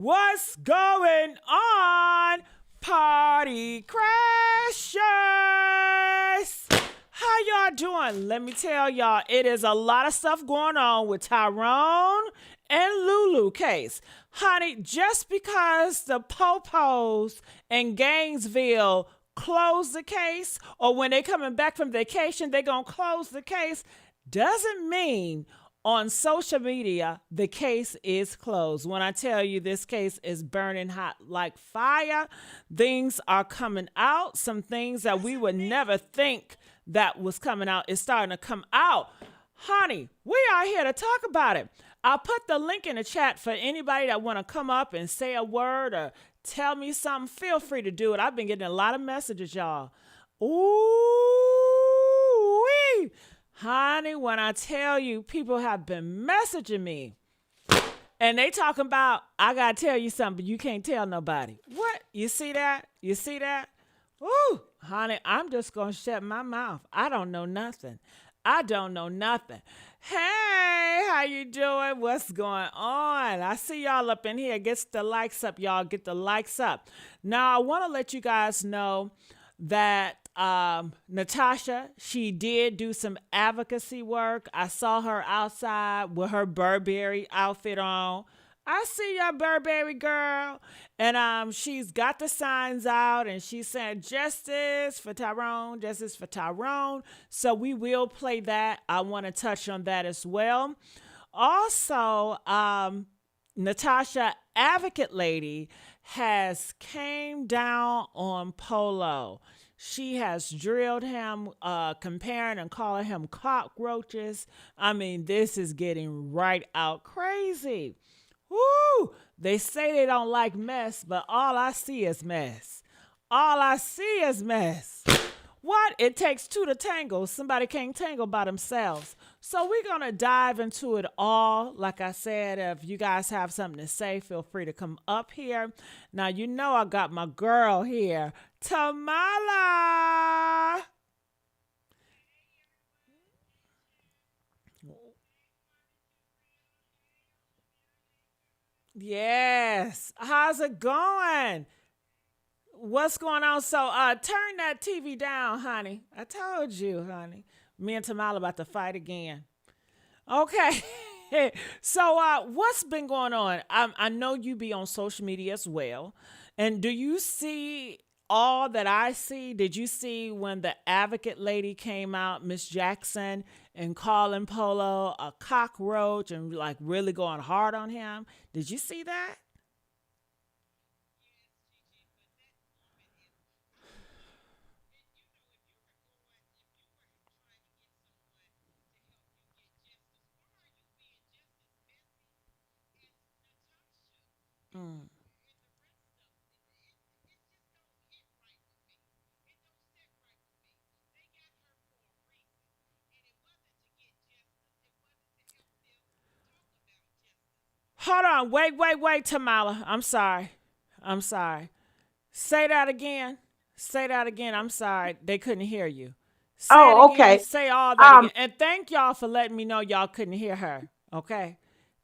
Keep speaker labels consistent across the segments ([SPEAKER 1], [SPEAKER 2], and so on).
[SPEAKER 1] What's going on, party crashers? How y'all doing? Let me tell y'all, it is a lot of stuff going on with Tyrone and Lulu case. Honey, just because the Popos in Gainesville close the case, or when they coming back from vacation, they gonna close the case, doesn't mean on social media the case is closed. When I tell you this case is burning hot like fire, things are coming out. Some things that we would never think that was coming out is starting to come out. Honey, we are here to talk about it. I'll put the link in the chat for anybody that want to come up and say a word or tell me something. Feel free to do it. I've been getting a lot of messages, y'all. Ooh-wee. Honey, when I tell you, people have been messaging me and they talking about, I got to tell you something, but you can't tell nobody. What? You see that? You see that? Ooh, honey, I'm just going to shut my mouth. I don't know nothing. I don't know nothing. Hey, how you doing? What's going on? I see y'all up in here. Get the likes up, y'all. Get the likes up. Now, I want to let you guys know that Natasha, she did do some advocacy work. I saw her outside with her Burberry outfit on. I see ya, Burberry girl. And she's got the signs out and she's saying justice for Tyrone, justice for Tyrone. So we will play that. I want to touch on that as well. Also, Natasha, advocate lady, has came down on Polo. She has drilled him, comparing and calling him cockroaches. I mean, this is getting right out crazy. Woo! They say they don't like mess, but all I see is mess. All I see is mess. What? It takes two to tangle. Somebody can't tangle by themselves. So we're going to dive into it all. Like I said, if you guys have something to say, feel free to come up here. Now, you know I got my girl here, Tamala. Yes. How's it going? What's going on? So turn that TV down, honey. I told you, honey. Me and Tamala about to fight again. Okay. So what's been going on? I know you be on social media as well. And do you see all that I see? Did you see when the advocate lady came out, Miss Jackson, and calling Polo a cockroach and like really going hard on him? Did you see that? Mm. Hold on. Wait, Tamala. I'm sorry. I'm sorry. Say that again. Say that again. I'm sorry. They couldn't hear you. Say it
[SPEAKER 2] Oh,
[SPEAKER 1] again.
[SPEAKER 2] okay.
[SPEAKER 1] Say all that
[SPEAKER 2] Um,
[SPEAKER 1] again. And thank y'all for letting me know y'all couldn't hear her. Okay.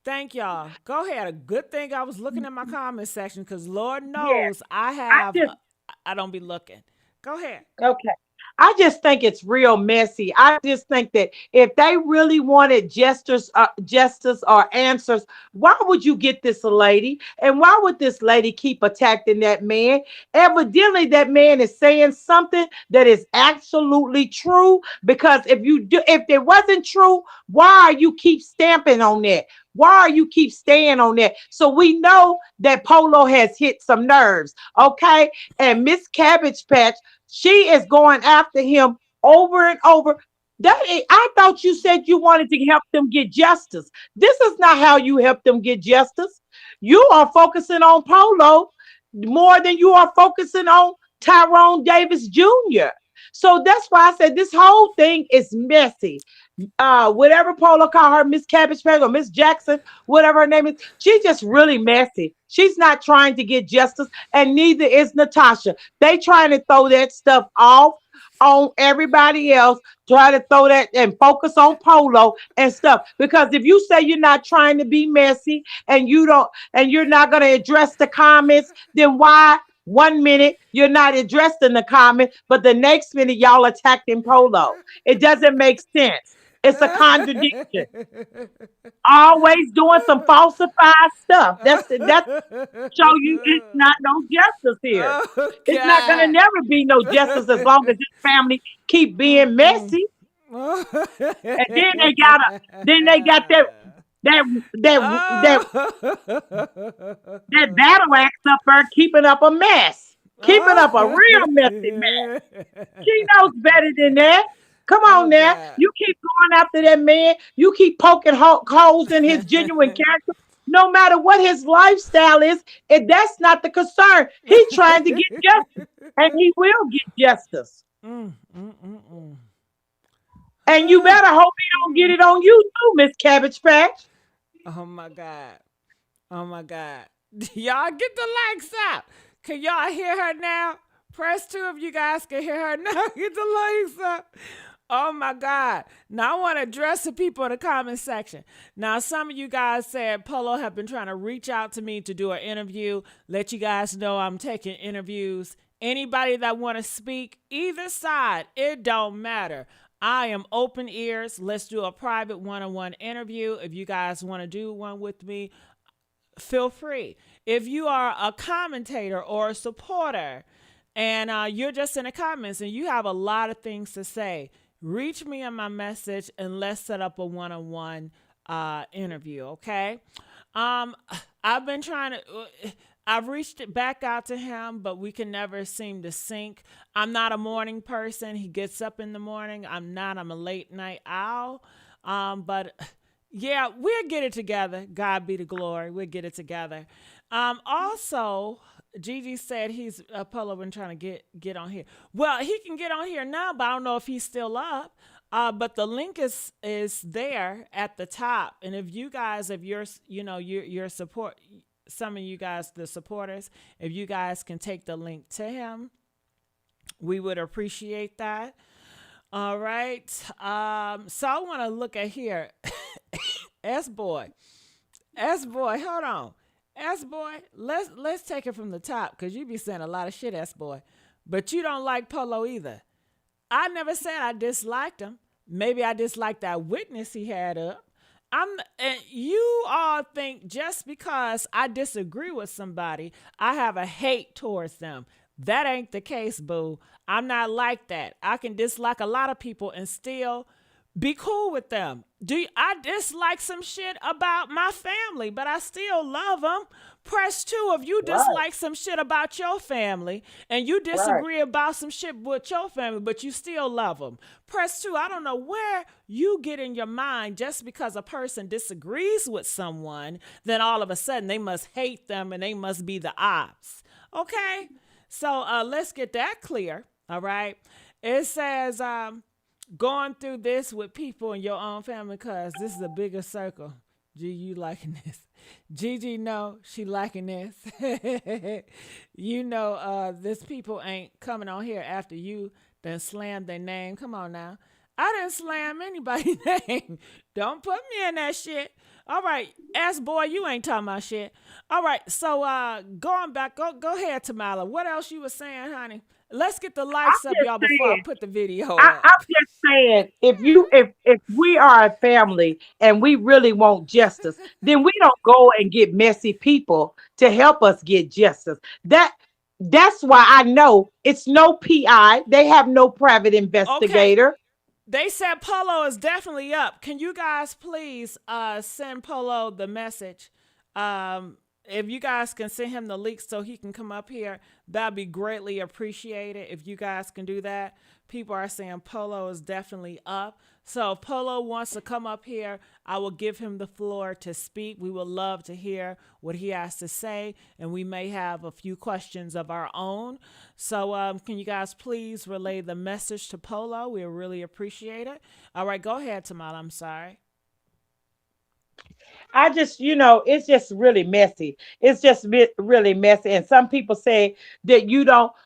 [SPEAKER 1] Thank y'all. Go ahead. A good thing I was looking at my comment section because Lord
[SPEAKER 2] yeah,
[SPEAKER 1] knows I
[SPEAKER 2] I
[SPEAKER 1] have,
[SPEAKER 2] just
[SPEAKER 1] I don't be looking. Go ahead.
[SPEAKER 2] okay. I just think it's real messy. I just think that if they really wanted justice or answers, why would you get this lady? And why would this lady keep attacking that man? Evidently, that man is saying something that is absolutely true. Because if it wasn't true, why are you keep stamping on that? Why are you keep staying on that? So we know that Polo has hit some nerves, okay? And Miss Cabbage Patch, she is going after him over and over. I thought you said you wanted to help them get justice. This is not how you help them get justice. You are focusing on Polo more than you are focusing on Tyrone Davis Jr. So that's why I said this whole thing is messy. Whatever Polo call her, Miss Cabbage Patch or Miss Jackson, whatever her name is, she's just really messy. She's not trying to get justice, and neither is Natasha. They trying to throw that stuff off. on everybody else, try to throw that and focus on Polo and stuff. Because if you say you're not trying to be messy and you don't, and you're not going to address the comments, then why 1 minute you're not addressing the comment, but the next minute y'all attacking Polo? It doesn't make sense. It's a contradiction. Always doing some falsified stuff. That's show you it's not no justice here.
[SPEAKER 1] Oh
[SPEAKER 2] It's not gonna
[SPEAKER 1] God.
[SPEAKER 2] never be no justice as long as this family keep being
[SPEAKER 1] Mm-mm.
[SPEAKER 2] messy. And then they got that that that that
[SPEAKER 1] Oh.
[SPEAKER 2] battle axe up there keeping up a mess, keeping up a real messy mess. She knows better than that. Come
[SPEAKER 1] Oh
[SPEAKER 2] on now.
[SPEAKER 1] God.
[SPEAKER 2] You keep going after that man. You keep poking holes in his genuine character. No matter what his lifestyle is, if that's not the concern, he's trying to get justice. And he will get justice.
[SPEAKER 1] Mm, mm, mm, mm.
[SPEAKER 2] And you better hope he don't get it on you too, Miss Cabbage Patch.
[SPEAKER 1] Oh my God. Oh my God. Y'all get the likes out. Can y'all hear her now? Press two if you guys can hear her now. Get the likes up. Oh my God. Now I want to address the people in the comment section. Now, some of you guys said Polo have been trying to reach out to me to do an interview. Let you guys know I'm taking interviews. Anybody that want to speak, either side, it don't matter. I am open ears. Let's do a private one-on-one interview. If you guys want to do one with me, feel free. If you are a commentator or a supporter and you're just in the comments and you have a lot of things to say, reach me in my message and let's set up a one-on-one interview, okay? Um, I've been trying to. I've reached it back out to him, but we can never seem to sync. I'm not a morning person. He gets up in the morning. I'm not. I'm a late night owl. But yeah, we'll get it together. God be the glory. We'll get it together. Also, Gigi said he's Polo been trying to get on here. Well, he can get on here now, but I don't know if he's still up. But the link is there at the top, and if you guys, if you're your support, some of you guys, the supporters, if you guys can take the link to him, we would appreciate that. All right. So I want to look at here. S boy. S boy, hold on. S boy, let's take it from the top because you be saying a lot of shit, S boy. But you don't like Polo either. I never said I disliked him. Maybe I disliked that witness he had up. And you all think just because I disagree with somebody, I have a hate towards them. That ain't the case, boo. I'm not like that. I can dislike a lot of people and still be cool with them. I dislike some shit about my family, but I still love them. Press two if you
[SPEAKER 2] Right,
[SPEAKER 1] dislike some shit about your family and you
[SPEAKER 2] right.
[SPEAKER 1] disagree about some shit with your family, but you still love them. Press two. I don't know where you get in your mind just because a person disagrees with someone, then all of a sudden they must hate them and they must be the ops. Okay? So let's get that clear. All right. It says, going through this with people in your own family because this is a bigger circle. G, you liking this? Gigi, no, she liking this. This people ain't coming on here after you done slammed their name. Come on now. I didn't slam anybody's name. Don't put me in that shit. All right, ass boy, you ain't talking about shit. All right, so going back, go ahead, Tamala. What else you was saying, honey? Let's get the
[SPEAKER 2] I'm
[SPEAKER 1] likes up,
[SPEAKER 2] just
[SPEAKER 1] y'all, before I
[SPEAKER 2] saying.
[SPEAKER 1] put the video
[SPEAKER 2] I'm
[SPEAKER 1] up.
[SPEAKER 2] just saying, if we are a family and we really want justice, then we don't go and get messy people to help us get justice. That's why I know it's no PI. They have no private
[SPEAKER 1] Okay,
[SPEAKER 2] investigator.
[SPEAKER 1] they said Polo is definitely up. Can you guys please send Polo the message? If you guys can send him the link so he can come up here, that'd be greatly appreciated. If you guys can do that, people are saying Polo is definitely up. So if Polo wants to come up here, I will give him the floor to speak. We would love to hear what he has to say, and we may have a few questions of our own. So can you guys please relay the message to Polo? We really appreciate it. All right, go ahead, Tamala. I'm sorry.
[SPEAKER 2] I just, it's just really messy. It's just really messy. And some people say that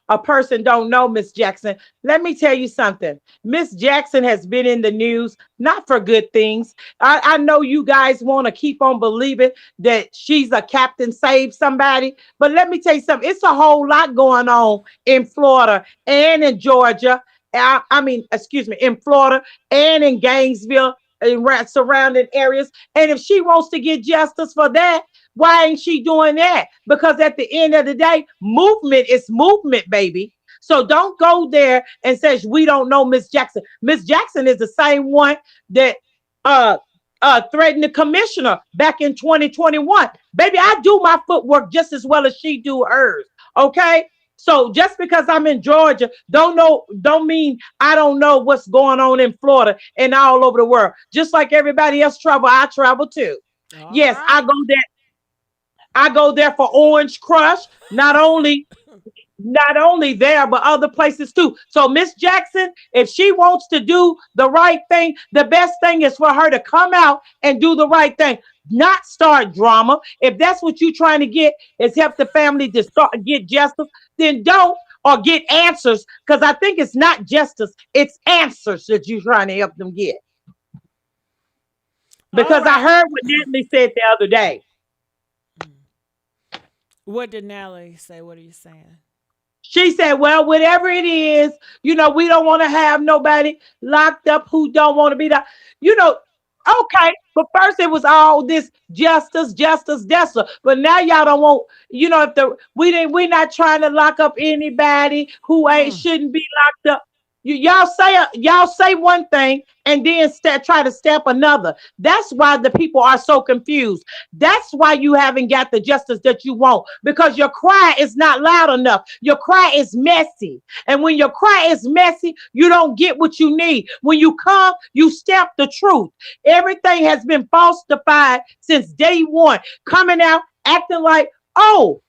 [SPEAKER 2] a person don't know Miss Jackson. Let me tell you something. Miss Jackson has been in the news, not for good things. I know you guys want to keep on believing that she's a captain, save somebody. But let me tell you something. It's a whole lot going on in Florida and in Georgia. I mean, excuse me, in Florida and in Gainesville and surrounding areas. And if she wants to get justice for that, why ain't she doing that? Because at the end of the day, movement is movement, baby. So don't go there and say we don't know Miss Jackson. Miss Jackson is the same one that uh threatened the commissioner back in 2021. Baby, I do my footwork just as well as she do hers. Okay. So just because I'm in Georgia, don't mean I don't know what's going on in Florida and all over the world. Just like everybody else travel, I travel too.
[SPEAKER 1] All
[SPEAKER 2] Yes,
[SPEAKER 1] right.
[SPEAKER 2] I go there for Orange Crush. Not only there, but other places too. So Miss Jackson, if she wants to do the right thing, the best thing is for her to come out and do the right thing, not start drama. If that's what you're trying to get, is help the family to start get justice, then don't or get answers. Because I think it's not justice, it's answers that you're trying to help them get.
[SPEAKER 1] All
[SPEAKER 2] Because I
[SPEAKER 1] right.
[SPEAKER 2] heard what Natalie said the other day.
[SPEAKER 1] What did Nelly say? What are you saying?
[SPEAKER 2] She said, well, whatever it is, we don't want to have nobody locked up who don't want to be there. You know, okay. But first it was all this justice, justice, justice. But now y'all don't want, if we're not trying to lock up anybody who ain't
[SPEAKER 1] Mm.
[SPEAKER 2] shouldn't be locked up. Y'all say one thing and then try to step another. That's why the people are so confused. That's why you haven't got the justice that you want, because your cry is not loud enough. Your cry is messy. And when your cry is messy, you don't get what you need. When you come, you step the truth. Everything has been falsified since day one, coming out acting like, oh,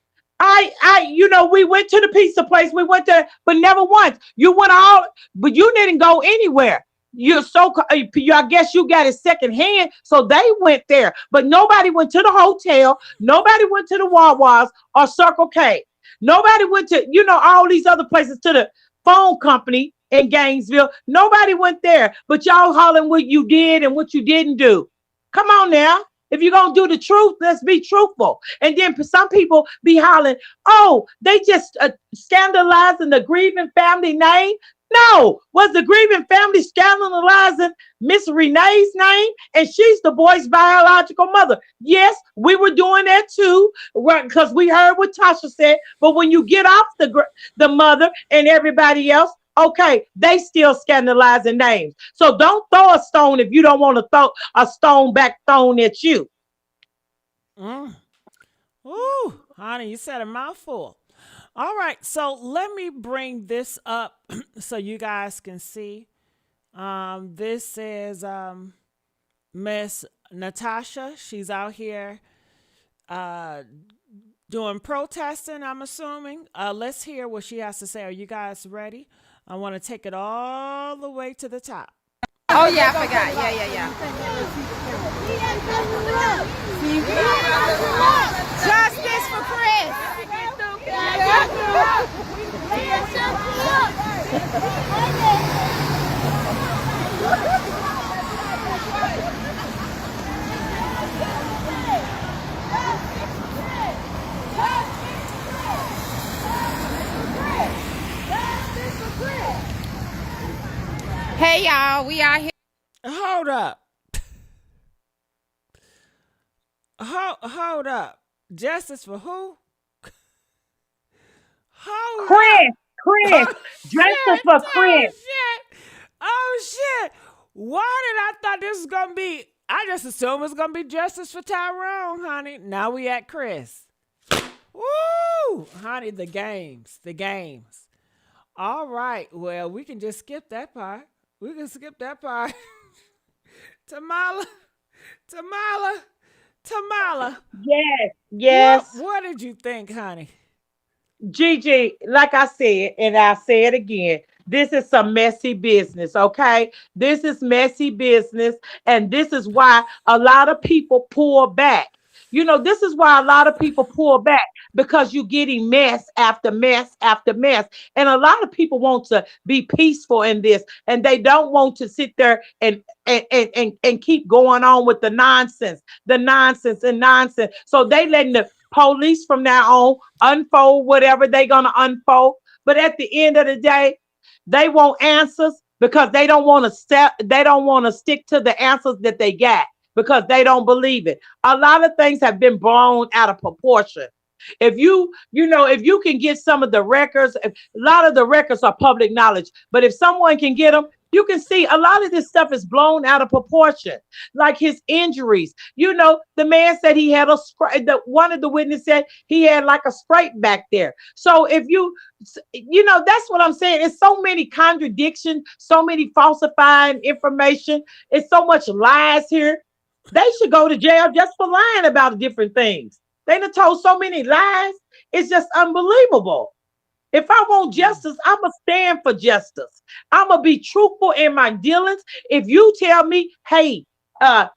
[SPEAKER 2] we went to the pizza place, we went to, but never once. You went all, but you didn't go anywhere. I guess you got it secondhand. So they went there, but nobody went to the hotel. Nobody went to the Wawas or Circle K. Nobody went to, all these other places, to the phone company in Gainesville. Nobody went there, but y'all hollering what you did and what you didn't do. Come on now. If you're going to do the truth, let's be truthful. And then some people be hollering, oh, they just scandalizing the grieving family name. No, was the grieving family scandalizing Miss Renee's name? And she's the boy's biological mother. Yes, we were doing that too, right? Because we heard what Tasha said. But when you get off the mother and everybody else, okay, they still scandalizing names. So don't throw a stone if you don't want to throw a stone back thrown at you.
[SPEAKER 1] Mm. Ooh, honey, you said a mouthful. All right, so let me bring this up so you guys can see. This is Miss Natasha. She's out here uh, doing protesting, I'm assuming. Let's hear what she has to say. Are you guys ready? I want to take it all the way to the top.
[SPEAKER 3] Oh yeah, I forgot. Yeah, yeah, yeah. Justice for Chris. Hey y'all, we out here.
[SPEAKER 1] Hold up. Hold up. Justice for who? Hold up.
[SPEAKER 2] Chris, Chris,
[SPEAKER 1] Oh
[SPEAKER 2] justice
[SPEAKER 1] shit!
[SPEAKER 2] for
[SPEAKER 1] Oh
[SPEAKER 2] Chris.
[SPEAKER 1] shit! Oh shit! Why did I thought this was gonna be? I just assumed it's gonna be justice for Tyrone, honey. Now we at Chris. Woo, honey, the games, the games. All right, well we can just skip that part. We can skip that part. Tamala, Tamala, Tamala.
[SPEAKER 2] Yes,
[SPEAKER 1] What
[SPEAKER 2] yes.
[SPEAKER 1] what did you think, honey?
[SPEAKER 2] Gigi, like I said, and I'll say it again, This is some messy business, okay? This is messy business. And this is why a lot of people pull back. This is why a lot of people pull back because you're getting mess after mess after mess. And a lot of people want to be peaceful in this and they don't want to sit there and keep going on with the nonsense and nonsense. So they letting the police from now on unfold whatever they're gonna unfold. But at the end of the day, they want answers because they don't want to stick to the answers that they got because they don't believe it. A lot of things have been blown out of proportion. If you can get some of the records, a lot of the records are public knowledge, but if someone can get them, you can see a lot of this stuff is blown out of proportion, like his injuries. The man said he had one of the witnesses said he had like a scrape back there. So if that's what I'm saying. It's so many contradictions, so many falsifying information. It's so much lies here. They should go to jail just for lying about different things. They done told so many lies. It's just unbelievable. If I want justice, I'm going to stand for justice. I'm going to be truthful in my dealings. If you tell me, hey, I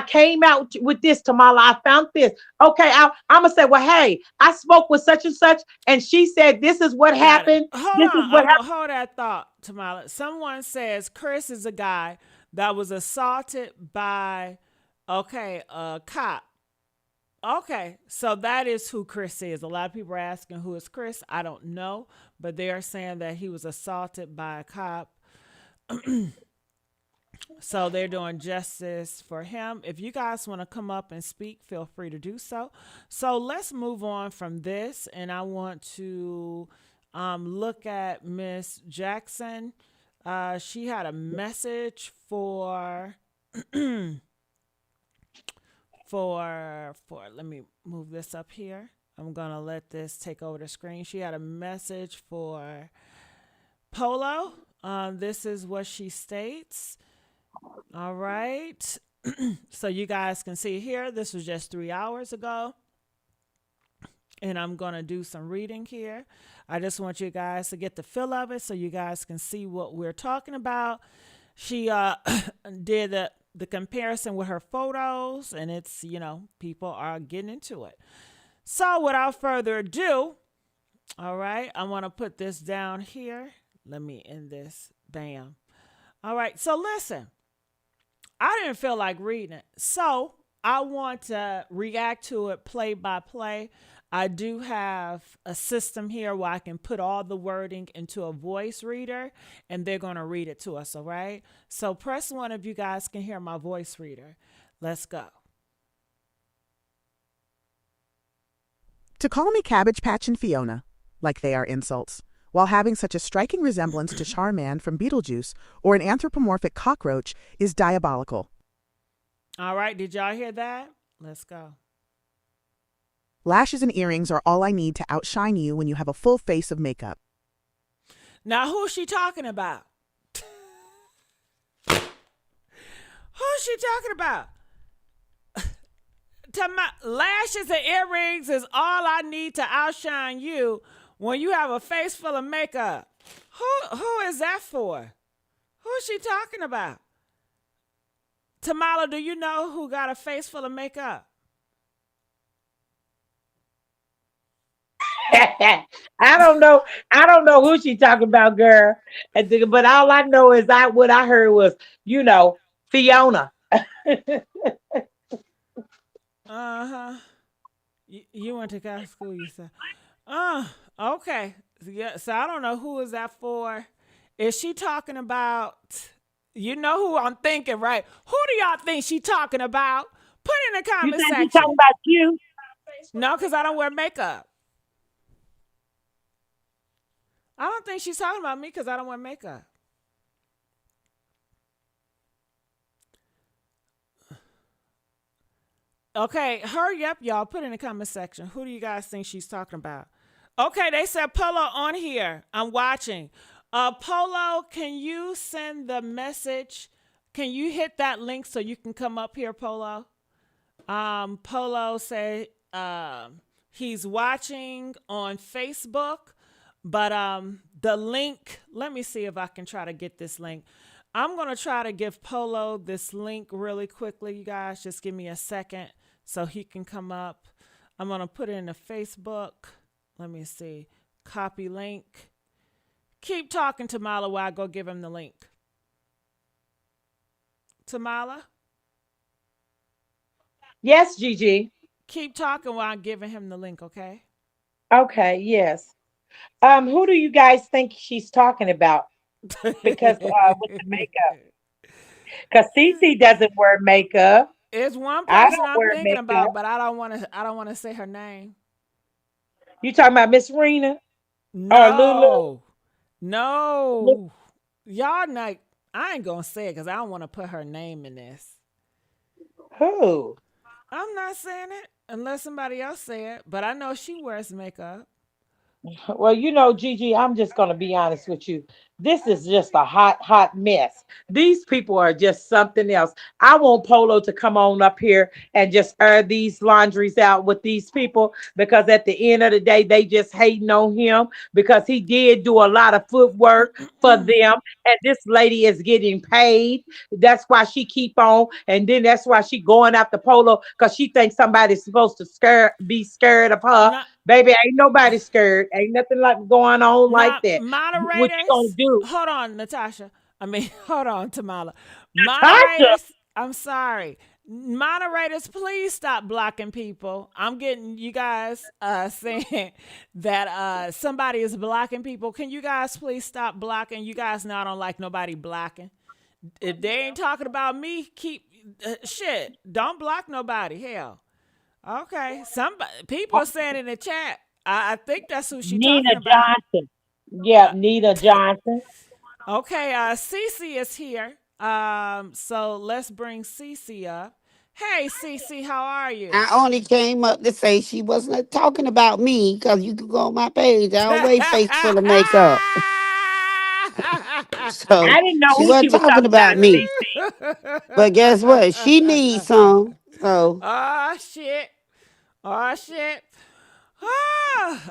[SPEAKER 2] came out with this, Tamala, I found this. Okay, I'm going to say, well, hey, I spoke with such and such, and she said this is what
[SPEAKER 1] Got it.
[SPEAKER 2] happened.
[SPEAKER 1] Hold
[SPEAKER 2] This is
[SPEAKER 1] on.
[SPEAKER 2] what happened.
[SPEAKER 1] Hold that thought, Tamala. Someone says Chris is a guy that was assaulted by, a cop. Okay, so that is who Chris is. A lot of people are asking who is Chris. I don't know, but they are saying that he was assaulted by a cop. So they're doing justice for him. If you guys want to come up and speak, feel free to do so. So let's move on from this, and I want to look at Miss Jackson. She had a message for for let me move this up here. I'm gonna let this take over the screen. She had a message for Polo. This is what she states. All right. So you guys can see here, this was just 3 hours ago. And I'm going to do some reading here. I just want you guys to get the feel of it so you guys can see what we're talking about. She did the comparison with her photos, and it's, people are getting into it. So without further ado, all right, I want to put this down here. Let me end this. Bam. All right, so listen. I didn't feel like reading it, so I want to react to it play by play. I do have a system here where I can put all the wording into a voice reader, and they're going to read it to us, all right? So press one if you guys can hear my voice reader. Let's go.
[SPEAKER 4] To call me Cabbage Patch and Fiona, like they are insults, while having such a striking resemblance to Charman from Beetlejuice or an anthropomorphic cockroach is diabolical.
[SPEAKER 1] All right, did y'all hear that? Let's go.
[SPEAKER 4] Lashes and earrings are all I need to outshine you when you have a full face of makeup.
[SPEAKER 1] Now, who's she talking about? Who's she talking about? Lashes and earrings is all I need to outshine you when you have a face full of makeup. Who is that for? Who's she talking about? Tamala, do you know who got a face full of makeup?
[SPEAKER 2] I don't know. I don't know who she talking about, girl. But all I know is what I heard was, Fiona.
[SPEAKER 1] Uh-huh. You went to Catholic school, you said. Okay. Yeah, so I don't know who is that for. Is she talking about, you know who I'm thinking, right? Who do y'all think she talking about? Put it in the comment
[SPEAKER 2] You
[SPEAKER 1] section.
[SPEAKER 2] She talking about you?
[SPEAKER 1] No, because I don't wear makeup. I don't think she's talking about me because I don't wear makeup. Okay, hurry up, y'all. Put it in the comment section. Who do you guys think she's talking about? Okay, they said Polo on here. I'm watching. Polo, can you send the message? Can you hit that link so you can come up here, Polo? Polo said he's watching on Facebook. But the link, let me see if I can try to get this link. I'm gonna try to give Polo this link really quickly, you guys. Just give me a second so he can come up. I'm gonna put it in the Facebook. Let me see. Copy link. Keep talking to Mala while I go give him the link. Tamala,
[SPEAKER 2] Yes, Gigi.
[SPEAKER 1] keep talking while I'm giving him the link, okay?
[SPEAKER 2] Okay, yes. Who do you guys think she's talking about? Because with the makeup, because Cece doesn't wear makeup.
[SPEAKER 1] It's one
[SPEAKER 2] I
[SPEAKER 1] person
[SPEAKER 2] don't
[SPEAKER 1] I'm
[SPEAKER 2] wear
[SPEAKER 1] thinking about,
[SPEAKER 2] makeup.
[SPEAKER 1] but I don't want to say her name.
[SPEAKER 2] You talking about Miss Rena or Lulu?
[SPEAKER 1] No. No. Y'all not I ain't gonna say it because I don't want to put her name in this.
[SPEAKER 2] Who?
[SPEAKER 1] I'm not saying it unless somebody else say it, but I know she wears makeup.
[SPEAKER 2] Well, Gigi, I'm just going to be honest with you. This is just a hot, hot mess. These people are just something else. I want Polo to come on up here and just air these laundries out with these people because at the end of the day, they just hating on him because he did do a lot of footwork for them. And this lady is getting paid. That's why she keep on. And then that's why she going after Polo because she thinks somebody's supposed to be scared of her.
[SPEAKER 1] Not
[SPEAKER 2] Baby, ain't nobody scared. Ain't nothing like going on like
[SPEAKER 1] not
[SPEAKER 2] that. What you gonna
[SPEAKER 1] moderators.
[SPEAKER 2] do?
[SPEAKER 1] Hold on, Natasha. I mean, hold on, Tamala.
[SPEAKER 2] Tasha,
[SPEAKER 1] Moderators, I'm sorry. Moderators, please stop blocking people. I'm getting you guys saying that somebody is blocking people. Can you guys please stop blocking? You guys know I don't like nobody blocking. If they ain't talking about me, keep shit. Don't block nobody. Hell. Okay. Somebody people are saying in the chat. I think that's who she
[SPEAKER 2] Nina
[SPEAKER 1] talking about.
[SPEAKER 2] Johnson. Yeah,
[SPEAKER 1] Uh,
[SPEAKER 2] Nina Johnson.
[SPEAKER 1] okay, Cece is here. So let's bring Cece up. Hey Cece, how are you?
[SPEAKER 5] I only came up to say she wasn't talking about me because you can go on my page. I always face full of makeup. So
[SPEAKER 2] I didn't know
[SPEAKER 5] she
[SPEAKER 2] who she
[SPEAKER 5] wasn't
[SPEAKER 2] was
[SPEAKER 5] talking
[SPEAKER 2] talking
[SPEAKER 5] about
[SPEAKER 2] about,
[SPEAKER 5] me.
[SPEAKER 2] CC.
[SPEAKER 5] But guess what? She needs some. So,
[SPEAKER 1] Oh shit. Oh shit.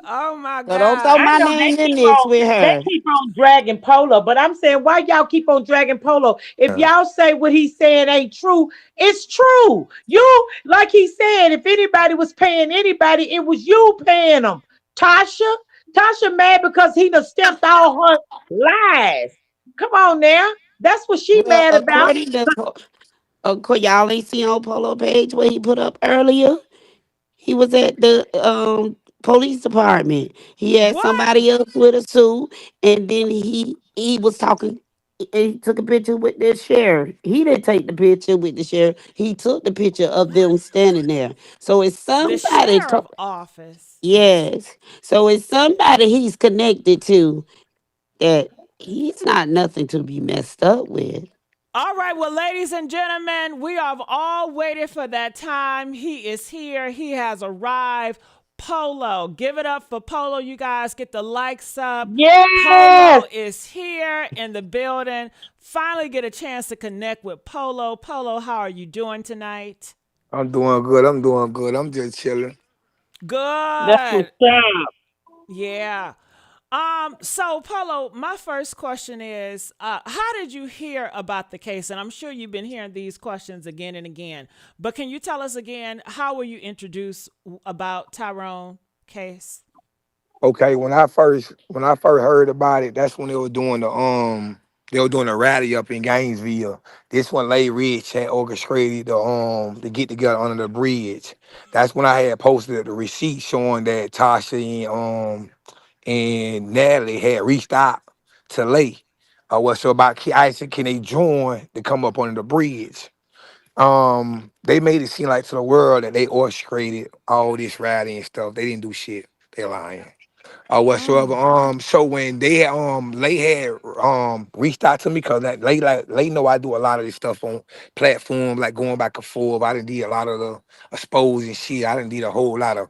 [SPEAKER 1] Oh my
[SPEAKER 5] so don't throw
[SPEAKER 2] I
[SPEAKER 1] god.
[SPEAKER 5] my
[SPEAKER 2] know
[SPEAKER 5] name in this with
[SPEAKER 2] they
[SPEAKER 5] her.
[SPEAKER 2] keep on dragging Polo, but I'm saying why y'all keep on dragging Polo? If y'all say what he's saying ain't true, it's true. You like he said, if anybody was paying anybody, it was you paying them. Tasha, Tasha mad because he done stepped all her lies. Come on now, that's what she
[SPEAKER 5] Well,
[SPEAKER 2] mad about.
[SPEAKER 5] y'all ain't seen on Polo page what he put up earlier. He was at the police department. He had
[SPEAKER 1] What?
[SPEAKER 5] somebody else with a suit, and then he was talking. He took a picture with the sheriff. He didn't take the picture with the sheriff. He took the picture of them standing there. So it's
[SPEAKER 1] The
[SPEAKER 5] somebody.
[SPEAKER 1] sheriff office.
[SPEAKER 5] Yes. So it's somebody he's connected to that he's not nothing to be messed up with.
[SPEAKER 1] All right, well, ladies and gentlemen, we have all waited for that time. He is here. He has arrived. Polo. Give it up for Polo. You guys get the likes up.
[SPEAKER 2] Yes,
[SPEAKER 1] Polo is here in the building. Finally get a chance to connect with Polo. Polo, how are you doing tonight?
[SPEAKER 6] I'm doing good. I'm doing good. I'm just chilling.
[SPEAKER 2] that's what's
[SPEAKER 1] Good.
[SPEAKER 2] up.
[SPEAKER 1] Yeah. So Polo, my first question is, how did you hear about the case? And I'm sure you've been hearing these questions again and again. But can you tell us again, how were you introduced about Tyrone case?
[SPEAKER 6] Okay, when I first heard about it, that's when they were doing a rally up in Gainesville. This one Lay Rich had orchestrated the get together under the bridge. That's when I had posted the receipt showing that Tasha and Natalie had reached out to Lay. So about I said, can they join to come up under the bridge? They made it seem like to the world that they orchestrated all this rally and stuff. They didn't do shit. They lying or whatsoever.
[SPEAKER 1] Mm.
[SPEAKER 6] So when they had Lay had reached out to me because that Lay know I do a lot of this stuff on platform like going back and forth. I didn't do a lot of the exposing shit. I didn't do a whole lot of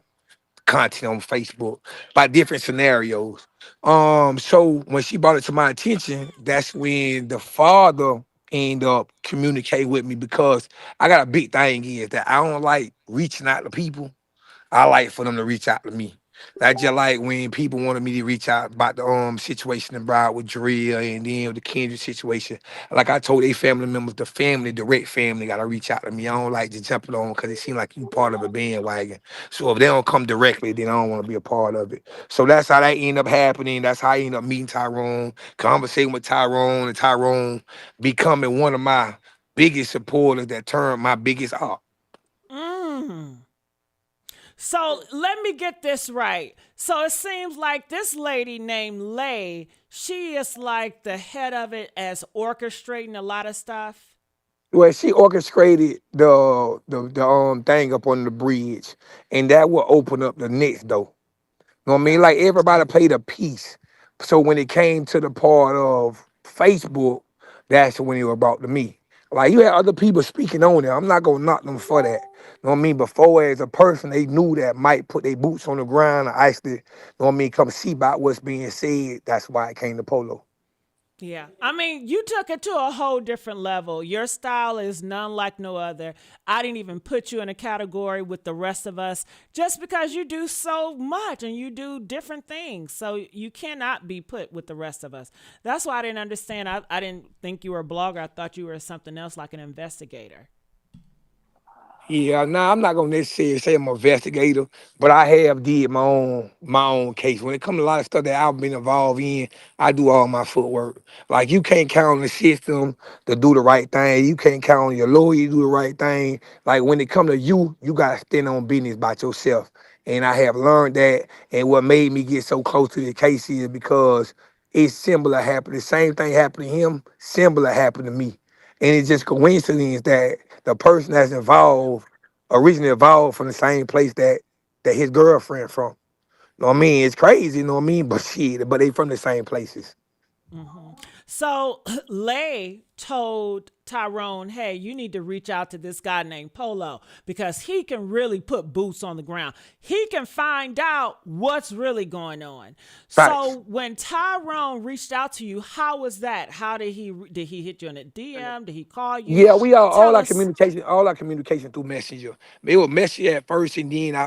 [SPEAKER 6] content on Facebook by different scenarios. So when she brought it to my attention, that's when the father ended up communicating with me because I got a big thing is that I don't like reaching out to people. I like for them to reach out to me. That's just like when people wanted me to reach out about the situation in Broward with Drea and then the Kendrick situation. Like I told they family members, the family, direct family, gotta reach out to me. I don't like to jump it on because it seems like you part of a bandwagon. So if they don't come directly, then I don't want to be a part of it. So that's how that end up happening. That's how I end up meeting Tyrone, conversating with Tyrone, and Tyrone becoming one of my biggest supporters that turned my biggest op.
[SPEAKER 1] Mm. So let me get this right. So it seems like this lady named Lay, she is like the head of it as orchestrating a lot of stuff.
[SPEAKER 6] Well, she orchestrated the thing up on the bridge, and that will open up the next door. You know what I mean? Like
[SPEAKER 1] Got it.
[SPEAKER 6] everybody played a piece. So when it came to the part of Facebook, that's when it was brought to me. Like you had other people speaking on it. I'm not gonna knock them for that. You know what I mean? Before as a person, they knew that might put their boots on the ground and actually, you know what I mean, come see about what's being said. That's why it came to Polo.
[SPEAKER 1] Yeah. I mean, you took it to a whole different level. Your style is none like no other. I didn't even put you in a category with the rest of us just because you do so much and you do different things. So you cannot be put with the rest of us. That's why I didn't understand. I didn't think you were a blogger. I thought you were something else like an investigator.
[SPEAKER 6] Yeah, nah, I'm not gonna necessarily say I'm an investigator, but I have did my own case. When it comes to a lot of stuff that I've been involved in, I do all my footwork. Like you can't count on the system to do the right thing. You can't count on your lawyer to do the right thing. Like when it come to you, you gotta stand on business by yourself. And I have learned that. And what made me get so close to the case is because it's similar happened. The same thing happened to him, similar happened to me. And it's just coincidence that the person that's involved originally evolved from the same place that his girlfriend from. You know what I mean? It's crazy, you know what I mean? But shit, but they from the same places.
[SPEAKER 1] So Lay told Tyrone, hey, you need to reach out to this guy named Polo because he can really put boots on the ground. He can find out what's really going on.
[SPEAKER 6] Facts.
[SPEAKER 1] So when Tyrone reached out to you, how was that? How did he hit you in a DM? Did he call you?
[SPEAKER 6] Yeah, we are
[SPEAKER 1] Tell us.
[SPEAKER 6] all our communication through Messenger. It was Messenger at first, and then I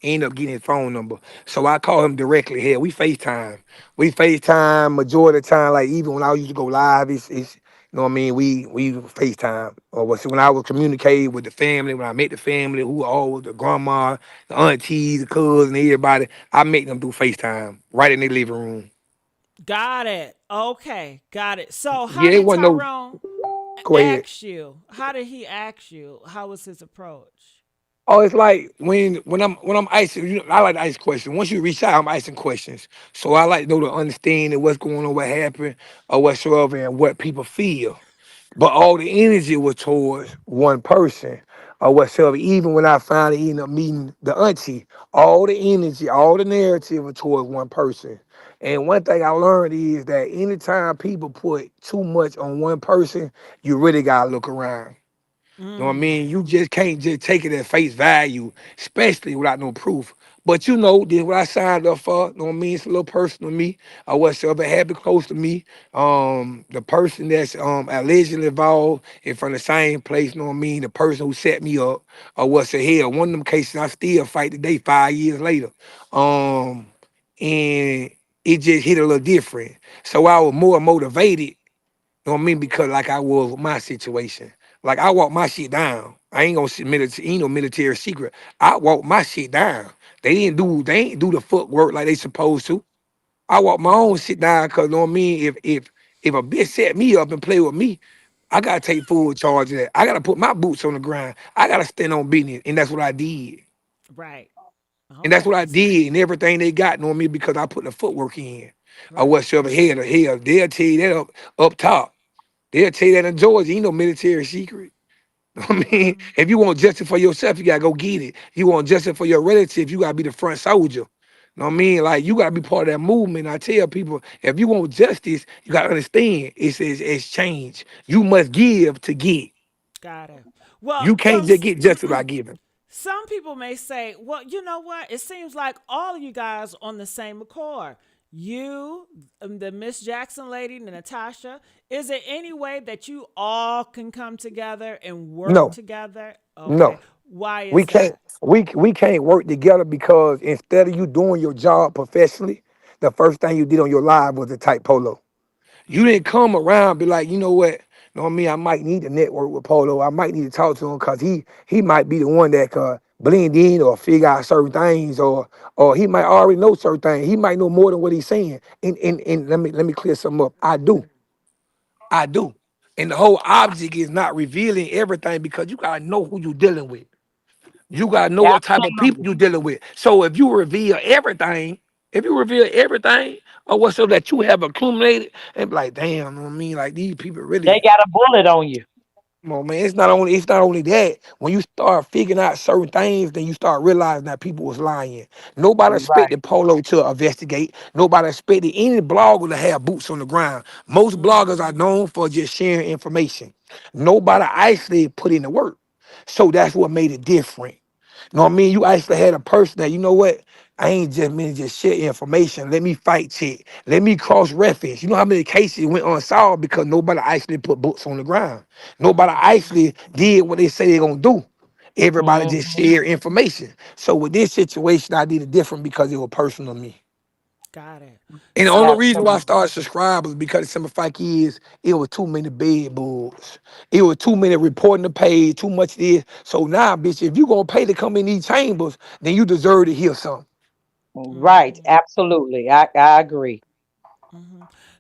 [SPEAKER 6] ended up getting his phone number. So I call him directly. Here we FaceTime. We FaceTime majority of the time. Like even when I used to go live, it's you know what I mean. We FaceTime. Or when I was communicating with the family, when I met the family, who all the grandma, the aunties, the cousins, everybody, I make them do FaceTime right in their living room.
[SPEAKER 1] Got it. Okay, got it. So how
[SPEAKER 6] Yeah, it
[SPEAKER 1] did
[SPEAKER 6] wasn't no.
[SPEAKER 1] Tyrone
[SPEAKER 6] Go ahead.
[SPEAKER 1] ask you? How did he ask you? How was his approach?
[SPEAKER 6] Oh, it's like when I'm icing. I like to ice questions. Once you reach out, I'm icing questions. So I like to know the understanding what's going on, what happened, or whatsoever, and what people feel. But all the energy was towards one person or whatsoever. Even when I finally ended up meeting the auntie, all the energy, all the narrative was towards one person. And one thing I learned is that anytime people put too much on one person, you really gotta look around. You know what I
[SPEAKER 1] Mm,
[SPEAKER 6] mean? You just can't just take it at face value, especially without no proof. But you know, this what I signed up for. You know what I mean? It's a little personal to me. Or whatsoever happened close to me. The person that's allegedly involved is from the same place, you know what I mean? The person who set me up or what's the hell. One of them cases I still fight today, 5 years later. Um, and it just hit a little different. So I was more motivated, know what I mean? Because like I was with my situation. Like I walk my shit down. I ain't gonna submit it to ain't no military secret. I walk my shit down. They ain't do the footwork like they supposed to. I walk my own shit down because know what I mean, if a bitch set me up and play with me, I gotta take full charge of that. I gotta put my boots on the ground. I gotta stand on business. And that's what I did.
[SPEAKER 1] right.
[SPEAKER 6] And that's what
[SPEAKER 1] Okay.
[SPEAKER 6] I did and everything they got, know what I mean, because I put the footwork in. Or
[SPEAKER 1] Right.
[SPEAKER 6] whatsoever hell, they'll tell you that up top. They'll tell you that in Georgia, ain't no military secret. I mean,
[SPEAKER 1] Mm-hmm.
[SPEAKER 6] if you want justice for yourself, you gotta go get it. You want justice for your relative, you gotta be the front soldier. Know what I mean? Like you gotta be part of that movement. I tell people, if you want justice, you gotta understand it says exchange. You must give to get.
[SPEAKER 1] Got it. Well,
[SPEAKER 6] You can't just get justice by giving.
[SPEAKER 1] some people may say, well, you know what? It seems like all of you guys on the same accord. You, the Miss Jackson lady, the Natasha. Is there any way that you all can come together and work
[SPEAKER 6] No,
[SPEAKER 1] together? Okay.
[SPEAKER 6] no.
[SPEAKER 1] Why
[SPEAKER 6] We
[SPEAKER 1] is
[SPEAKER 6] can't
[SPEAKER 1] that?
[SPEAKER 6] we can't work together because instead of you doing your job professionally, the first thing you did on your live was to type Polo. You didn't come around and be like, you know what? You know what I mean? I might need to network with Polo. I might need to talk to him because he might be the one that could blend in or figure out certain things, or he might already know certain things. He might know more than what he's saying. And let me clear something up. I do. I do. And the whole object is not revealing everything because you gotta know who you're dealing with. You gotta know what type of people
[SPEAKER 2] Absolutely.
[SPEAKER 6] you're dealing with. So if you reveal everything or whatsoever that you have accumulated, and be like, damn, you know what I mean? Like these people
[SPEAKER 2] They
[SPEAKER 6] really.
[SPEAKER 2] got a bullet on you.
[SPEAKER 6] Come on, man. It's not only that. When you start figuring out certain things, then you start realizing that people was lying. Nobody
[SPEAKER 2] Right.
[SPEAKER 6] expected Polo to investigate. Nobody expected any blogger to have boots on the ground. Most bloggers are known for just sharing information. Nobody actually put in the work. So that's what made it different. You know what I mean? You actually had a person that, you know what? I ain't just meant to just share information. Let me fight check. Let me cross reference. You know how many cases went unsolved because nobody actually put boots on the ground. Nobody actually did what they say they're gonna do. Everybody
[SPEAKER 2] Hmm.
[SPEAKER 6] just shared information. So with this situation, I did it different because it was personal to me.
[SPEAKER 1] Got it.
[SPEAKER 6] And the only
[SPEAKER 1] So,
[SPEAKER 6] reason why I started subscribing was because some fact is it was too many bed bugs. It was too many reporting the page, too much this. So now, bitch, if you gonna pay to come in these chambers, then you deserve to hear something.
[SPEAKER 2] Right. Absolutely. I agree.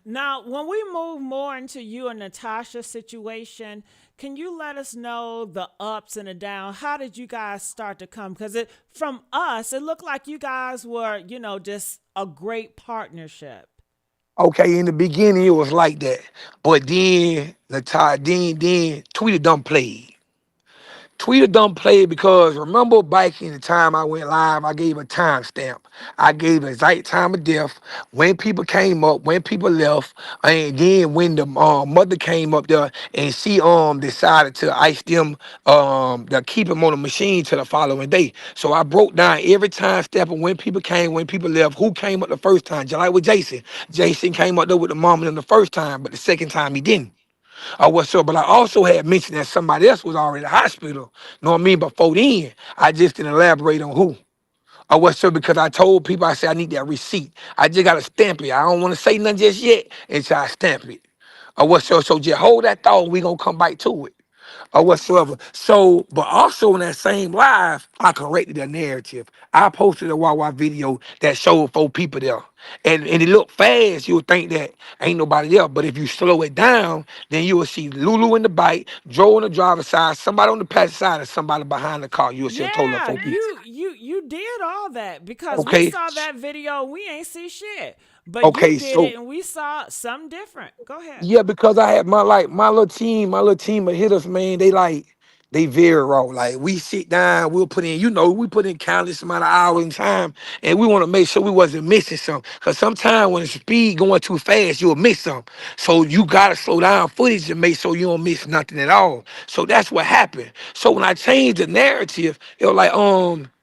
[SPEAKER 1] now when we move more into you and Natasha's situation, can you let us know the ups and the downs? How did you guys start to come? Because it from us, it looked like you guys were, just a great partnership.
[SPEAKER 6] Okay, in the beginning it was like that. But then then Tweety done played. Tweeter done played because remember back in the time I went live, I gave a timestamp. I gave a exact time of death, when people came up, when people left, and then when the mother came up there and she decided to ice them to keep them on the machine till the following day. So I broke down every time step of when people came, when people left, who came up the first time. Just like with Jason. Jason came up there with the mama the first time, but the second time he didn't or whatsoever. But I also had mentioned that somebody else was already in the hospital. Know what I mean? Before then, I just didn't elaborate on who or whatsoever because I told people I said I need that receipt. I just gotta stamp it. I don't want to say nothing just yet until I stamp it or whatsoever. So just hold that thought. We gonna come back to it or whatsoever. So, but also in that same live, I corrected the narrative. I posted a Wawa video that showed 4 people there. And it looked fast, you would think that ain't nobody there. But if you slow it down, then you will see Lulu in the bike, Joe on the driver's side, somebody on the passenger side, and somebody behind the car. You will see a total of
[SPEAKER 1] Yeah,
[SPEAKER 6] 4 people.
[SPEAKER 1] you did all that because we
[SPEAKER 6] Okay.
[SPEAKER 1] saw that video, we ain't see shit. But you
[SPEAKER 6] Okay.
[SPEAKER 1] did
[SPEAKER 6] So
[SPEAKER 1] it and we saw something different. Go ahead.
[SPEAKER 6] yeah, because I had my little team of hitters, man, they very raw. Like we sit down, we'll put in, we put in countless amount of hours and time, and we want to make sure we wasn't missing something. Cause sometimes when the speed going too fast, you'll miss something. So you gotta slow down footage and make sure you don't miss nothing at all. So that's what happened. So when I changed the narrative, it was like,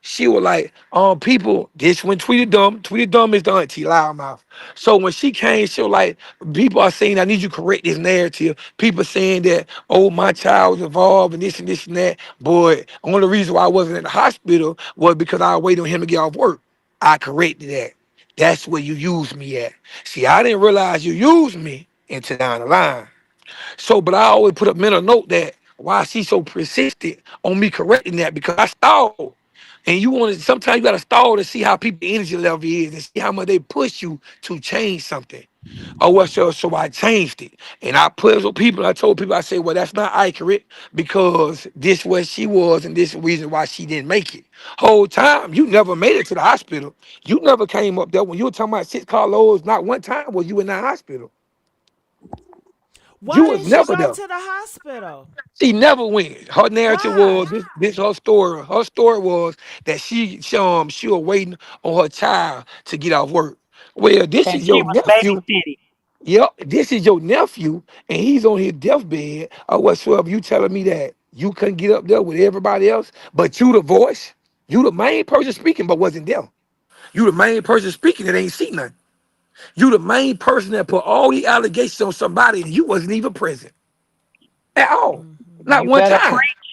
[SPEAKER 6] she was like, people, this when tweeted dumb. Tweeted dumb is the auntie loudmouth. So when she came, she was like, people are saying, I need you to correct this narrative. People saying that, oh, my child was involved and this and that. Boy, only reason why I wasn't in the hospital was because I was waiting on him to get off work. I corrected that. That's where you used me at. See, I didn't realize you used me until down the line. So, but I always put a mental note that why she's so persistent on me correcting that because I stalled. And you want to sometimes you gotta stall to see how people energy level is and see how much they push you to change something. Oh well, so I changed it. And I put it on people, I told people, I said, well, that's not accurate because this what she was and this is the reason why she didn't make it. Whole time, you never made it to the hospital. You never came up there when you were talking about 6 carloads, not one time was you in the hospital. You
[SPEAKER 1] Why
[SPEAKER 6] was
[SPEAKER 1] didn't she
[SPEAKER 6] never
[SPEAKER 1] go
[SPEAKER 6] there.
[SPEAKER 1] to the hospital?
[SPEAKER 6] She never went. Her narrative was
[SPEAKER 1] Why?
[SPEAKER 6] this her story. Her story was that she was waiting on her child to get off work. Well, this
[SPEAKER 2] And
[SPEAKER 6] is
[SPEAKER 2] she
[SPEAKER 6] your
[SPEAKER 2] was
[SPEAKER 6] nephew.
[SPEAKER 2] babysitting.
[SPEAKER 6] Yep, this is your nephew, and he's on his deathbed or whatsoever. You telling me that you couldn't get up there with everybody else, but you the voice, you the main person speaking, but wasn't there. You the main person speaking that ain't seen nothing. You the main person that put all the allegations on somebody and you wasn't even present at all. Not
[SPEAKER 2] You
[SPEAKER 6] one
[SPEAKER 2] better
[SPEAKER 6] time.
[SPEAKER 2] preach.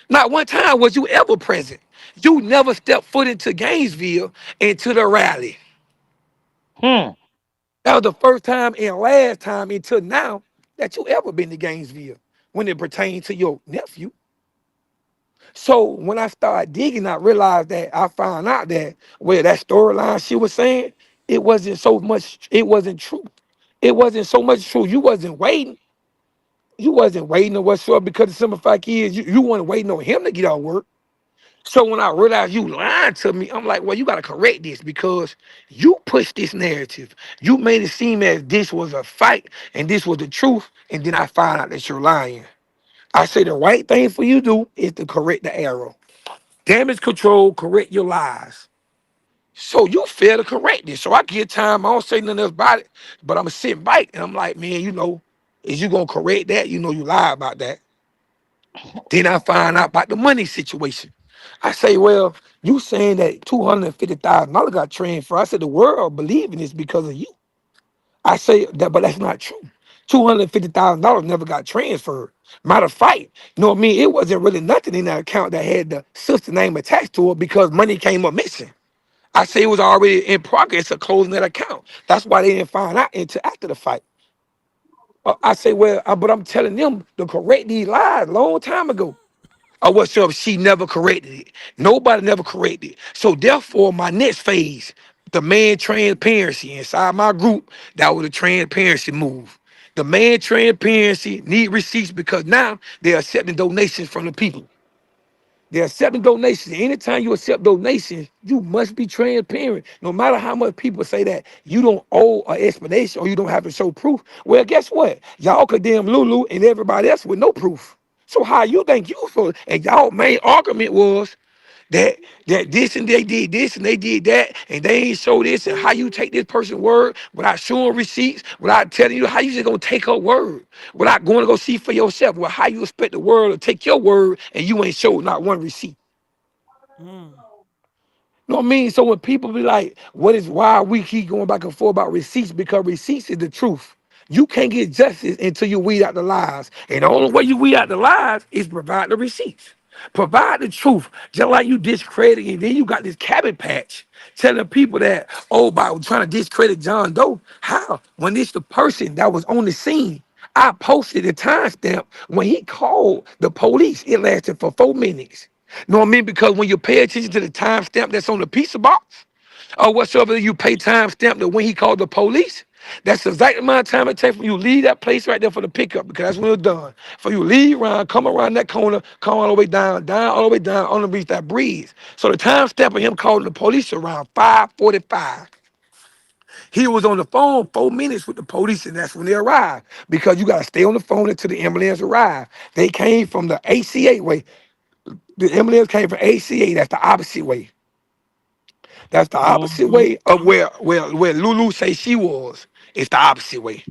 [SPEAKER 6] Not one time was you ever present. You never stepped foot into Gainesville into the rally.
[SPEAKER 2] Hmm.
[SPEAKER 6] That was the first time and last time until now that you ever been to Gainesville when it pertained to your nephew. So when I started digging, I realized that I found out that where that storyline she was saying, it wasn't so much, it wasn't true. It wasn't so much true. You wasn't waiting. You wasn't waiting or whatsoever because the simple fact is you weren't waiting on him to get out work. So when I realized you lied to me, I'm like, well, you gotta correct this because you pushed this narrative. You made it seem as this was a fight and this was the truth, and then I find out that you're lying. I say the right thing for you to do is to correct the error. Damage control, correct your lies. So you fail to correct this. So I get time, I don't say nothing else about it, but I'm sitting back and I'm like, man, is you gonna correct that? You lie about that. Then I find out about the money situation. I say, well, you saying that $250,000 got transferred. I said the world believing this because of you. I say that, but that's not true. $250,000 never got transferred. Matter of fact, you know what I mean? It wasn't really nothing in that account that had the sister name attached to it because money came up missing. I say it was already in progress of closing that account. That's why they didn't find out until after the fight. I say, well, but I'm telling them to correct these lies a long time ago. Or whatsoever, she never corrected it. Nobody never corrected it. So therefore, my next phase, the man transparency inside my group, that was a transparency move. The man transparency need receipts because now they're accepting donations from the people. They're accepting donations. Anytime you accept donations, you must be transparent. No matter how much people say that you don't owe an explanation or you don't have to show proof. Well, guess what? Y'all condemn Lulu and everybody else with no proof. So how you think you feel? And y'all main argument was that this and they did this and they did that and they ain't show this and how you take this person's word without showing receipts, without telling you how you just gonna take her word, without going to go see for yourself. Well, how you expect the world to take your word and you ain't showed not one receipt?
[SPEAKER 1] Mm.
[SPEAKER 6] You know what I mean? So when people be like, why we keep going back and forth about receipts? Because receipts is the truth. You can't get justice until you weed out the lies. And the only way you weed out the lies is provide the receipts. Provide the truth. Just like you discredit, and then you got this cabbage patch telling people that, oh, by trying to discredit John Doe. How? When it's the person that was on the scene. I posted a timestamp when he called the police. It lasted for 4 minutes. You know what I mean? Because when you pay attention to the timestamp that's on the pizza box, or whatsoever you pay timestamp that when he called the police, that's the exact amount of time it takes for you to leave that place right there for the pickup, because that's when it's done. For you to leave around, come around that corner, come all the way down, all the way down, on the beach that breeze. So the timestamp of him calling the police around 5:45. He was on the phone 4 minutes with the police, and that's when they arrived. Because you gotta stay on the phone until the ambulance arrived. They came from the ACA way. The ambulance came from ACA, that's the opposite way. That's the opposite
[SPEAKER 2] Hmm.
[SPEAKER 6] way of where Lulu say she was. It's the opposite way.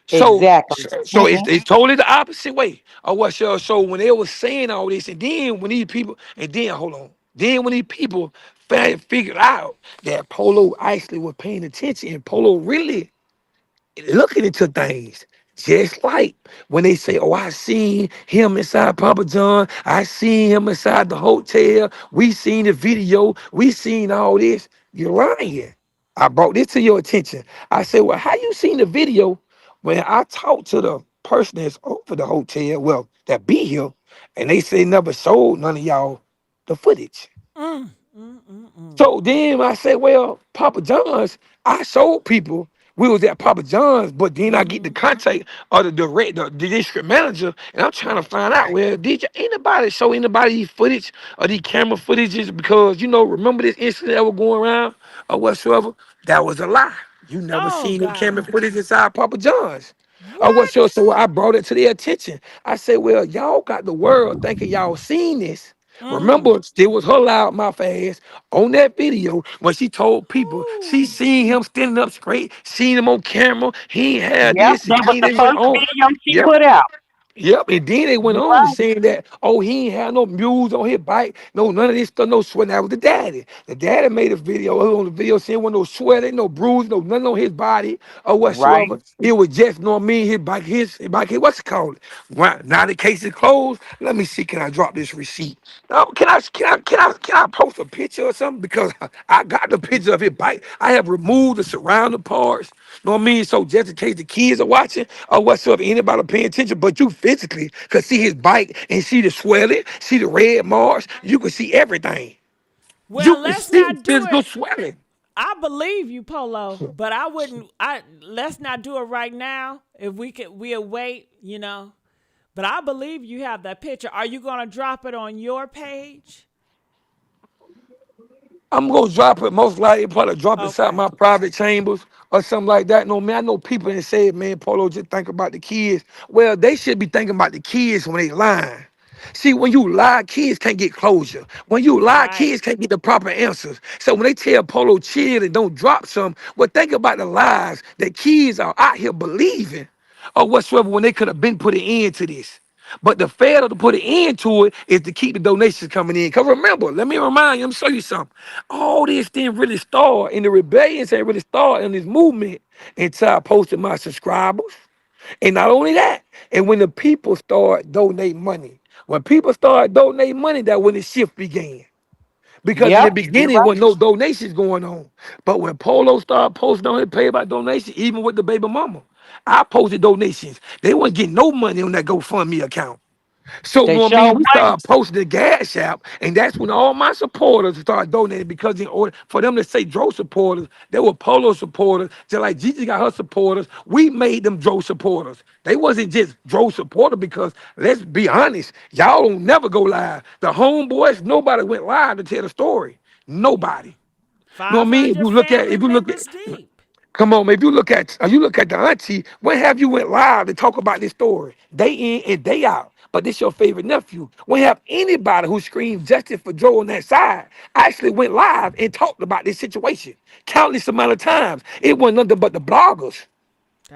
[SPEAKER 6] So
[SPEAKER 2] Exactly.
[SPEAKER 6] so
[SPEAKER 2] Hmm.
[SPEAKER 6] it's totally the opposite way of what so when they was saying all this, and then when these people, and then hold on, then when these people figured out that Polo actually was paying attention, and Polo really looking into things. Just like when they say, oh, I seen him inside Papa John, I seen him inside the hotel, we seen the video, we seen all this. You're lying. I brought this to your attention. I said, well, how you seen the video when I talked to the person that's over the hotel, well, that be here, and they say never showed none of y'all the footage.
[SPEAKER 1] Mm. Mm. Mm. Mm.
[SPEAKER 6] So then I said, well, Papa John's, I showed people we was at Papa John's, but then I get the
[SPEAKER 1] Mm-hmm.
[SPEAKER 6] contact of the director, the district manager, and I'm trying to find out, well, anybody show anybody these footage or these camera footages? Because, remember this incident that was going around or whatsoever? That was a lie. You never
[SPEAKER 1] Oh
[SPEAKER 6] seen the camera
[SPEAKER 1] God.
[SPEAKER 6] footage inside Papa John's. Or whatsoever.
[SPEAKER 1] What?
[SPEAKER 6] So I brought it to their attention. I said, well, y'all got the world thinking y'all seen this.
[SPEAKER 1] Mm.
[SPEAKER 6] Remember, it was her loud mouth ass on that video when she told people she
[SPEAKER 1] Ooh.
[SPEAKER 6] seen him standing up straight, seen him on camera. He ain't had
[SPEAKER 2] Yep.
[SPEAKER 6] this, and
[SPEAKER 2] That was
[SPEAKER 6] he
[SPEAKER 2] the
[SPEAKER 6] didn't went
[SPEAKER 2] first
[SPEAKER 6] on.
[SPEAKER 2] video she
[SPEAKER 6] Yep.
[SPEAKER 2] put out.
[SPEAKER 6] Yep, and then they went
[SPEAKER 2] You're
[SPEAKER 6] on to
[SPEAKER 2] right.
[SPEAKER 6] saying that, oh, he ain't had no mules on his bike, no none of this stuff, no sweat. That was the daddy. The daddy made a video on the video saying with no sweat, ain't no bruise, no nothing on his body or
[SPEAKER 2] Right.
[SPEAKER 6] whatsoever. It was just, you know what I mean, his bike, what's it called? Right, now the case is closed. Let me see, can I drop this receipt? No, can I post a picture or something? Because I got the picture of his bike. I have removed the surrounding parts. Know what I mean? So just in case the kids are watching or whatsoever, anybody paying attention, but you physically could see his bike and see the swelling, see the red marks. You could see everything. You
[SPEAKER 1] Well,
[SPEAKER 6] could
[SPEAKER 1] let's
[SPEAKER 6] see
[SPEAKER 1] not do
[SPEAKER 6] physical
[SPEAKER 1] it.
[SPEAKER 6] swelling.
[SPEAKER 1] I believe you, Polo, but I wouldn't. I let's not do it right now. If we could, we'll wait. But I believe you have that picture. Are you gonna drop it on your page?
[SPEAKER 6] I'm gonna drop it most likely, probably drop it inside
[SPEAKER 1] Okay.
[SPEAKER 6] my private chambers or something like that. No man, I know people that say, man, Polo, just think about the kids. Well, they should be thinking about the kids when they lying. See, when you lie, kids can't get closure. When you lie,
[SPEAKER 1] Right.
[SPEAKER 6] kids can't get the proper answers. So when they tell Polo chill and don't drop some, well, think about the lies that kids are out here believing or whatsoever when they could have been put an end to this. But the failure to put an end to it is to keep the donations coming in. Because remember, let me remind you, let me show you something. All this didn't really start, and the rebellions ain't really start in this movement until I posted my subscribers. And not only that, and when the people start donating money. When people start donating money, that when the shift began. Because in the
[SPEAKER 2] Yep. You're
[SPEAKER 6] beginning,
[SPEAKER 2] right.
[SPEAKER 6] wasn't no donations going on. But when Polo started posting on his pay by donation, even with the baby mama, I posted donations. They wasn't getting no money on that GoFundMe account. So, you
[SPEAKER 2] They
[SPEAKER 6] know what I
[SPEAKER 2] sure
[SPEAKER 6] mean? We
[SPEAKER 2] right.
[SPEAKER 6] started posting the gas app, and that's when all my supporters started donating because in order for them to say Dro supporters, they were Polo supporters, just like Gigi got her supporters. We made them Dro supporters. They wasn't just Dro supporter because let's be honest, y'all don't never go live. The homeboys, nobody went live to tell the story. Nobody. You know what I mean?
[SPEAKER 1] 500 family
[SPEAKER 6] If you look at
[SPEAKER 1] members deep.
[SPEAKER 6] Come on, man. If you look at the auntie, when have you went live to talk about this story? Day in and day out. But this your favorite nephew. When have anybody who screamed justice for Joe on that side actually went live and talked about this situation countless amount of times? It wasn't nothing but the bloggers.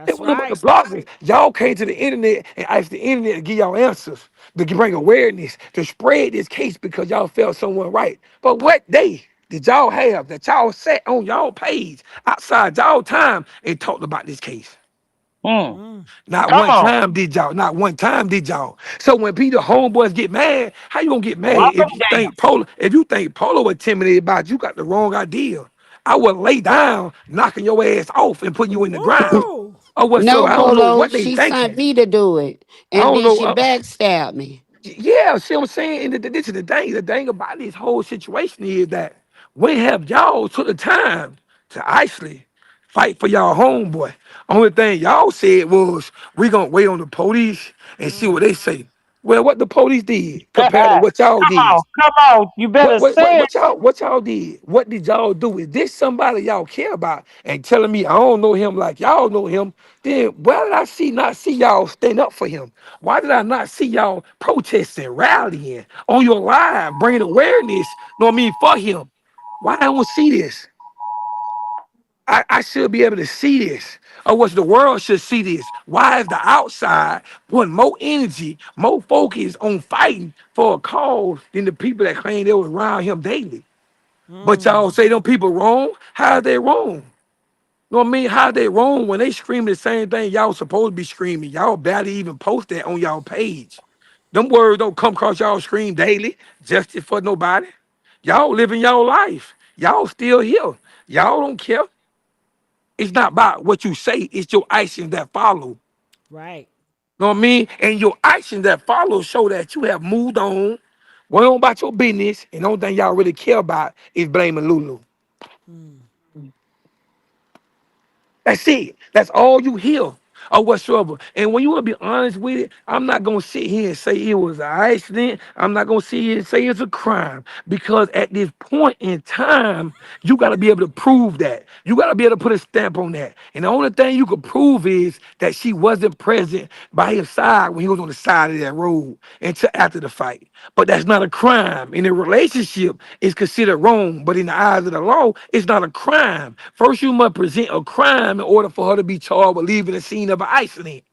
[SPEAKER 6] It
[SPEAKER 1] That's
[SPEAKER 6] wasn't but the
[SPEAKER 1] right.
[SPEAKER 6] bloggers. Y'all came to the internet and asked the internet to give y'all answers, to bring awareness, to spread this case because y'all felt someone right. But what day did y'all have that y'all sat on y'all page outside y'all time and talked about this case?
[SPEAKER 2] Hmm.
[SPEAKER 1] Mm.
[SPEAKER 6] Not
[SPEAKER 2] Come
[SPEAKER 6] one
[SPEAKER 2] on.
[SPEAKER 6] time did y'all. Not one time did y'all. So when Peter homeboys get mad, how you gonna get mad
[SPEAKER 2] Whop 'em
[SPEAKER 6] if you think Polo intimidated about you, got the wrong idea. I would lay down, knocking your ass off and putting you in the ground.
[SPEAKER 1] Ooh.
[SPEAKER 6] Or whatsoever.
[SPEAKER 5] No,
[SPEAKER 6] I don't know
[SPEAKER 5] Polo,
[SPEAKER 6] what they
[SPEAKER 5] she sent
[SPEAKER 6] thinking.
[SPEAKER 5] me to do it.
[SPEAKER 6] I
[SPEAKER 5] And
[SPEAKER 6] don't
[SPEAKER 5] then
[SPEAKER 6] know.
[SPEAKER 5] she backstabbed me.
[SPEAKER 6] Yeah, see what I'm saying? And this is the thing. The thing about this whole situation is that when have y'all took the time to actually fight for y'all homeboy? Only thing y'all said was we gonna wait on the police and see what
[SPEAKER 1] Mm.
[SPEAKER 6] they say. Well, what the police did
[SPEAKER 2] down.
[SPEAKER 6] compared to what y'all
[SPEAKER 2] Come
[SPEAKER 6] did.
[SPEAKER 2] on. Come on. You better say it.
[SPEAKER 6] What y'all did? What did y'all do? Is this somebody y'all care about? And telling me I don't know him like y'all know him, then why did I not see y'all stand up for him? Why did I not see y'all protesting, rallying on your live, bringing awareness, know what I mean, for him? Why I don't see this? I should be able to see this. Or what the world should see this. Why is the outside putting more energy, more focus on fighting for a cause than the people that claim they was around him daily? But
[SPEAKER 1] Mm.
[SPEAKER 6] y'all say them people wrong? How are they wrong? Know what I mean? How they wrong when they scream the same thing y'all supposed to be screaming? Y'all barely even post that on y'all page. Them words don't come across y'all screen daily, justice for nobody. Y'all living y'all life. Y'all still here. Y'all don't care. It's not about what you say, it's your actions that follow.
[SPEAKER 1] Right.
[SPEAKER 6] Know what I mean? And your actions that follow show that you have moved on, went on about your business, and the only thing y'all really care about is blaming Lulu.
[SPEAKER 1] Mm.
[SPEAKER 6] That's it. That's all you hear or whatsoever. And when you want to be honest with it, I'm not gonna sit here and say it was an accident. I'm not gonna sit here and say it's a crime because at this point in time, you got to be able to prove that. You got to be able to put a stamp on that. And the only thing you could prove is that she wasn't present by his side when he was on the side of that road until after the fight. But that's not a crime. In a relationship, it's considered wrong. But in the eyes of the law, it's not a crime. First, you must present a crime in order for her to be charged with leaving the scene of an accident.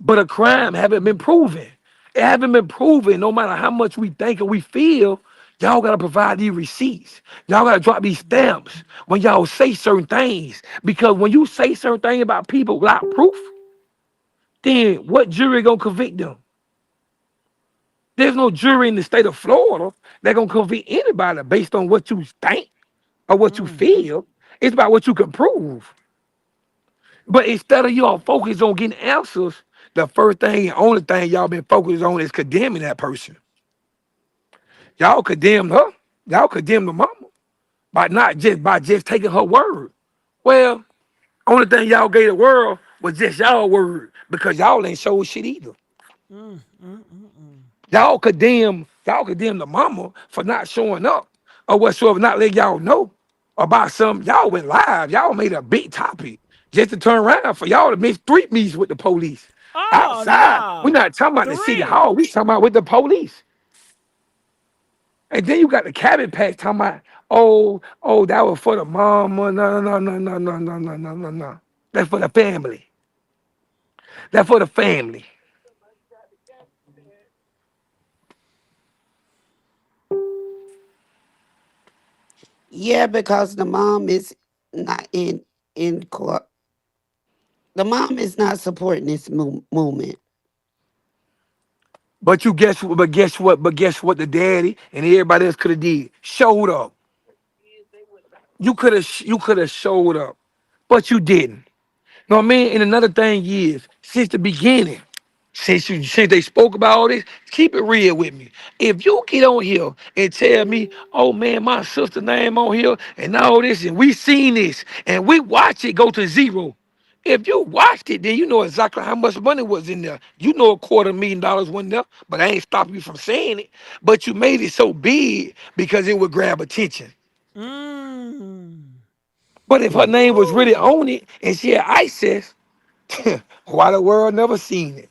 [SPEAKER 6] but a crime haven't been proven. It haven't been proven. No matter how much we think and we feel, y'all gotta provide these receipts. Y'all gotta drop these stamps when y'all say certain things. Because when you say certain things about people without proof, then what jury gonna convict them? There's no jury in the state of Florida that gonna convict anybody based on what you think or what you feel. It's about what you can prove. But instead of y'all focus on getting answers, the first thing and only thing y'all been focused on is condemning that person. Y'all condemned her. Y'all condemned the mama by just taking her word. Well, only thing y'all gave the world was just y'all word because y'all ain't showed shit either. Y'all condemn the mama for not showing up or whatsoever, not letting y'all know about something. Y'all went live. Y'all made a big topic just to turn around for y'all to miss street meets with the police.
[SPEAKER 1] Oh
[SPEAKER 6] Outside. We're
[SPEAKER 1] no.
[SPEAKER 6] not talking about the city
[SPEAKER 1] Three.
[SPEAKER 6] hall. We talking about with the police. And then you got the cabin patch talking about, oh, that was for the mama. No, no, no, no, no, no, no, no, no, no. That's for the family. That's for the family.
[SPEAKER 5] Yeah, because the mom is not in court. The mom is not supporting this movement.
[SPEAKER 6] But guess what? The daddy and everybody else could have did. Showed up. You could have showed up. But you didn't. Know what I mean? And another thing is, since the beginning, since they spoke about all this, keep it real with me. If you get on here and tell me, oh man, my sister name on here and all this, and we seen this, and we watch it go to zero. If you watched it, then you know exactly how much money was in there. You know $250,000 wasn't there, but I ain't stopping you from saying it. But you made it so big because it would grab attention.
[SPEAKER 1] Mm.
[SPEAKER 6] But if her name was really
[SPEAKER 1] Woo.
[SPEAKER 6] on it and she had access, why the world never seen it?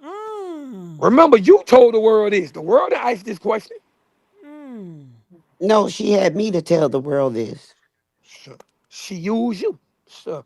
[SPEAKER 1] Mm.
[SPEAKER 6] Remember, you told the world this. The world that asked this question.
[SPEAKER 1] Mm.
[SPEAKER 5] No, she had me to tell the world this.
[SPEAKER 6] Sure. She used you. Sure.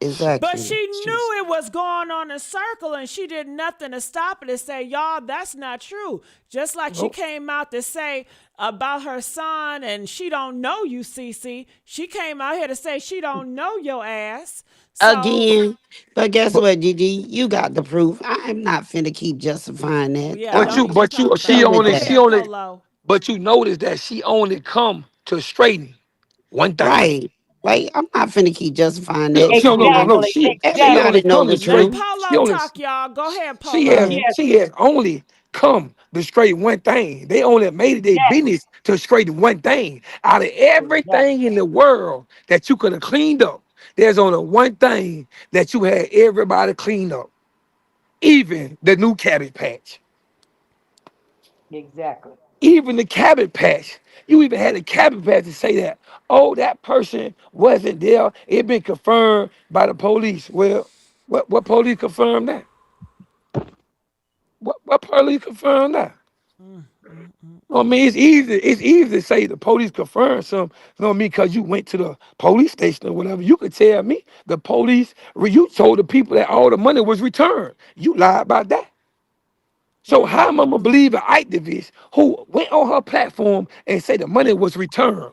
[SPEAKER 6] Sure.
[SPEAKER 1] But
[SPEAKER 5] Exactly.
[SPEAKER 1] she knew it was going on in circle and she did nothing to stop it and say, y'all, that's not true. Just like she
[SPEAKER 6] Nope.
[SPEAKER 1] came out to say about her son and she don't know you, Cece. She came out here to say she don't know your ass. So,
[SPEAKER 5] Again, but guess
[SPEAKER 6] But
[SPEAKER 5] what, Gigi? You got the proof. I'm not finna keep justifying that.
[SPEAKER 1] yeah,
[SPEAKER 6] but
[SPEAKER 1] don't
[SPEAKER 6] you
[SPEAKER 1] even
[SPEAKER 6] but
[SPEAKER 1] talk
[SPEAKER 6] you
[SPEAKER 1] about
[SPEAKER 6] she
[SPEAKER 5] Done
[SPEAKER 1] it.
[SPEAKER 5] with
[SPEAKER 1] Go
[SPEAKER 6] only
[SPEAKER 5] that.
[SPEAKER 6] she
[SPEAKER 1] ahead,
[SPEAKER 6] only
[SPEAKER 1] Polo.
[SPEAKER 6] but you notice that she only come to straighten one thing.
[SPEAKER 5] Right. Like, I'm not finna keep justifying
[SPEAKER 6] No,
[SPEAKER 5] that.
[SPEAKER 6] she, no, no, no.
[SPEAKER 2] Exactly.
[SPEAKER 6] She
[SPEAKER 2] Exactly.
[SPEAKER 6] only
[SPEAKER 5] Everybody know
[SPEAKER 6] come
[SPEAKER 5] the
[SPEAKER 6] to
[SPEAKER 1] Let
[SPEAKER 5] truth.
[SPEAKER 6] straighten. She
[SPEAKER 1] Polo
[SPEAKER 6] only
[SPEAKER 1] talk, y'all. Go ahead,
[SPEAKER 6] she has
[SPEAKER 1] Polo.
[SPEAKER 2] Yes.
[SPEAKER 6] she has only come to straighten one thing. They only made it their
[SPEAKER 2] Yes.
[SPEAKER 6] business to straighten one thing. Out of everything
[SPEAKER 2] Exactly.
[SPEAKER 6] in the world that you could have cleaned up, there's only one thing that you had everybody clean up. Even the new cabbage patch.
[SPEAKER 2] Exactly.
[SPEAKER 6] Even the cabbage patch. You even had the cabbage patch to say that, oh, that person wasn't there. It been confirmed by the police. Well, what police confirmed that? What police confirmed that?
[SPEAKER 1] Mm, mm, mm,
[SPEAKER 6] I
[SPEAKER 1] mm.
[SPEAKER 6] mean, it's easy to say the police confirmed something. You know what I mean? Because you went to the police station or whatever. You could tell me the police, you told the people that all the money was returned. You lied about that. So how am I gonna believe an activist who went on her platform and say the money was returned?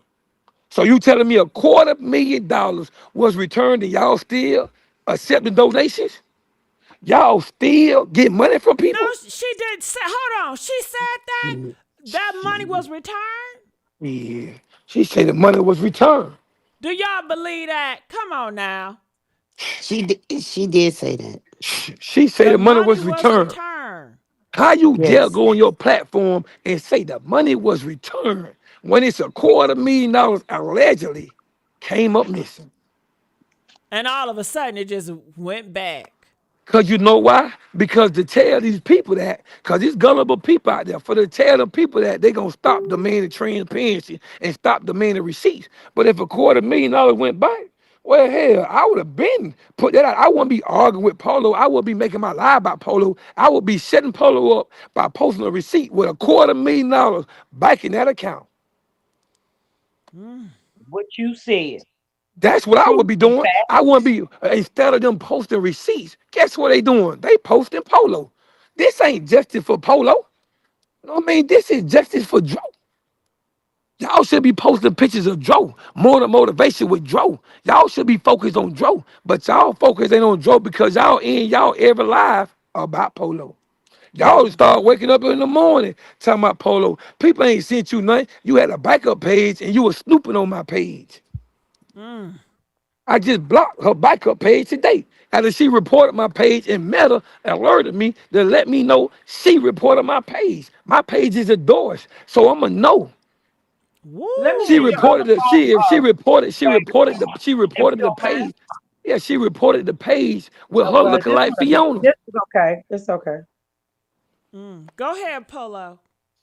[SPEAKER 6] So you telling me $250,000 was returned and y'all still accepting donations? Y'all still get money from
[SPEAKER 1] No,
[SPEAKER 6] people?
[SPEAKER 1] she did say, hold on. She said that
[SPEAKER 5] Mm,
[SPEAKER 1] that money
[SPEAKER 5] She,
[SPEAKER 1] was returned.
[SPEAKER 6] Yeah. She said the money was returned.
[SPEAKER 1] Do y'all believe that? Come on now.
[SPEAKER 5] she did say that.
[SPEAKER 6] She said
[SPEAKER 1] The
[SPEAKER 6] the money
[SPEAKER 1] money
[SPEAKER 6] was
[SPEAKER 1] was
[SPEAKER 6] returned.
[SPEAKER 1] returned.
[SPEAKER 6] How you dare
[SPEAKER 5] Yes.
[SPEAKER 6] go on your platform and say the money was returned when it's $250,000 allegedly came up missing?
[SPEAKER 1] And all of a sudden it just went back.
[SPEAKER 6] Because you know why? Because to tell these people that, because these gullible people out there, for to tell them people that they going to stop demanding transparency and stop demanding receipts. But if $250,000 went back, well, hell, I would have been put that out. I wouldn't be arguing with Polo. I would be making my lie about Polo. I would be setting Polo up by posting a receipt with $250,000 back in that account.
[SPEAKER 1] Mm.
[SPEAKER 2] What you said.
[SPEAKER 6] That's what I
[SPEAKER 2] Proof
[SPEAKER 6] would be
[SPEAKER 2] and
[SPEAKER 6] doing.
[SPEAKER 2] fact.
[SPEAKER 6] I wouldn't be instead of them posting receipts. Guess what they doing? They posting Polo. This ain't justice for Polo. You know what I mean? This is justice for Joe. Y'all should be posting pictures of Joe. More the motivation with Joe. Y'all should be focused on Joe. But y'all focus ain't on Joe because y'all in y'all every live about Polo. Y'all start waking up in the morning talking about Polo. People ain't sent you nothing. You had a backup page and you were snooping on my page. I just blocked her backup page today. After she reported my page and Meta alerted me to let me know she reported my page. My page is endorsed, so I'ma know.
[SPEAKER 2] Let me
[SPEAKER 6] She
[SPEAKER 2] see your
[SPEAKER 1] Woo!
[SPEAKER 2] other
[SPEAKER 6] reported it.
[SPEAKER 2] phone,
[SPEAKER 6] She
[SPEAKER 2] if
[SPEAKER 6] reported
[SPEAKER 2] you
[SPEAKER 6] the
[SPEAKER 2] don't mind.
[SPEAKER 6] page. Yeah, she reported the page with her
[SPEAKER 2] Well,
[SPEAKER 6] looking like Fiona.
[SPEAKER 2] this is okay. It's okay.
[SPEAKER 1] Go ahead, Polo.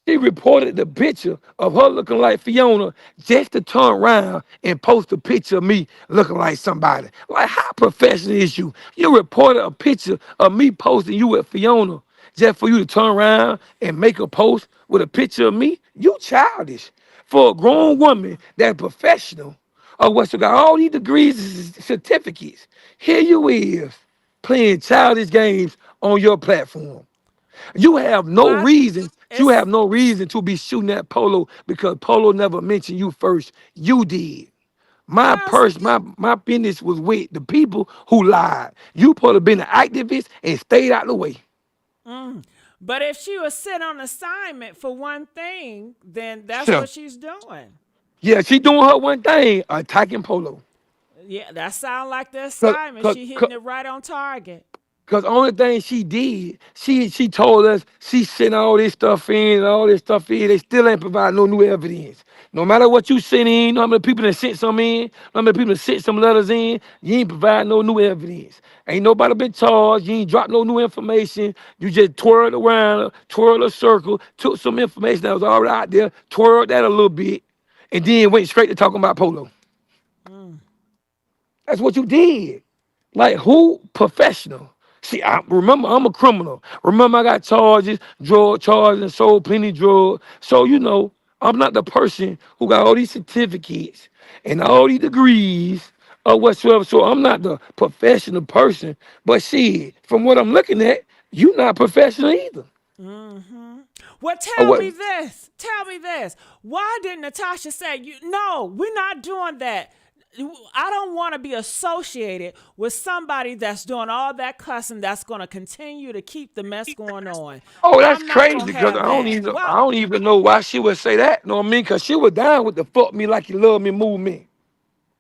[SPEAKER 6] She reported the picture of her looking like Fiona just to turn around and post a picture of me looking like somebody. Like, how professional is you? You reported a picture of me posting you with Fiona just for you to turn around and make a post with a picture of me? You childish. For a grown woman that's professional or what's got all these degrees and certificates, here you is playing childish games on your platform. You have no
[SPEAKER 1] Well,
[SPEAKER 6] reason. You
[SPEAKER 1] it's
[SPEAKER 6] have no reason to be shooting at Polo because Polo never mentioned you first. You did. My
[SPEAKER 1] well,
[SPEAKER 6] purse, my business was with the people who lied. You supposed to have been an activist and stayed out the way.
[SPEAKER 1] but if she was sent on assignment for one thing, then that's
[SPEAKER 6] Sure.
[SPEAKER 1] what she's doing.
[SPEAKER 6] Yeah, she doing her one thing, attacking Polo.
[SPEAKER 1] Yeah, that sounds like the
[SPEAKER 6] Cause,
[SPEAKER 1] assignment.
[SPEAKER 6] cause,
[SPEAKER 1] She hitting
[SPEAKER 6] cause,
[SPEAKER 1] it right on target.
[SPEAKER 6] Cause only thing she did, she told us she sent all this stuff in and all this stuff in. They still ain't provide no new evidence. No matter what you sent in, no how many people that sent some in, no how many people that sent some letters in, you ain't provide no new evidence. Ain't nobody been charged. You ain't dropped no new information. You just twirled around, twirled a circle, took some information that was already out there, twirled that a little bit, and then went straight to talking about Polo. That's what you did. Like who professional? See, I remember I'm a criminal. Remember I got charges, drug charges, and sold plenty drugs. So I'm not the person who got all these certificates and all these degrees or whatsoever. So I'm not the professional person. But see, from what I'm looking at, you not professional either.
[SPEAKER 1] Well,
[SPEAKER 6] Or
[SPEAKER 1] tell
[SPEAKER 6] what?
[SPEAKER 1] me this. Tell me this. Why didn't Natasha say, no, we're not doing that? I don't want to be associated with somebody that's doing all that cussing that's going to continue to keep the mess going on.
[SPEAKER 6] Oh, that's
[SPEAKER 1] I'm not going
[SPEAKER 6] crazy
[SPEAKER 1] to
[SPEAKER 6] because
[SPEAKER 1] have that.
[SPEAKER 6] I
[SPEAKER 1] Well,
[SPEAKER 6] don't even know why she would say that. You know what I mean? Because she was down with the fuck me like you love me movement.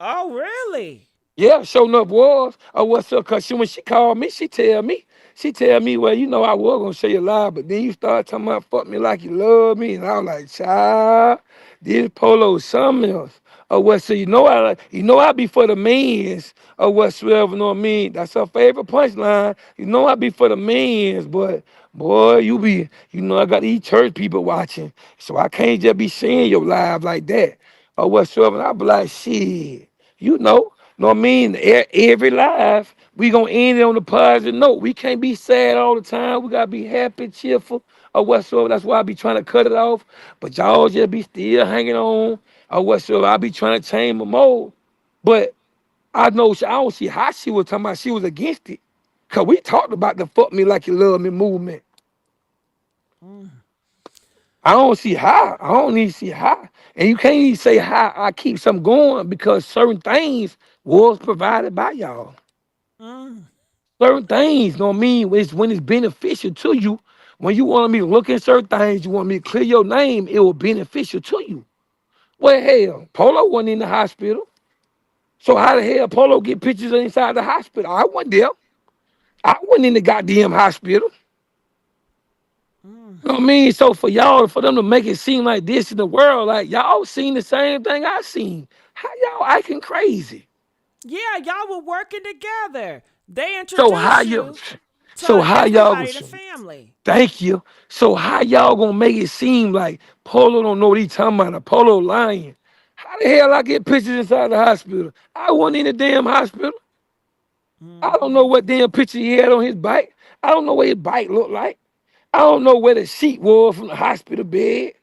[SPEAKER 1] oh, really?
[SPEAKER 6] Yeah, sure enough was. I was so cause when she called me, she tell me, well, I was gonna say you lie, but then you start talking about fuck me like you love me, and I was like, child, this Polo is something else. Or what? So I be for the mans or whatsoever. You know what I mean? That's her favorite punchline. I be for the mans, but boy, I got these church people watching, so I can't just be saying your live like that or whatsoever. And I be like, shit. Know what I mean? Every life, we gonna end it on a positive note. We can't be sad all the time. We gotta be happy, cheerful, or whatsoever. That's why I be trying to cut it off. But y'all just be still hanging on, or whatsoever. I be trying to change my mode. But I don't see how she was talking about she was against it. Cause we talked about the fuck me like you love me movement. I don't see how. I don't even see how. And you can't even say how I keep some going because certain things was provided by y'all. Certain things, know what I mean? It's when it's beneficial to you. When you want me to look at certain things, you want me to clear your name, it will beneficial to you. Well, hell, Polo wasn't in the hospital. So how the hell Polo get pictures inside the hospital? I wasn't there. I wasn't in the goddamn hospital. You know what I mean? So for them to make it seem like this in the world, like y'all seen the same thing I seen. How y'all acting crazy?
[SPEAKER 1] Yeah, y'all were working together. They
[SPEAKER 6] So how
[SPEAKER 1] introduced
[SPEAKER 6] you
[SPEAKER 1] you
[SPEAKER 6] so
[SPEAKER 1] to
[SPEAKER 6] how y'all
[SPEAKER 1] everybody in the
[SPEAKER 6] was
[SPEAKER 1] family.
[SPEAKER 6] thank you. So how y'all gonna make it seem like Polo don't know what he talking about? A Polo lying. How the hell I get pictures inside the hospital? I wasn't in the damn hospital. I don't know what damn picture he had on his bike. I don't know what his bike looked like. I don't know where the sheet was from the hospital bed.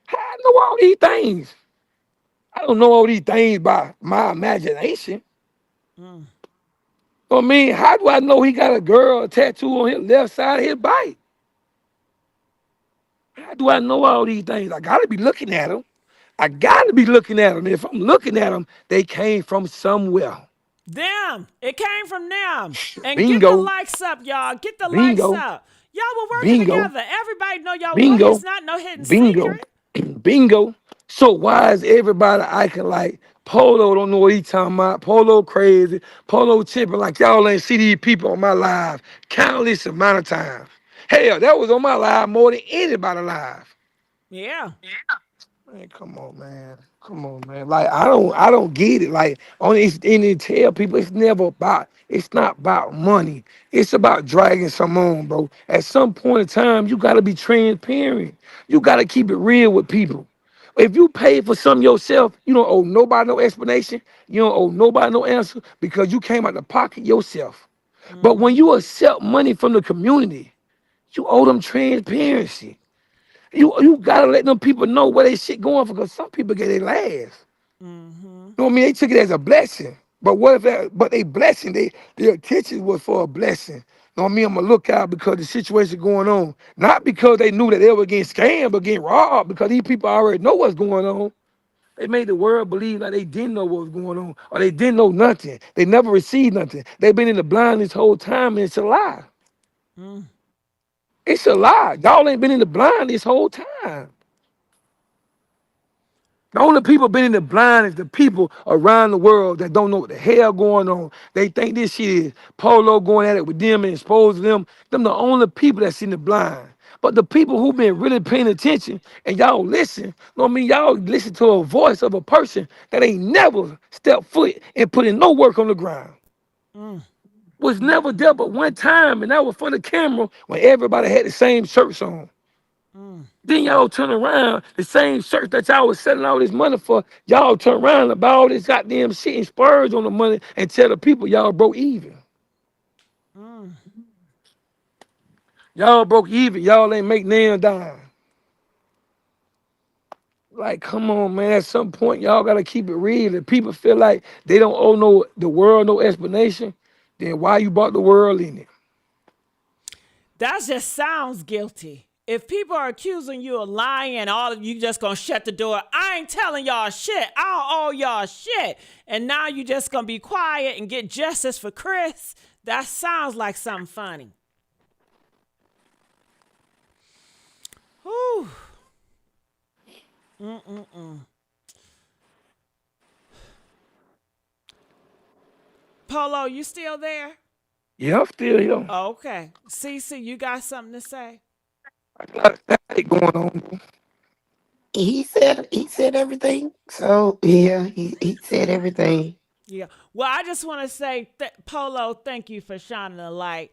[SPEAKER 6] How I know all these things? I don't know all these things by my imagination.
[SPEAKER 1] Mm.
[SPEAKER 6] You know what I mean? How do I know he got a girl tattoo on his left side of his bike? How do I know all these things? I gotta be looking at them. I gotta be looking at them. If I'm looking at them, they came from somewhere.
[SPEAKER 1] Them. It came from them. And get the
[SPEAKER 6] Bingo,
[SPEAKER 1] likes up, y'all. Get the likes
[SPEAKER 6] bingo,
[SPEAKER 1] up. Y'all were working
[SPEAKER 6] bingo,
[SPEAKER 1] together. Everybody know y'all work.
[SPEAKER 6] bingo,
[SPEAKER 1] It's not no hidden
[SPEAKER 6] bingo,
[SPEAKER 1] secret.
[SPEAKER 6] bingo. So why is everybody acting like Polo don't know what he talking about? Polo crazy, Polo tripping like y'all ain't see these people on my live countless amount of times. Hell, that was on my live more than anybody live.
[SPEAKER 1] Yeah.
[SPEAKER 6] Man, come on, man. Come on, man. Like I don't get it. Like only it's and they tell people it's not about money. It's about dragging some on, bro. At some point in time, you gotta be transparent. You gotta keep it real with people. If you pay for something yourself, you don't owe nobody no explanation. You don't owe nobody no answer because you came out the pocket yourself. But when
[SPEAKER 1] Mm-hmm.
[SPEAKER 6] you accept money from the community, you owe them transparency. You gotta let them people know where they shit going for because some people get their last.
[SPEAKER 1] Mm-hmm.
[SPEAKER 6] You know what I mean? They took it as a blessing. But what if that but they blessing, their attention was for a blessing. You know what I mean? I'm gonna look out because the situation going on. Not because they knew that they were getting scammed or getting robbed, because these people already know what's going on. They made the world believe like they didn't know what was going on or they didn't know nothing. They never received nothing. They've been in the blind this whole time and it's a lie.
[SPEAKER 1] Mm.
[SPEAKER 6] It's a lie. Y'all ain't been in the blind this whole time. The only people been in the blind is the people around the world that don't know what the hell going on. They think this shit is Polo going at it with them and exposing them. Them the only people that's in the blind. But the people who been really paying attention and y'all listen, you know what I mean? Y'all listen to a voice of a person that ain't never stepped foot and put in no work on the ground.
[SPEAKER 1] Mm.
[SPEAKER 6] Was never there but one time, and that was for the camera when everybody had the same shirts on.
[SPEAKER 1] Mm.
[SPEAKER 6] Then y'all turn around, the same shirt that y'all was selling all this money for, y'all turn around and buy all this goddamn shit and spurge on the money and tell the people y'all broke even.
[SPEAKER 1] Mm.
[SPEAKER 6] Y'all broke even, y'all ain't make nail dime. Like, come on, man. At some point, y'all gotta keep it real. If people feel like they don't owe no the world no explanation, then why you brought the world in it?
[SPEAKER 1] That just sounds guilty. If people are accusing you of lying and all of you just gonna shut the door, I ain't telling y'all shit. I don't owe y'all shit. And now you just gonna be quiet and get justice for Chris. That sounds like something funny. Whew. Mm-mm-mm. Polo, you still there?
[SPEAKER 6] Yeah, I'm still here.
[SPEAKER 1] Okay. Cece, you got something to say?
[SPEAKER 6] I got that going on.
[SPEAKER 5] He said everything. So yeah, he said everything.
[SPEAKER 1] Yeah. Well, I just want to say, Polo, thank you for shining a light.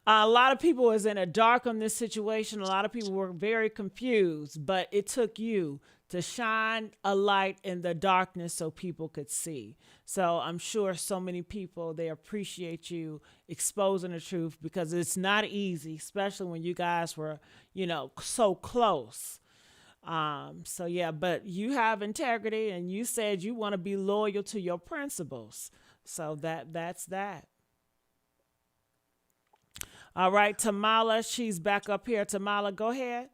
[SPEAKER 1] A lot of people was in the dark on this situation. A lot of people were very confused, but it took you to shine a light in the darkness so people could see. So I'm sure so many people they appreciate you exposing the truth because it's not easy, especially when you guys were, so close. So yeah, but you have integrity and you said you want to be loyal to your principles. So that's that. All right, Tamala, she's back up here. Tamala, go ahead.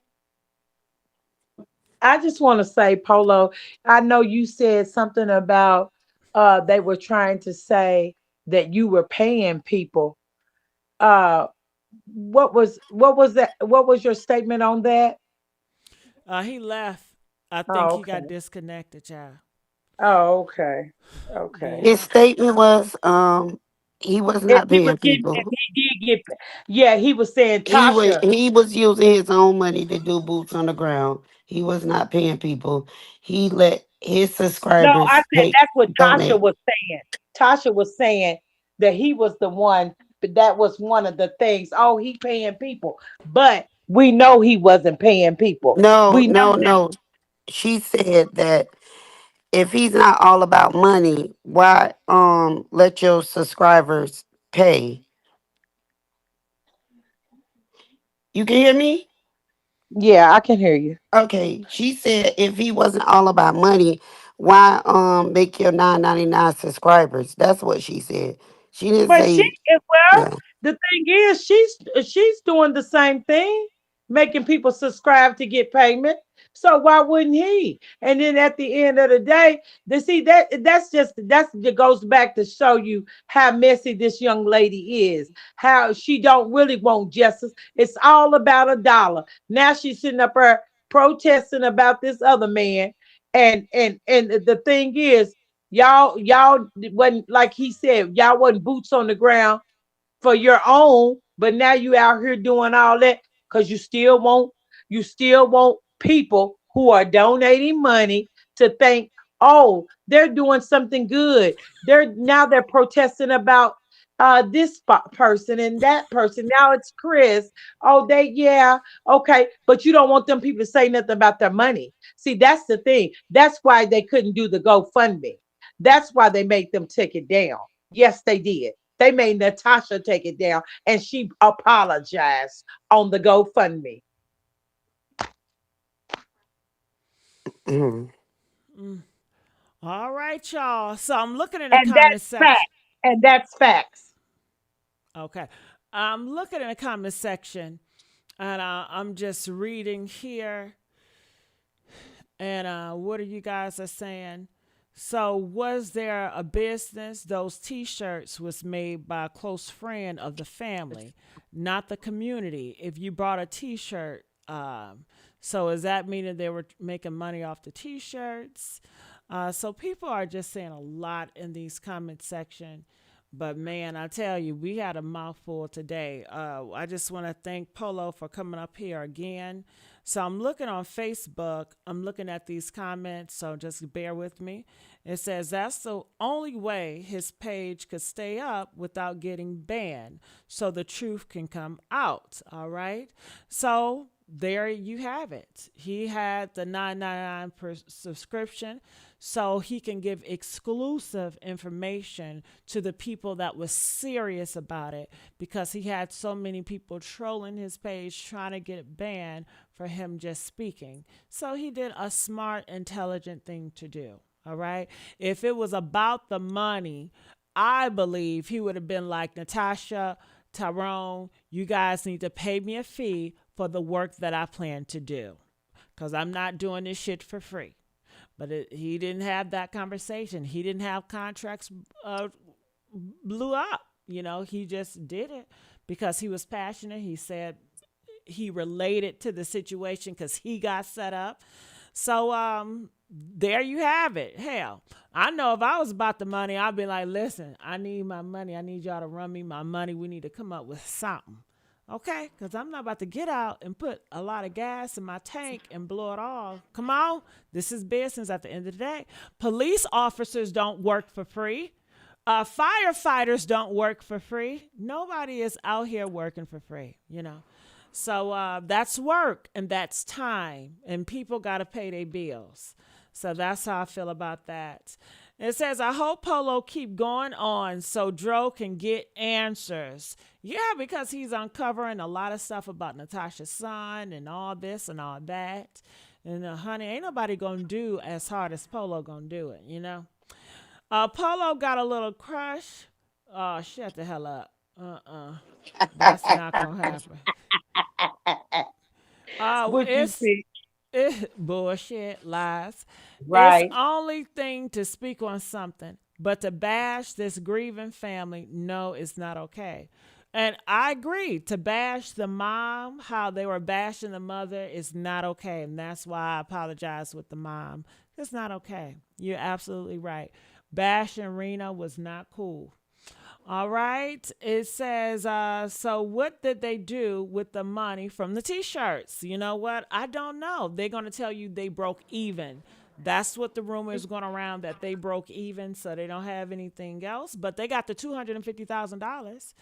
[SPEAKER 2] I just want to say, Polo, I know you said something about they were trying to say that you were paying people. Uh what was that? What was your statement on that?
[SPEAKER 1] He left. I think
[SPEAKER 2] Oh,
[SPEAKER 1] he got
[SPEAKER 2] okay.
[SPEAKER 1] disconnected, child.
[SPEAKER 2] Oh, okay. Okay.
[SPEAKER 5] His
[SPEAKER 1] Yeah.
[SPEAKER 5] statement was he was
[SPEAKER 2] If
[SPEAKER 5] not
[SPEAKER 2] he was
[SPEAKER 5] paying
[SPEAKER 2] getting, if
[SPEAKER 5] people.
[SPEAKER 2] he did get, yeah, he was saying Tasha.
[SPEAKER 5] He was using his own money to do boots on the ground. He was not paying people. He let his
[SPEAKER 2] No, I
[SPEAKER 5] subscribers
[SPEAKER 2] said
[SPEAKER 5] pay
[SPEAKER 2] that's what Tasha
[SPEAKER 5] donate.
[SPEAKER 2] was saying. Tasha was saying that he was the one, but that was one of the things. Oh, he paying people, but we know he wasn't paying people.
[SPEAKER 5] No,
[SPEAKER 2] We know
[SPEAKER 5] no,
[SPEAKER 2] that.
[SPEAKER 5] no. She said that if he's not all about money, why let your subscribers pay? You can hear me?
[SPEAKER 2] Yeah, I can hear you.
[SPEAKER 5] Okay. She said if he wasn't all about money, Why make your 9.99 subscribers? That's what she said. She didn't
[SPEAKER 2] But she,
[SPEAKER 5] say
[SPEAKER 2] well,
[SPEAKER 5] yeah.
[SPEAKER 2] the thing is, she's doing the same thing, making people subscribe to get payment. So why wouldn't he? And then at the end of the day, to see that's that goes back to show you how messy this young lady is. How she don't really want justice. It's all about a dollar. Now she's sitting up there protesting about this other man. And the thing is, y'all wasn't, like he said, y'all wasn't boots on the ground for your own, but now you out here doing all that because you still want people who are donating money to think, oh, they're doing something good. They're protesting about this person and that person. Now it's Chris. Oh, yeah, okay, but you don't want them people to say nothing about their money. See, that's the thing. That's why they couldn't do the GoFundMe. That's why they made them take it down. Yes, they did. They made Natasha take it down, and she apologized on the GoFundMe.
[SPEAKER 5] Mhm.
[SPEAKER 1] All right, y'all. So I'm looking in the
[SPEAKER 2] And
[SPEAKER 1] comment
[SPEAKER 2] that's fact.
[SPEAKER 1] section.
[SPEAKER 2] And that's facts.
[SPEAKER 1] Okay. I'm looking in the comment section and I'm just reading here. And what are you guys are saying? So was there a business? Those T-shirts was made by a close friend of the family, not the community. If you bought a T-shirt, so is that meaning they were making money off the T-shirts? So people are just saying a lot in these comment section. But man, I tell you, we had a mouthful today. I just want to thank Polo for coming up here again. So I'm looking on Facebook. I'm looking at these comments. So just bear with me. It says that's the only way his page could stay up without getting banned, so the truth can come out. All right. So there you have it. He had the 9.99 per subscription so he can give exclusive information to the people that was serious about it, because he had so many people trolling his page trying to get it banned for him just speaking. So he did a smart, intelligent thing to do. All right. If it was about the money, I believe he would have been like, Natasha, Tyrone, you guys need to pay me a fee for the work that I plan to do, because I'm not doing this shit for free. But he didn't have that conversation. He didn't have contracts blew up. He just did it because he was passionate. He said he related to the situation because he got set up. So there you have it. Hell, I know if I was about the money, I'd be like, listen, I need my money. I need y'all to run me my money. We need to come up with something. Okay, because I'm not about to get out and put a lot of gas in my tank and blow it all. Come on. This is business at the end of the day. Police officers don't work for free. Firefighters don't work for free. Nobody is out here working for free. So that's work and that's time, and people got to pay their bills. So that's how I feel about that. It says, I hope Polo keep going on so Dro can get answers. Yeah, because he's uncovering a lot of stuff about Natasha's son and all this and all that. And honey, ain't nobody going to do as hard as Polo going to do it. Polo got a little crush. Oh, shut the hell up. That's not going to happen.
[SPEAKER 2] What you
[SPEAKER 1] It's
[SPEAKER 2] see,
[SPEAKER 1] bullshit, lies. It's
[SPEAKER 2] right?
[SPEAKER 1] only thing to speak on something, but to bash this grieving family, no, it's not okay. And I agree, to bash the mom, how they were bashing the mother, is not okay. And that's why I apologize with the mom. It's not okay. You're absolutely right. Bashing Rena was not cool. All right. It says, so what did they do with the money from the t-shirts? You know what? I don't know. They're going to tell you they broke even. That's what the rumor is going around, that they broke even, so they don't have anything else. But they got the $250,000.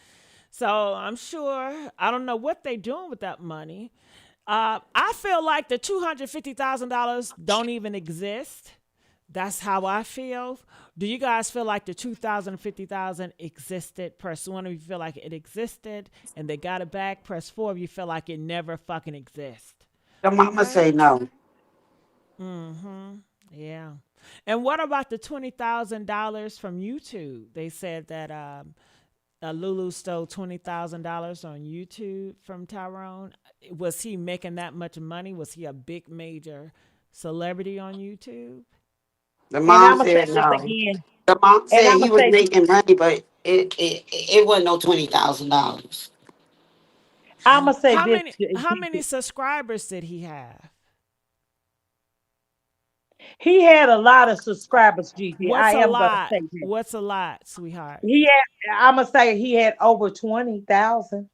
[SPEAKER 1] So I'm sure, I don't know what they're doing with that money. I feel like the $250,000 don't even exist. That's how I feel. Do you guys feel like the 2,000, 50,000 existed? Press 1 if you feel like it existed and they got it back. Press 4 if you feel like it never fucking exists.
[SPEAKER 5] The mama
[SPEAKER 1] Okay?
[SPEAKER 5] say no.
[SPEAKER 1] Mm-hmm. Yeah. And what about the $20,000 from YouTube? They said that Lulu stole $20,000 on YouTube from Tyrone. Was he making that much money? Was he a big major celebrity on YouTube?
[SPEAKER 5] The
[SPEAKER 2] And
[SPEAKER 5] mom
[SPEAKER 2] I'm gonna say
[SPEAKER 5] said
[SPEAKER 2] this
[SPEAKER 5] no.
[SPEAKER 2] again.
[SPEAKER 5] The mom
[SPEAKER 2] And
[SPEAKER 5] said
[SPEAKER 2] I'm
[SPEAKER 5] he
[SPEAKER 2] gonna
[SPEAKER 5] was
[SPEAKER 2] say
[SPEAKER 5] making money, but it wasn't no $20,000.
[SPEAKER 2] I'm gonna say
[SPEAKER 1] How
[SPEAKER 2] this.
[SPEAKER 1] many how many subscribers did he have?
[SPEAKER 2] He had a lot of subscribers, Gigi. I
[SPEAKER 1] What's a
[SPEAKER 2] am gonna
[SPEAKER 1] lot?
[SPEAKER 2] say that.
[SPEAKER 1] What's a lot, sweetheart?
[SPEAKER 2] He had. I'm gonna say he had over 20,000.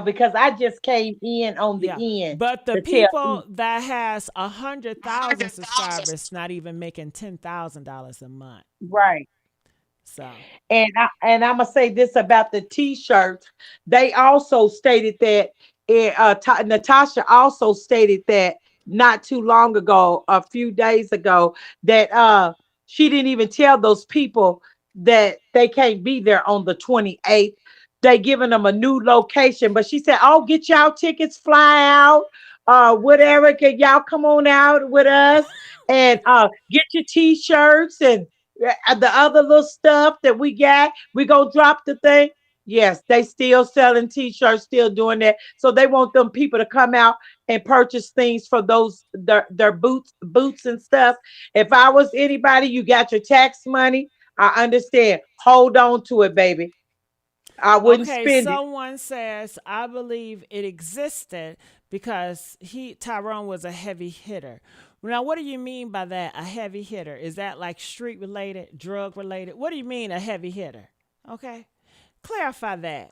[SPEAKER 2] Because I just came in on
[SPEAKER 1] Yeah.
[SPEAKER 2] the end
[SPEAKER 1] But the
[SPEAKER 2] to tell
[SPEAKER 1] people
[SPEAKER 2] you.
[SPEAKER 1] that has 100,000 subscribers not even making $10,000 a month.
[SPEAKER 2] Right.
[SPEAKER 1] So
[SPEAKER 2] And I'm gonna say this about the T-shirts. They also stated that Natasha also stated that not too long ago, a few days ago, that she didn't even tell those people that they can't be there on the 28th. They giving them a new location, but she said, "Oh, get y'all tickets, fly out, whatever. Can y'all come on out with us and get your T-shirts and." The other little stuff that we got, we go drop the thing. Yes, they still selling t-shirts, still doing that. So they want them people to come out and purchase things for those their boots and stuff. If I was anybody, you got your tax money. I understand. Hold on to it, baby. I wouldn't
[SPEAKER 1] okay,
[SPEAKER 2] spend it.
[SPEAKER 1] someone says I believe it existed because Tyrone was a heavy hitter. Now, what do you mean by that? A heavy hitter? Is that like street related, drug related? What do you mean a heavy hitter? Okay, clarify that.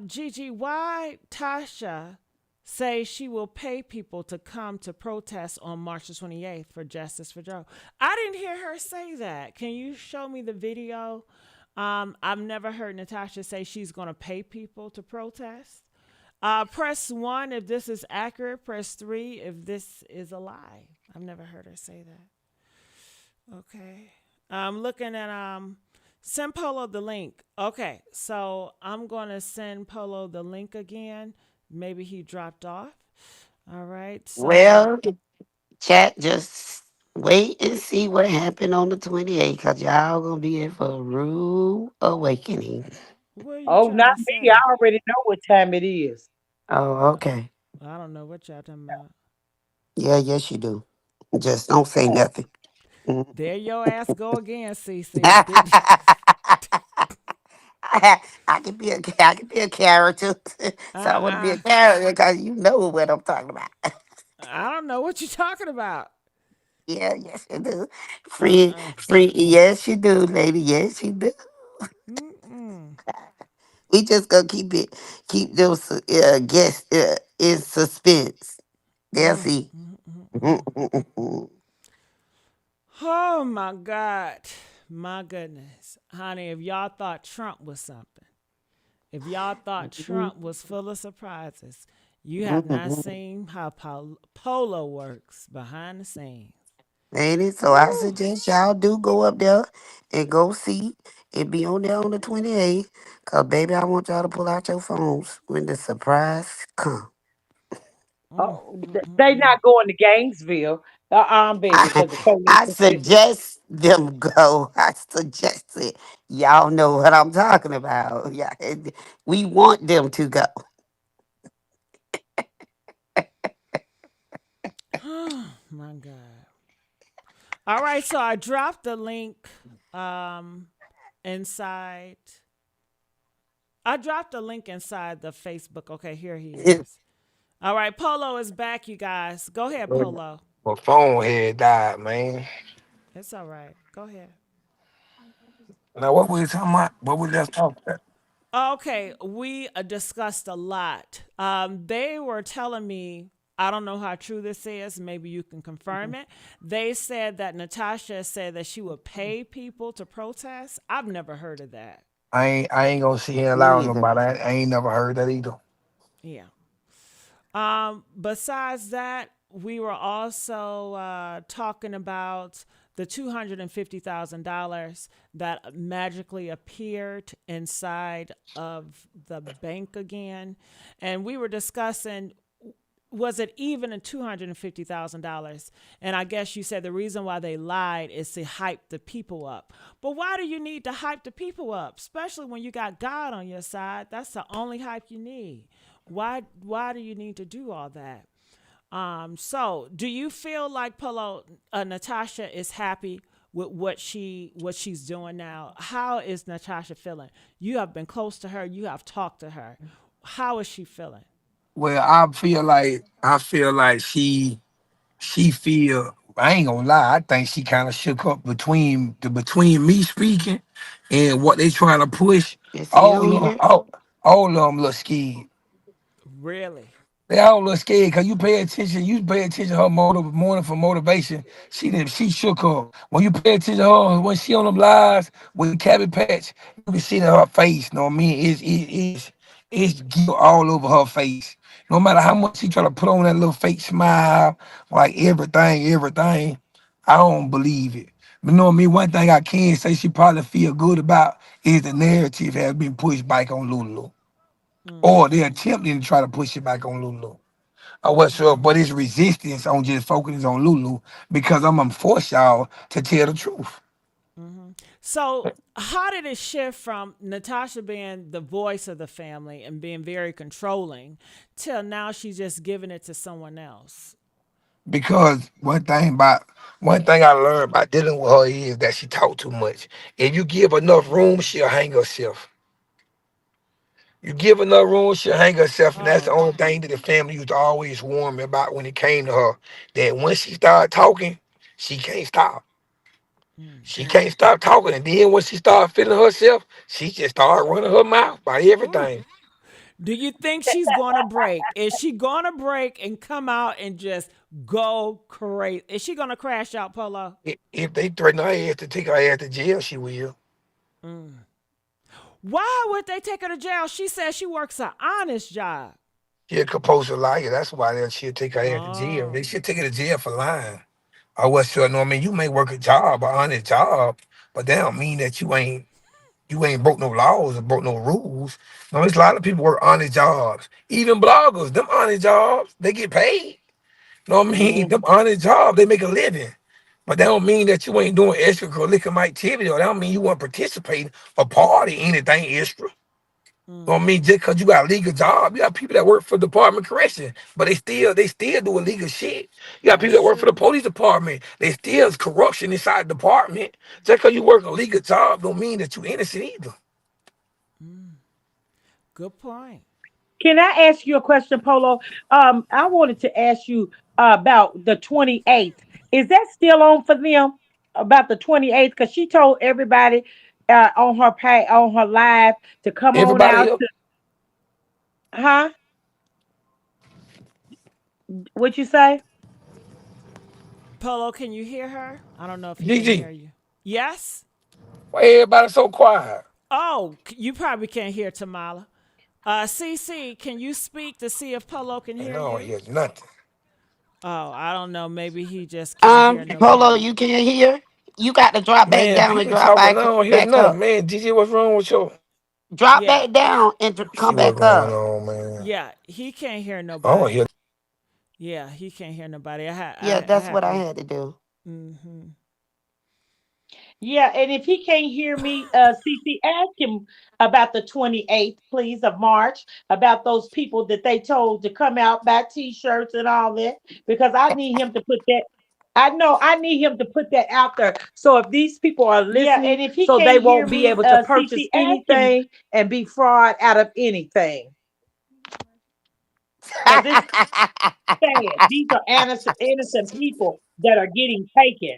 [SPEAKER 1] Gigi, why Tasha say she will pay people to come to protest on March the 28th for justice for Joe? I didn't hear her say that. Can you show me the video? I've never heard Natasha say she's going to pay people to protest. Press 1 if this is accurate. Press 3 if this is a lie. I've never heard her say that. Okay. I'm looking at send Polo the link. Okay, so I'm gonna send Polo the link again. Maybe he dropped off. All right. So
[SPEAKER 5] Well, chat, just wait and see what happened on the 28th, because y'all going to be in for a rude awakening.
[SPEAKER 1] what are you
[SPEAKER 2] Oh,
[SPEAKER 1] trying
[SPEAKER 2] not
[SPEAKER 1] to
[SPEAKER 2] me.
[SPEAKER 1] say?
[SPEAKER 2] I already know what time it is.
[SPEAKER 5] Oh, okay.
[SPEAKER 1] I don't know what y'all talking about.
[SPEAKER 5] Yeah, yes, you do. Just don't say nothing.
[SPEAKER 1] There your ass go again, CC. Did
[SPEAKER 5] I can be a character, so I want to be
[SPEAKER 1] uh-uh.
[SPEAKER 5] a character because you know what I'm talking about.
[SPEAKER 1] I don't know what you're talking about.
[SPEAKER 5] Yeah, yes you do. Free,
[SPEAKER 1] Uh-uh.
[SPEAKER 5] free. Yes you do, lady. Yes you do.
[SPEAKER 1] Mm-mm.
[SPEAKER 5] We just gonna keep those guests in suspense. They'll
[SPEAKER 1] Mm,
[SPEAKER 5] see.
[SPEAKER 1] mm, mm, mm. Oh my God. My goodness. Honey, if y'all thought Trump was something, if y'all thought Trump was full of surprises, you have not seen how Polo works behind the scenes.
[SPEAKER 5] Ladies, so I
[SPEAKER 1] Woo.
[SPEAKER 5] suggest y'all do go up there and go see and be on there on the 28th. Cause baby, I want y'all to pull out your phones when the surprise come.
[SPEAKER 1] Mm,
[SPEAKER 2] Oh,
[SPEAKER 1] mm, mm,
[SPEAKER 2] they
[SPEAKER 1] mm.
[SPEAKER 2] not going to Gainesville, baby,
[SPEAKER 5] I,
[SPEAKER 2] because the police
[SPEAKER 5] I
[SPEAKER 2] will get them.
[SPEAKER 5] suggest them go. I suggest it. Y'all know what I'm talking about. Yeah, we want them to go.
[SPEAKER 1] Oh my God. All right, so I dropped the link um inside. I dropped the link inside the Facebook. Okay, here he is. All right, Polo is back, you guys. Go ahead, Polo.
[SPEAKER 6] My phone had died, man.
[SPEAKER 1] It's all right. Go ahead.
[SPEAKER 6] Now what we talking about? What we just talking about?
[SPEAKER 1] Okay, we discussed a lot. They were telling me, I don't know how true this is. Maybe you can confirm it. They said that Natasha said that she would pay people to protest. I've never heard of that.
[SPEAKER 6] I ain't gonna sit here and lie
[SPEAKER 5] Me
[SPEAKER 6] on
[SPEAKER 5] either.
[SPEAKER 6] nobody. I ain't never heard that either.
[SPEAKER 1] Yeah. Besides that, we were also talking about the $250,000 that magically appeared inside of the bank again. And we were discussing was it even in $250,000? And I guess you said the reason why they lied is to hype the people up. But why do you need to hype the people up, especially when you got God on your side? That's the only hype you need. Why do you need to do all that? So do you feel like Polo Natasha is happy with what she's doing now? How is Natasha feeling? You have been close to her. You have talked to her. How is she feeling?
[SPEAKER 6] Well, I feel like she feel. I ain't gonna lie. I think she kind of shook up between me speaking and what they trying to push.
[SPEAKER 5] You see
[SPEAKER 6] All
[SPEAKER 5] on
[SPEAKER 6] of them,
[SPEAKER 5] here?
[SPEAKER 6] all of them look scared.
[SPEAKER 1] Really?
[SPEAKER 6] They all look scared because you pay attention to her morning for motivation. She shook up. When you pay attention to her, when she on them lives with the cabbage patch, you can see that her face, you know what I mean? It's guilt all over her face. No matter how much she try to put on that little fake smile, like everything, I don't believe it. But you know what I mean? One thing I can say she probably feel good about is the narrative has been pushed back on Lulu. Or they're attempting to try to push it back on Lulu. I was sure, but it's resistance on just focusing on Lulu because I'm gonna force y'all to tell the truth.
[SPEAKER 1] So, how did it shift from Natasha being the voice of the family and being very controlling till now she's just giving it to someone else?
[SPEAKER 6] Because one thing I learned by dealing with her is that she talk too much. If you give enough room, she'll hang herself. You give enough room, she'll hang herself, and that's the
[SPEAKER 1] Oh,
[SPEAKER 6] only thing that the family used to always warn me about when it came to her. That when she started talking, she can't stop. She can't stop talking, and then when she started feeling herself, she just started running her mouth by
[SPEAKER 1] ooh.
[SPEAKER 6] everything.
[SPEAKER 1] Do you think she's going to break? Is she going to break and come out and just go crazy? Is she going to crash out, Polo?
[SPEAKER 6] If they threaten her ass to take her ass to jail, she will.
[SPEAKER 1] Why would they take her to jail? She says she works an honest job.
[SPEAKER 6] She a compulsive liar. That's why she'll take her ass to jail.
[SPEAKER 1] Oh,
[SPEAKER 6] They should take her to jail for lying. I was sure. No, I mean you may work a job, an honest job, but that don't mean that you ain't broke no laws or broke no rules. No, there's a lot of people work honest jobs. Even bloggers, them honest jobs, they get paid. No, I mean them honest jobs, they make a living. But that don't mean that you ain't doing extracurricular activity, or that don't mean you want to participate or party anything extra. You know what I mean? Just because you got a legal job, you got people that work for Department of Correction, but they still do illegal shit. You got people
[SPEAKER 1] that's
[SPEAKER 6] that work for the
[SPEAKER 1] true.
[SPEAKER 6] police department. They still is corruption inside the department. Just because you work a legal job don't mean that you innocent either.
[SPEAKER 1] Good point.
[SPEAKER 2] Can I ask you a question, Polo? I wanted to ask you about the 28th. Is that still on for them? About the 28th? Because she told everybody on her live to come on
[SPEAKER 6] Everybody
[SPEAKER 2] out
[SPEAKER 6] else,
[SPEAKER 2] to, huh? What you say?
[SPEAKER 1] Polo, can you hear her? I don't know if he can
[SPEAKER 6] GG,
[SPEAKER 1] hear you. Yes?
[SPEAKER 6] why everybody so quiet?
[SPEAKER 1] Oh, you probably can't hear Tamala. CC, can you speak to see if Polo can
[SPEAKER 6] And I
[SPEAKER 1] hear
[SPEAKER 6] don't
[SPEAKER 1] you?
[SPEAKER 6] hear nothing.
[SPEAKER 1] Oh, I don't know. Maybe he just can't hear
[SPEAKER 5] Polo,
[SPEAKER 1] nobody.
[SPEAKER 5] you can't hear? You got to drop back
[SPEAKER 6] Man,
[SPEAKER 5] down and
[SPEAKER 6] people
[SPEAKER 5] drop
[SPEAKER 6] talking, I
[SPEAKER 5] back
[SPEAKER 6] don't hear
[SPEAKER 5] back
[SPEAKER 6] nothing.
[SPEAKER 5] up.
[SPEAKER 6] Man, GG, what's wrong with you?
[SPEAKER 5] Drop
[SPEAKER 1] Yeah,
[SPEAKER 5] back down and
[SPEAKER 6] See
[SPEAKER 5] come
[SPEAKER 6] what's
[SPEAKER 5] back
[SPEAKER 6] going
[SPEAKER 5] up.
[SPEAKER 6] on, man.
[SPEAKER 1] yeah, he can't hear
[SPEAKER 6] I don't
[SPEAKER 1] nobody.
[SPEAKER 6] hear.
[SPEAKER 1] Yeah, he can't hear nobody.
[SPEAKER 5] Yeah,
[SPEAKER 1] I
[SPEAKER 5] that's
[SPEAKER 1] had
[SPEAKER 5] what I
[SPEAKER 1] to.
[SPEAKER 5] had to do.
[SPEAKER 1] Hmm.
[SPEAKER 2] Yeah, and if he can't hear me, CC, ask him about the 28th, please, of March, about those people that they told to come out, buy t-shirts and all that, because I need him to put that. I know I need him to put that out there. So if these people are
[SPEAKER 1] Yeah,
[SPEAKER 2] listening,
[SPEAKER 1] and if he
[SPEAKER 2] so they
[SPEAKER 1] can't hear
[SPEAKER 2] won't be
[SPEAKER 1] me,
[SPEAKER 2] able to purchase
[SPEAKER 1] CC, ask him.
[SPEAKER 2] anything and be fraud out of anything. Because it's sad. These are innocent people that are getting taken.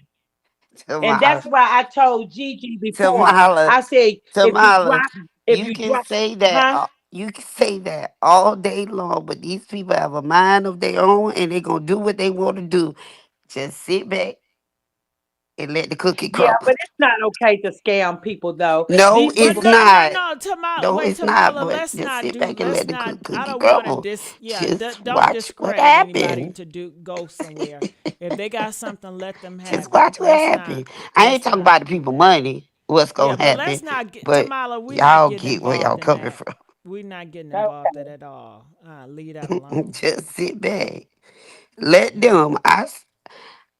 [SPEAKER 2] And
[SPEAKER 5] Tamala,
[SPEAKER 2] that's why I told Gigi before.
[SPEAKER 5] Tamala,
[SPEAKER 2] I said,
[SPEAKER 5] Tamala,
[SPEAKER 2] if
[SPEAKER 5] you
[SPEAKER 2] you
[SPEAKER 5] can
[SPEAKER 2] drop,
[SPEAKER 5] say that.
[SPEAKER 2] huh?
[SPEAKER 5] You can say that all day long, but these people have a mind of their own, and they're gonna do what they want to do. Just sit back and let the cookie
[SPEAKER 2] Yeah,
[SPEAKER 5] crumble.
[SPEAKER 2] but it's not okay to scam people though.
[SPEAKER 5] No,
[SPEAKER 2] These
[SPEAKER 1] But
[SPEAKER 5] it's
[SPEAKER 2] people,
[SPEAKER 1] no, no,
[SPEAKER 5] not.
[SPEAKER 1] no, Tamala.
[SPEAKER 5] No,
[SPEAKER 1] Wait,
[SPEAKER 5] it's not.
[SPEAKER 1] Tamala.
[SPEAKER 5] But
[SPEAKER 1] Let's
[SPEAKER 5] just
[SPEAKER 1] not
[SPEAKER 5] sit
[SPEAKER 1] do.
[SPEAKER 5] back and
[SPEAKER 1] Let's
[SPEAKER 5] let the
[SPEAKER 1] not. I
[SPEAKER 5] cookie
[SPEAKER 1] don't want to
[SPEAKER 5] crumble.
[SPEAKER 1] dis. Yeah,
[SPEAKER 5] Just
[SPEAKER 1] don't
[SPEAKER 5] watch what
[SPEAKER 1] discredit anybody
[SPEAKER 5] happens.
[SPEAKER 1] to do go somewhere. If they got something, let them
[SPEAKER 5] Just
[SPEAKER 1] have it.
[SPEAKER 5] watch what happens. I ain't
[SPEAKER 1] Let's
[SPEAKER 5] talking
[SPEAKER 1] not.
[SPEAKER 5] about the people money, what's
[SPEAKER 1] Yeah,
[SPEAKER 5] gonna
[SPEAKER 1] but let's
[SPEAKER 5] happen.
[SPEAKER 1] not get
[SPEAKER 5] But
[SPEAKER 1] Tamala. We not
[SPEAKER 5] y'all
[SPEAKER 1] getting
[SPEAKER 5] get where y'all
[SPEAKER 1] involved in
[SPEAKER 5] coming
[SPEAKER 1] that.
[SPEAKER 5] from.
[SPEAKER 1] We're not getting involved in
[SPEAKER 2] Okay.
[SPEAKER 1] it at all. Leave that alone.
[SPEAKER 5] Just sit back. Let them.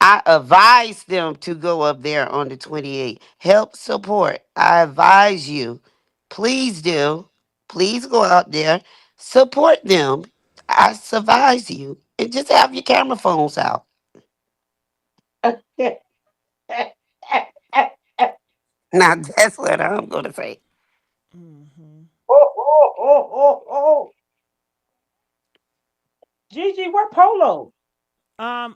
[SPEAKER 5] I advise them to go up there on the 28th. Help support. I advise you. Please do. Please go out there. Support them. I advise you. And just have your camera phones out. Now that's what I'm gonna say.
[SPEAKER 1] Hmm.
[SPEAKER 2] Oh, oh, oh, oh, oh. Gigi, where Polo?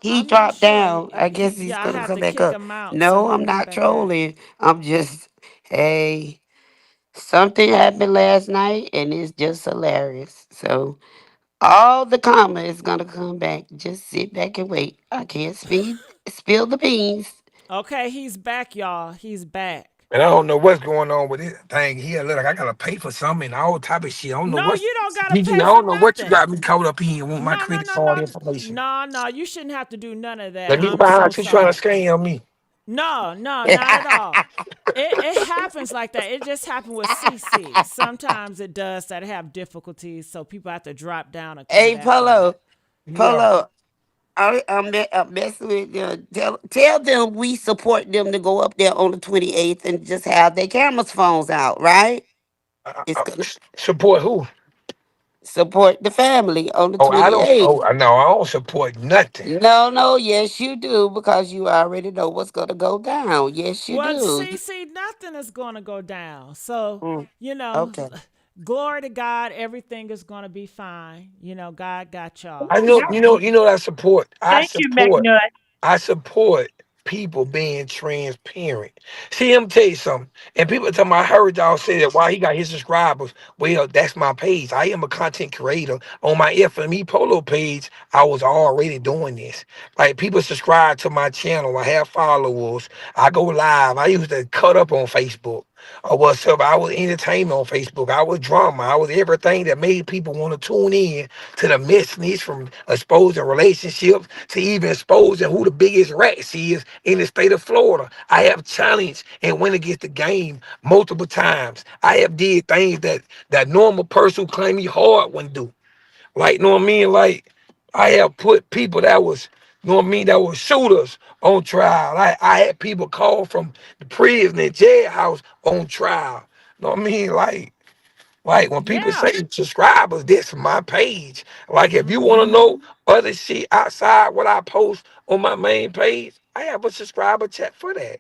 [SPEAKER 5] He
[SPEAKER 1] I'm not
[SPEAKER 5] dropped
[SPEAKER 1] sure.
[SPEAKER 5] down. I guess he's
[SPEAKER 1] Yeah, I
[SPEAKER 5] gonna
[SPEAKER 1] had
[SPEAKER 5] come
[SPEAKER 1] to
[SPEAKER 5] back
[SPEAKER 1] kick
[SPEAKER 5] up.
[SPEAKER 1] him out, so
[SPEAKER 5] No,
[SPEAKER 1] he'll
[SPEAKER 5] I'm
[SPEAKER 1] come
[SPEAKER 5] not
[SPEAKER 1] back in.
[SPEAKER 5] trolling. I'm just, hey, something happened last night and it's just hilarious. So all the karma is gonna come back. Just sit back and wait. I can't spill the beans.
[SPEAKER 1] Okay, he's back, y'all. He's back.
[SPEAKER 6] And I don't know what's going on with this thing here. Look, like I gotta pay for something and all type of shit. I don't know
[SPEAKER 1] No,
[SPEAKER 6] what's
[SPEAKER 1] you don't gotta
[SPEAKER 6] Gigi, I
[SPEAKER 1] pay for
[SPEAKER 6] don't know what you
[SPEAKER 1] nothing.
[SPEAKER 6] got me caught up in. You want my
[SPEAKER 1] No, no,
[SPEAKER 6] credit
[SPEAKER 1] no,
[SPEAKER 6] card
[SPEAKER 1] no,
[SPEAKER 6] information.
[SPEAKER 1] no, no. You shouldn't have to do none of
[SPEAKER 6] Let
[SPEAKER 1] that.
[SPEAKER 6] me
[SPEAKER 1] I'm
[SPEAKER 6] find
[SPEAKER 1] so
[SPEAKER 6] out you trying to
[SPEAKER 1] sorry.
[SPEAKER 6] scam me.
[SPEAKER 1] No, no, not at all. It happens like that. It just happened with CC. Sometimes it does that have difficulties, so people have to drop down and come
[SPEAKER 5] Hey,
[SPEAKER 1] back up.
[SPEAKER 5] Polo,
[SPEAKER 6] Yeah.
[SPEAKER 5] Polo, I'm messing with them. Tell them we support them to go up there on the 28th and just have their cameras phones out, right? It's gonna
[SPEAKER 6] Support who?
[SPEAKER 5] support the family on the
[SPEAKER 6] Oh, I don't.
[SPEAKER 5] 28th.
[SPEAKER 6] Oh, no, I don't support nothing.
[SPEAKER 5] No, no, yes, you do, because you already know what's gonna go down. Yes, you
[SPEAKER 1] Well,
[SPEAKER 5] do.
[SPEAKER 1] CC, nothing is going to go down. So,
[SPEAKER 5] Mm,
[SPEAKER 1] you know,
[SPEAKER 5] okay.
[SPEAKER 1] glory to God, everything is going to be fine. God got y'all.
[SPEAKER 6] I know,
[SPEAKER 1] So,
[SPEAKER 6] I support.
[SPEAKER 2] Thank you, McNutt.
[SPEAKER 6] I support people being transparent. See, I'm tell you something. And people tell me, I heard y'all say that why he got his subscribers. Well, that's my page. I am a content creator. On my FME Polo page, I was already doing this. Like people subscribe to my channel. I have followers. I go live. I used to cut up on Facebook. Or whatsoever. I was entertainment on Facebook. I was drama. I was everything that made people want to tune in to the messiness from exposing relationships to even exposing who the biggest rats is in the state of Florida. I have challenged and went against the game multiple times. I have did things that normal person who claim me hard wouldn't do. Like, know what I mean? Like, I have put people that was, know what I mean, that was shooters on trial. I had people call from the prison and jailhouse on trial. Know what I mean? Like when people
[SPEAKER 1] yeah.
[SPEAKER 6] say subscribers, this is my page. Like if you want to
[SPEAKER 1] Hmm.
[SPEAKER 6] know other shit outside what I post on my main page, I have a subscriber chat for that.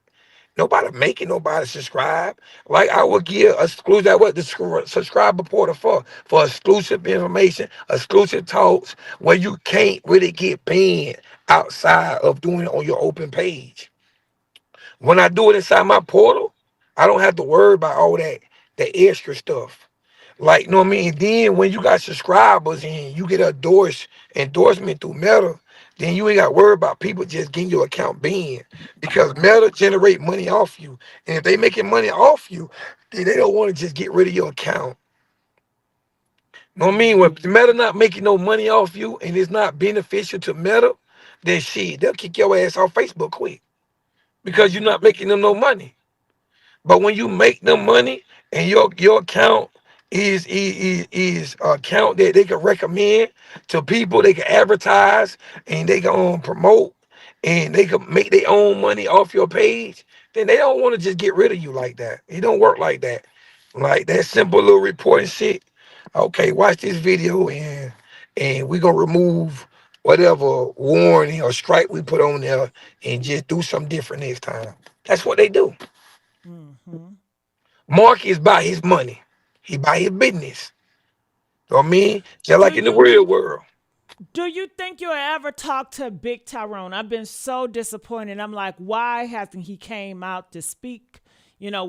[SPEAKER 6] Nobody making nobody subscribe. Like I would give exclusive that what the subscriber portal for exclusive information, exclusive talks where you can't really get banned outside of doing it on your open page. When I do it inside my portal, I don't have to worry about all that extra stuff. Like, you know what I mean? Then when you got subscribers and you get endorsement through Meta, then you ain't got to worry about people just getting your account banned because Meta generate money off you. And if they making money off you, then they don't want to just get rid of your account. You know what I mean? When
[SPEAKER 1] Hmm.
[SPEAKER 6] Meta not making no money off you and it's not beneficial to Meta, then shit, they'll kick your ass off Facebook quick because you're
[SPEAKER 1] Hmm.
[SPEAKER 6] not making them no money. But when you make them money and your account is a account that they can recommend to people, they can advertise and they can promote and they can make their own money off your page, then they don't want to just get rid of you like that. It don't work like that. Like that simple little reporting shit. Okay, watch this video and we gonna remove whatever warning or strike we put on there and just do something different next time. That's what they do.
[SPEAKER 1] Hmm.
[SPEAKER 6] Mark is by his money. He by his business. You know what I mean? Just
[SPEAKER 1] Do
[SPEAKER 6] like in the
[SPEAKER 1] you
[SPEAKER 6] real world.
[SPEAKER 1] do you think you'll ever talk to Big Tyrone? I've been so disappointed. I'm like, why hasn't he came out to speak?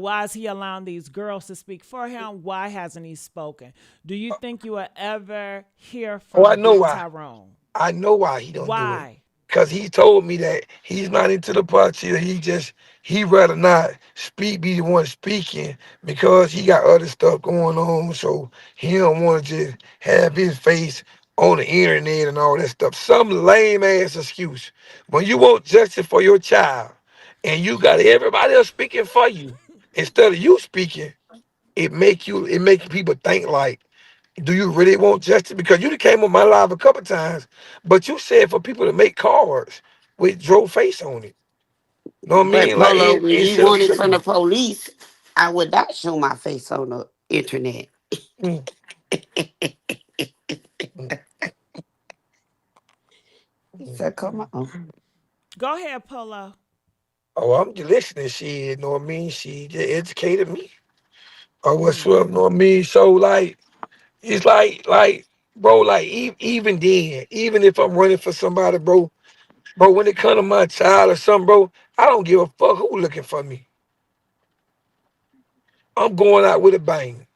[SPEAKER 1] Why is he allowing these girls to speak for him? Why hasn't he spoken? Do you think you will ever hear
[SPEAKER 6] Oh, I
[SPEAKER 1] from
[SPEAKER 6] know
[SPEAKER 1] Big
[SPEAKER 6] why.
[SPEAKER 1] Tyrone?
[SPEAKER 6] I know why he don't do it.
[SPEAKER 1] Why?
[SPEAKER 6] Because he told me that he's not into the politics. He rather not be the one speaking because he got other stuff going on. So he don't want to just have his face on the internet and all that stuff. Some lame ass excuse. When you want justice for your child and you got everybody else speaking for you instead of you speaking, it make people think like Do you really want justice? Because you done came on my live a couple times, but you said for people to make cards with Joe face on it. Know what I
[SPEAKER 5] But
[SPEAKER 6] mean? Like
[SPEAKER 5] Polo, when you
[SPEAKER 6] instead of
[SPEAKER 5] want it from the
[SPEAKER 6] saying,
[SPEAKER 5] police, I would not show my face on the internet.
[SPEAKER 6] mm, mm,
[SPEAKER 5] So
[SPEAKER 6] mm.
[SPEAKER 5] come on.
[SPEAKER 1] Go ahead, Polo.
[SPEAKER 6] Oh, I'm just listening. She, know what I mean? She just educated me. Or whatsoever,
[SPEAKER 1] Mm-hmm.
[SPEAKER 6] know what I mean? So like, it's like, bro, like even then, even if I'm running for somebody, bro, when it come to my child or something, bro, I don't give a fuck who looking for me. I'm going out with a bang.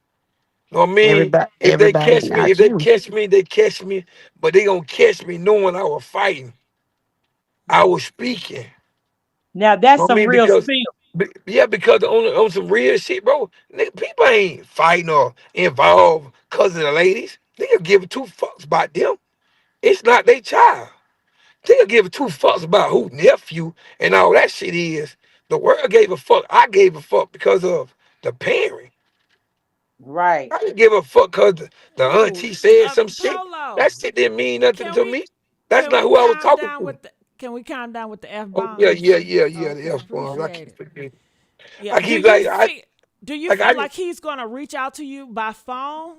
[SPEAKER 6] Know what I mean?
[SPEAKER 5] Everybody
[SPEAKER 6] If
[SPEAKER 5] not
[SPEAKER 6] they
[SPEAKER 5] you.
[SPEAKER 6] catch me, they catch me, but they gonna catch me knowing I was fighting. I was speaking.
[SPEAKER 2] Now that's
[SPEAKER 6] Know what I
[SPEAKER 2] some
[SPEAKER 6] mean?
[SPEAKER 2] real
[SPEAKER 6] Because
[SPEAKER 2] spill.
[SPEAKER 6] yeah, because on some real shit, bro, nigga, people ain't fighting or involved because of the ladies. Nigga give two fucks about them. It's not their child. They'll give two fucks about who nephew and all that shit is. The world gave a fuck. I gave a fuck because of the parent.
[SPEAKER 2] Right.
[SPEAKER 6] I didn't give a fuck because the
[SPEAKER 1] Ooh,
[SPEAKER 6] auntie said some shit. That
[SPEAKER 1] Polo.
[SPEAKER 6] shit didn't mean nothing
[SPEAKER 1] Can
[SPEAKER 6] to
[SPEAKER 1] we
[SPEAKER 6] me. That's
[SPEAKER 1] can
[SPEAKER 6] not
[SPEAKER 1] we
[SPEAKER 6] who I was
[SPEAKER 1] calm
[SPEAKER 6] talking
[SPEAKER 1] down
[SPEAKER 6] to.
[SPEAKER 1] with the Can we calm down with the f
[SPEAKER 6] Oh yeah,
[SPEAKER 1] bombs?
[SPEAKER 6] yeah, yeah, yeah. The
[SPEAKER 1] Okay,
[SPEAKER 6] F bombs. I
[SPEAKER 1] appreciate
[SPEAKER 6] keep
[SPEAKER 1] it.
[SPEAKER 6] forgetting.
[SPEAKER 1] Yeah.
[SPEAKER 6] I keep like
[SPEAKER 1] Do you
[SPEAKER 6] like
[SPEAKER 1] feel
[SPEAKER 6] I
[SPEAKER 1] like he's gonna reach out to you by phone?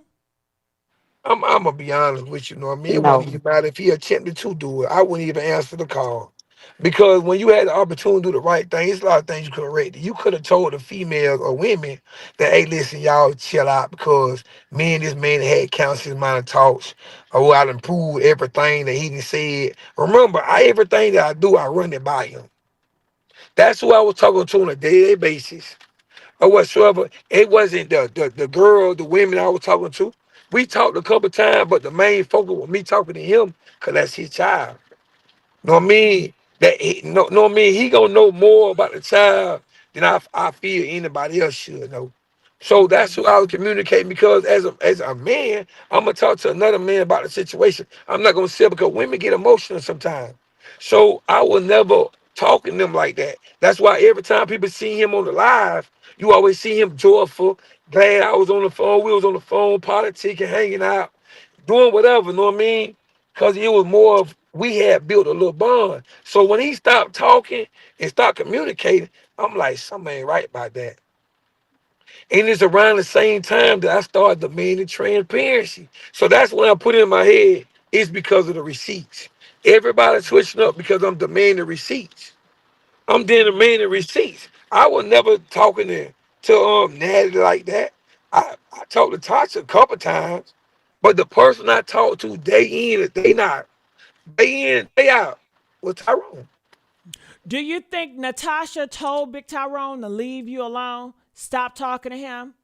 [SPEAKER 6] I'm gonna be honest with you, know what I mean? It wouldn't
[SPEAKER 5] No.
[SPEAKER 6] even matter if he attempted to do it. I wouldn't even answer the call. Because when you had the opportunity to do the right thing, it's a lot of things you could have read. You could have told the females or women that, hey, listen, y'all chill out because me and this man had counseled amount of talks. Oh, I done proved everything that he done said. Remember, everything that I do, I run it by him. That's who I was talking to on a daily basis or whatsoever. It wasn't the girl, the women I was talking to. We talked a couple times, but the main focus was me talking to him because that's his child. Know what I mean? Know what I mean? He gonna know more about the child than I feel anybody else should know. So that's who I was communicating because as a man, I'm gonna talk to another man about the situation. I'm not gonna say because women get emotional sometimes. So I will never talk to them like that. That's why every time people see him on the live, you always see him joyful, glad I was on the phone. We was on the phone, politicking, hanging out, doing whatever. Know what I mean? Because it was more of we had built a little bond. So when he stopped talking and stopped communicating, I'm like, something ain't right about that. And it's around the same time that I started demanding transparency. So that's when I put in my head, it's because of the receipts. Everybody's switching up because I'm demanding receipts. I'm demanding receipts. I was never talking to Natty like that. I talked to Tasha a couple times, but the person I talked to day in and day not, day in, day out, was Tyrone.
[SPEAKER 1] Do you think Natasha told Big Tyrone to leave you alone? Stop talking to him?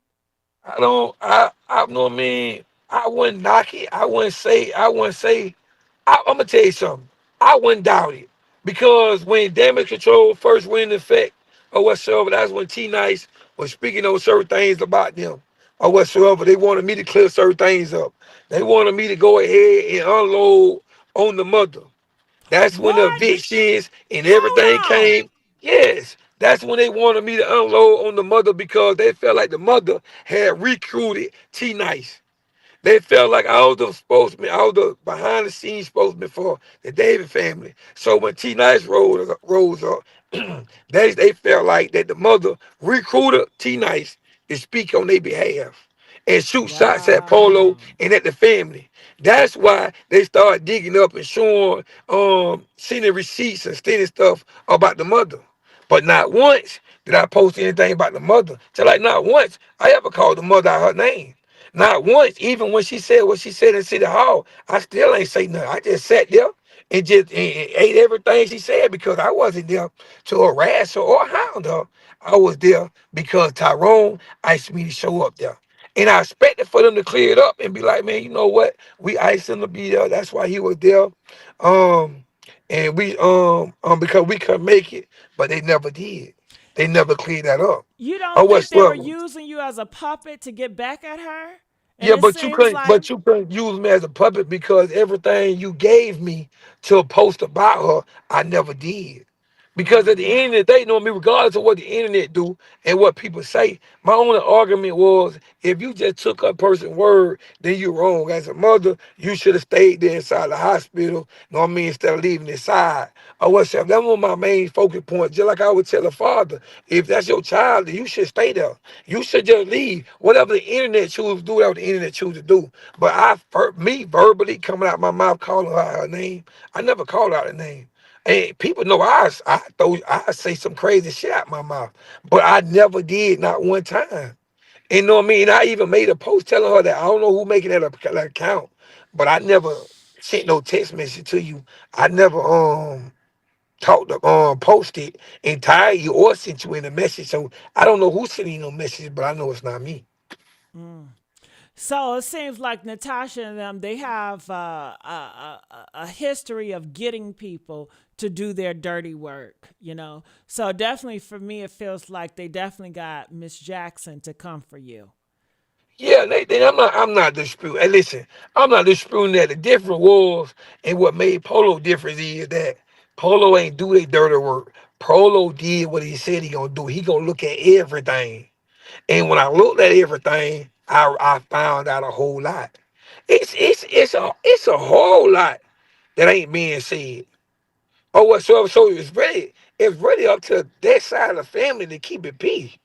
[SPEAKER 6] I don't I know what I mean. I wouldn't knock it. I wouldn't say I'm gonna tell you something. I wouldn't doubt it. Because when damage control first went into effect or whatsoever, that's when T Nice was speaking on certain things about them or whatsoever. They wanted me to clear certain things up. They wanted me to go ahead and unload on the mother. That's when the
[SPEAKER 1] What?
[SPEAKER 6] evictions and everything
[SPEAKER 1] Hold on.
[SPEAKER 6] came. Yes, that's when they wanted me to unload on the mother because they felt like the mother had recruited T Nice. They felt like I was the spokesman, I was the behind the scenes spokesman for the David family. So when T Nice rose up, they felt like that the mother recruited T Nice to speak on their behalf and shoot shots at Polo
[SPEAKER 1] Wow.
[SPEAKER 6] and at the family. That's why they started digging up and showing, sending receipts and sending stuff about the mother. But not once did I post anything about the mother. Just like not once I ever called the mother out her name. Not once, even when she said what she said in City Hall, I still ain't say nothing. I just sat there and just and ate everything she said because I wasn't there to harass her or hound her. I was there because Tyrone asked me to show up there. And I expected for them to clear it up and be like, man, you know what? We asked him to be there. That's why he was there. Um, and we because we couldn't make it, but they never did. They never cleared that up.
[SPEAKER 1] You
[SPEAKER 6] Or
[SPEAKER 1] don't think they were
[SPEAKER 6] whatsoever.
[SPEAKER 1] using you as a puppet to get back at her? And
[SPEAKER 6] Yeah,
[SPEAKER 1] it seems like
[SPEAKER 6] but you couldn't use me as a puppet because everything you gave me to post about her, I never did. Because at the end of the day, you know what I mean, regardless of what the internet do and what people say, my only argument was if you just took a person's word, then you're wrong. As a mother, you should have stayed there inside the hospital, you know what I mean, instead of leaving it side. Or whatsoever. That was my main focus point. Just like I would tell a father, if that's your child, then you should stay there. You should just leave. Whatever the internet choose to do, whatever the internet choose to do. But me verbally coming out my mouth calling her name, I never called out her name. And people know I say some crazy shit out my mouth, but I never did, not one time. You know what I mean? I even made a post telling her that I don't know who making that account, but I never sent no text message to you. I never talked to posted entirely or sent you in a message. So I don't know who's sending you no message, but I know it's not me.
[SPEAKER 1] So it seems like Natasha and them, they have a history of getting people to do their dirty work, you know. So definitely for me, it feels like they definitely got Miss Jackson to come for you.
[SPEAKER 6] Yeah, I'm not disputing. Hey, listen, I'm not disputing that the difference was and what made Polo different is that Polo ain't do their dirty work. Polo did what he said he gonna do. He gonna look at everything. And when I looked at everything, I found out a whole lot. It's a whole lot that ain't being said. Oh, whatsoever. So it's really up to that side of the family to keep it peace.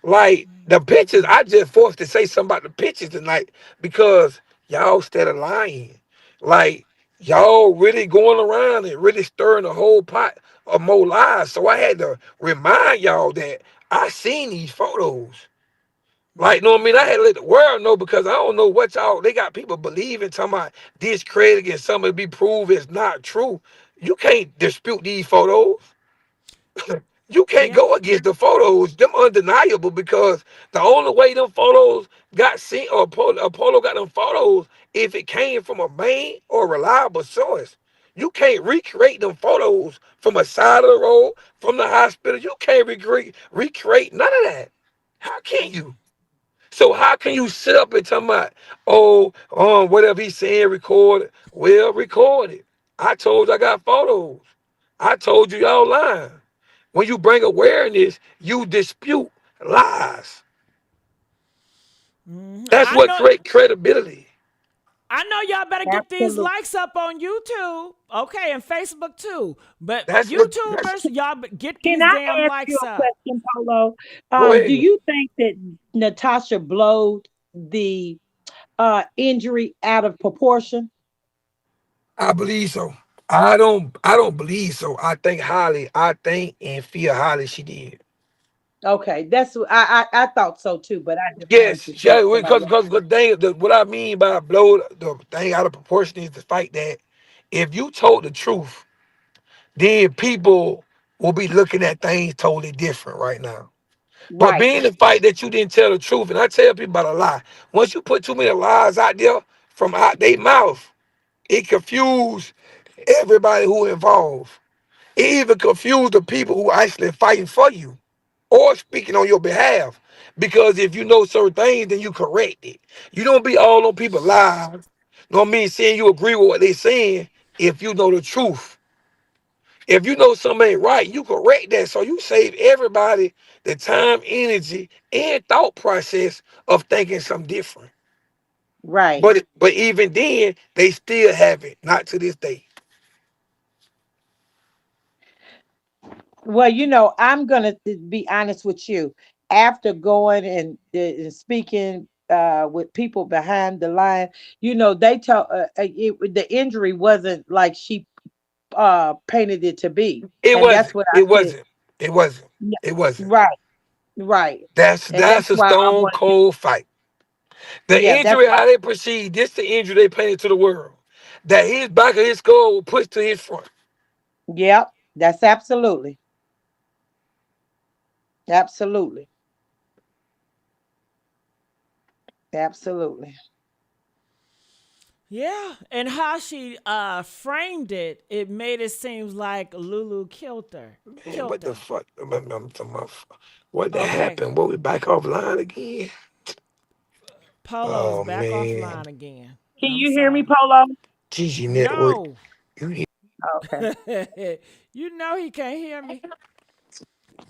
[SPEAKER 6] Like the pictures, I just forced to say something about the pictures tonight because y'all started lying. Like y'all really going around and really stirring a whole pot of more lies. So I had to remind y'all that I seen these photos. Like, know what I mean? I had to let the world know because I don't know what y'all, they got people believing, talking about discrediting and something to be proved is not true. You can't dispute these photos. You can't
[SPEAKER 1] Yeah.
[SPEAKER 6] go against the photos. Them undeniable because the only way them photos got seen or Polo got them photos if it came from a main or reliable source. You can't recreate them photos from a side of the road, from the hospital. You can't recreate none of that. How can you? So how can you sit up and tell me, whatever he's saying, record it? Well, record it. I told you I got photos. I told you y'all lying. When you bring awareness, you dispute lies. That's
[SPEAKER 1] I
[SPEAKER 6] what
[SPEAKER 1] know.
[SPEAKER 6] create credibility.
[SPEAKER 1] I know y'all better get these
[SPEAKER 2] Absolutely.
[SPEAKER 1] likes up on YouTube, okay, and Facebook too. But
[SPEAKER 6] That's
[SPEAKER 1] YouTubers, y'all get
[SPEAKER 2] Can
[SPEAKER 1] these
[SPEAKER 2] I
[SPEAKER 1] damn
[SPEAKER 2] ask you
[SPEAKER 1] likes
[SPEAKER 2] a
[SPEAKER 1] up.
[SPEAKER 2] question, Polo?
[SPEAKER 6] go
[SPEAKER 2] Do
[SPEAKER 6] ahead.
[SPEAKER 2] you think that Natasha blowed the injury out of proportion?
[SPEAKER 6] I believe so. I don't believe so. I think and feel highly she did.
[SPEAKER 2] Okay, that's I thought so too, but I just wanted to
[SPEAKER 6] Yes,
[SPEAKER 2] see if
[SPEAKER 6] yeah,
[SPEAKER 2] somebody else.
[SPEAKER 6] because what I mean by blow the thing out of proportion is the fact that if you told the truth, then people will be looking at things totally different right now. But
[SPEAKER 2] Right,
[SPEAKER 6] being the fact that you didn't tell the truth, and I tell people about a lie. Once you put too many lies out there from out their mouth, it confused everybody who involved. It even confused the people who actually fighting for you or speaking on your behalf. Because if you know certain things, then you correct it. You don't be all on people lies. You know what I mean? Saying you agree with what they saying if you know the truth. If you know something ain't right, you correct that. So you save everybody the time, energy, and thought process of thinking something different.
[SPEAKER 2] right.
[SPEAKER 6] But even then, they still have it. Not to this day.
[SPEAKER 2] Well, I'm gonna be honest with you. After going and speaking with people behind the line, they tell the injury wasn't like she painted it to be,
[SPEAKER 6] It
[SPEAKER 2] and that's
[SPEAKER 6] wasn't.
[SPEAKER 2] what I
[SPEAKER 6] It
[SPEAKER 2] said.
[SPEAKER 6] wasn't. It wasn't.
[SPEAKER 2] Yeah,
[SPEAKER 6] It wasn't.
[SPEAKER 2] right, right,
[SPEAKER 6] That's
[SPEAKER 2] and that's
[SPEAKER 6] that's a
[SPEAKER 2] why I
[SPEAKER 6] stone
[SPEAKER 2] wanted to.
[SPEAKER 6] cold fight. The
[SPEAKER 2] Yeah, that's
[SPEAKER 6] injury,
[SPEAKER 2] why.
[SPEAKER 6] how they proceed, this the injury they painted to the world. That his back of his skull was pushed to his front.
[SPEAKER 2] Yep, that's absolutely, absolutely.
[SPEAKER 1] Yeah, and how she framed it, it made it seem like Lulu killed her.
[SPEAKER 6] Man,
[SPEAKER 1] Killed
[SPEAKER 6] what the
[SPEAKER 1] her.
[SPEAKER 6] fuck? I'm talking about, what that
[SPEAKER 1] Okay,
[SPEAKER 6] happened? What, we back offline again?
[SPEAKER 1] Polo is
[SPEAKER 6] Oh
[SPEAKER 1] back
[SPEAKER 6] man.
[SPEAKER 1] offline again.
[SPEAKER 2] Can
[SPEAKER 1] I'm
[SPEAKER 2] you hear me,
[SPEAKER 1] sorry.
[SPEAKER 2] Polo?
[SPEAKER 6] GG Network.
[SPEAKER 1] No.
[SPEAKER 6] You
[SPEAKER 2] Okay.
[SPEAKER 1] You know he can't hear me.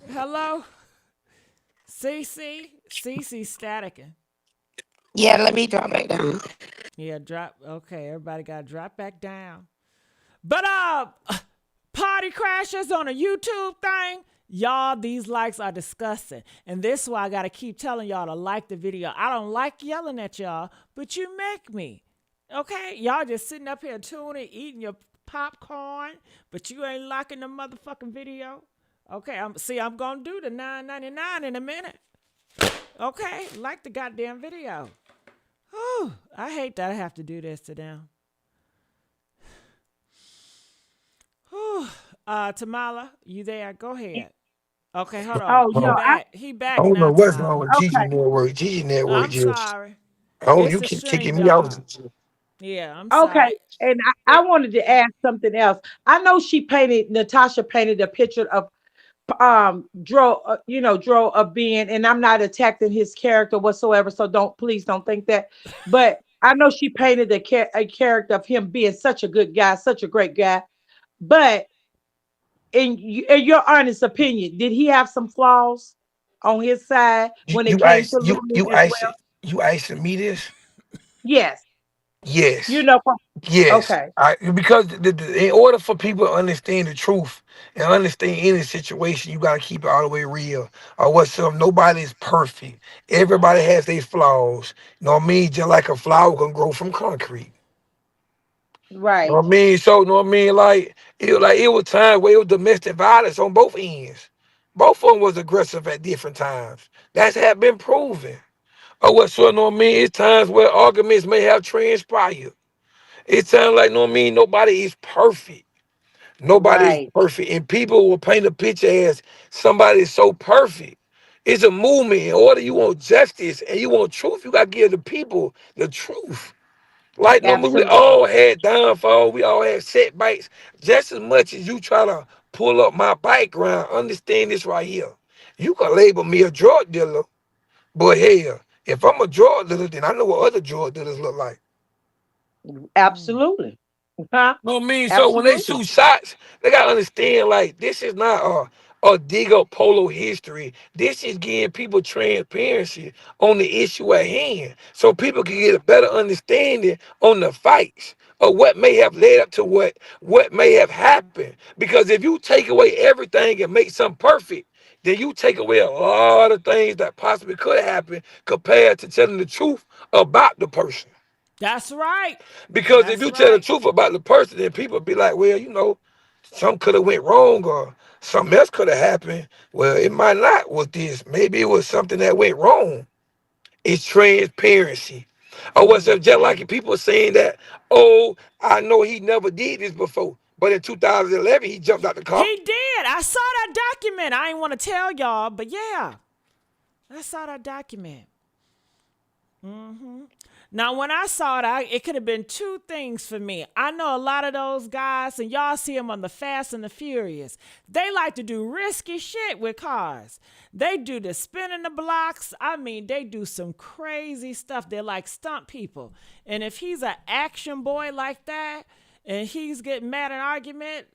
[SPEAKER 1] Hello? CC staticking.
[SPEAKER 5] Yeah, let me drop back down.
[SPEAKER 1] Yeah, drop. Okay, everybody got to drop back down. But party crashers on a YouTube thing, y'all, these likes are disgusting. And this is why I gotta keep telling y'all to like the video. I don't like yelling at y'all, but you make me. Okay? Y'all just sitting up here tuning, eating your popcorn, but you ain't liking the motherfucking video. Okay, I'm gonna do the $9.99 in a minute. Okay, like the goddamn video. Whew, I hate that I have to do this to them. Whew. Tamala, you there? Go ahead. Okay, hold on.
[SPEAKER 2] Oh
[SPEAKER 1] He
[SPEAKER 2] no.
[SPEAKER 1] back. He
[SPEAKER 6] I
[SPEAKER 1] back
[SPEAKER 6] don't know
[SPEAKER 1] now,
[SPEAKER 6] what's wrong
[SPEAKER 1] Tamala.
[SPEAKER 6] with Gigi
[SPEAKER 2] Okay.
[SPEAKER 6] Network. Gigi Network
[SPEAKER 1] I'm
[SPEAKER 6] just,
[SPEAKER 1] sorry.
[SPEAKER 6] I don't,
[SPEAKER 1] It's
[SPEAKER 6] you
[SPEAKER 1] a
[SPEAKER 6] keep
[SPEAKER 1] stream
[SPEAKER 6] kicking me out.
[SPEAKER 1] yard. Yeah, I'm
[SPEAKER 2] Okay.
[SPEAKER 1] sorry.
[SPEAKER 2] And I
[SPEAKER 1] It
[SPEAKER 2] wanted to ask something else. I know Natasha painted a picture of Dro of being, and I'm not attacking his character whatsoever, so please don't think that. But I know she painted a character of him being such a good guy, such a great guy. But in your honest opinion, did he have some flaws on his side
[SPEAKER 6] You,
[SPEAKER 2] when it
[SPEAKER 6] you
[SPEAKER 2] came to
[SPEAKER 6] asked
[SPEAKER 2] Lulu
[SPEAKER 6] you
[SPEAKER 2] as
[SPEAKER 6] asked
[SPEAKER 2] well?
[SPEAKER 6] you asking me this?
[SPEAKER 2] Yes. You
[SPEAKER 6] Yes.
[SPEAKER 2] know,
[SPEAKER 6] Yes,
[SPEAKER 2] okay.
[SPEAKER 6] because in order for people to understand the truth and understand any situation, you gotta keep it all the way real. Or whatsoever, nobody is perfect. Everybody has their flaws. You know what I mean? Just like a flower can grow from concrete. You know
[SPEAKER 2] Right.
[SPEAKER 6] what I mean? So, you know what I mean? It was times where it was domestic violence on both ends. Both of them was aggressive at different times. That's had been proven. Or whatsoever, you know what I mean? It's times where arguments may have transpired. It sounds like, no, I mean, nobody is perfect. Nobody is
[SPEAKER 2] Right.
[SPEAKER 6] perfect. And people will paint a picture as somebody is so perfect. It's a movement. In order you want justice and you want truth, you got to give the people the truth. Like, no, I mean, we
[SPEAKER 2] Absolutely.
[SPEAKER 6] all had downfall. We all had setbacks. Just as much as you try to pull up my background, understand this right here. You can label me a drug dealer, but hell, if I'm a drug dealer, then I know what other drug dealers look like.
[SPEAKER 1] mm,
[SPEAKER 2] Absolutely. Huh?
[SPEAKER 6] Know what I mean? So when they
[SPEAKER 2] Absolutely.
[SPEAKER 6] shoot shots, they gotta understand like this is not a dig up polo history. This is giving people transparency on the issue at hand. So people can get a better understanding on the fights or what may have led up to what may have happened. Because if you take away everything and make something perfect, then you take away a lot of things that possibly could happen compared to telling the truth about the person.
[SPEAKER 1] that's right.
[SPEAKER 6] Because if
[SPEAKER 1] That's
[SPEAKER 6] you tell the
[SPEAKER 1] right.
[SPEAKER 6] truth about the person, then people be like, well, something could have went wrong or something else could have happened. Well, it might not with this. Maybe it was something that went wrong. It's transparency. Or what's up, just
[SPEAKER 1] Mm-hmm.
[SPEAKER 6] like people saying that, oh, I know he never did this before. But in 2011, he jumped out the car.
[SPEAKER 1] He did. I saw that document. I ain't want to tell y'all, but yeah, I saw that document. Now, when I saw it, it could have been two things for me. I know a lot of those guys, and y'all see them on the Fast and the Furious. They like to do risky shit with cars. They do the spinning the blocks. I mean, they do some crazy stuff. They're like stunt people. And if he's an action boy like that, and he's getting mad in argument,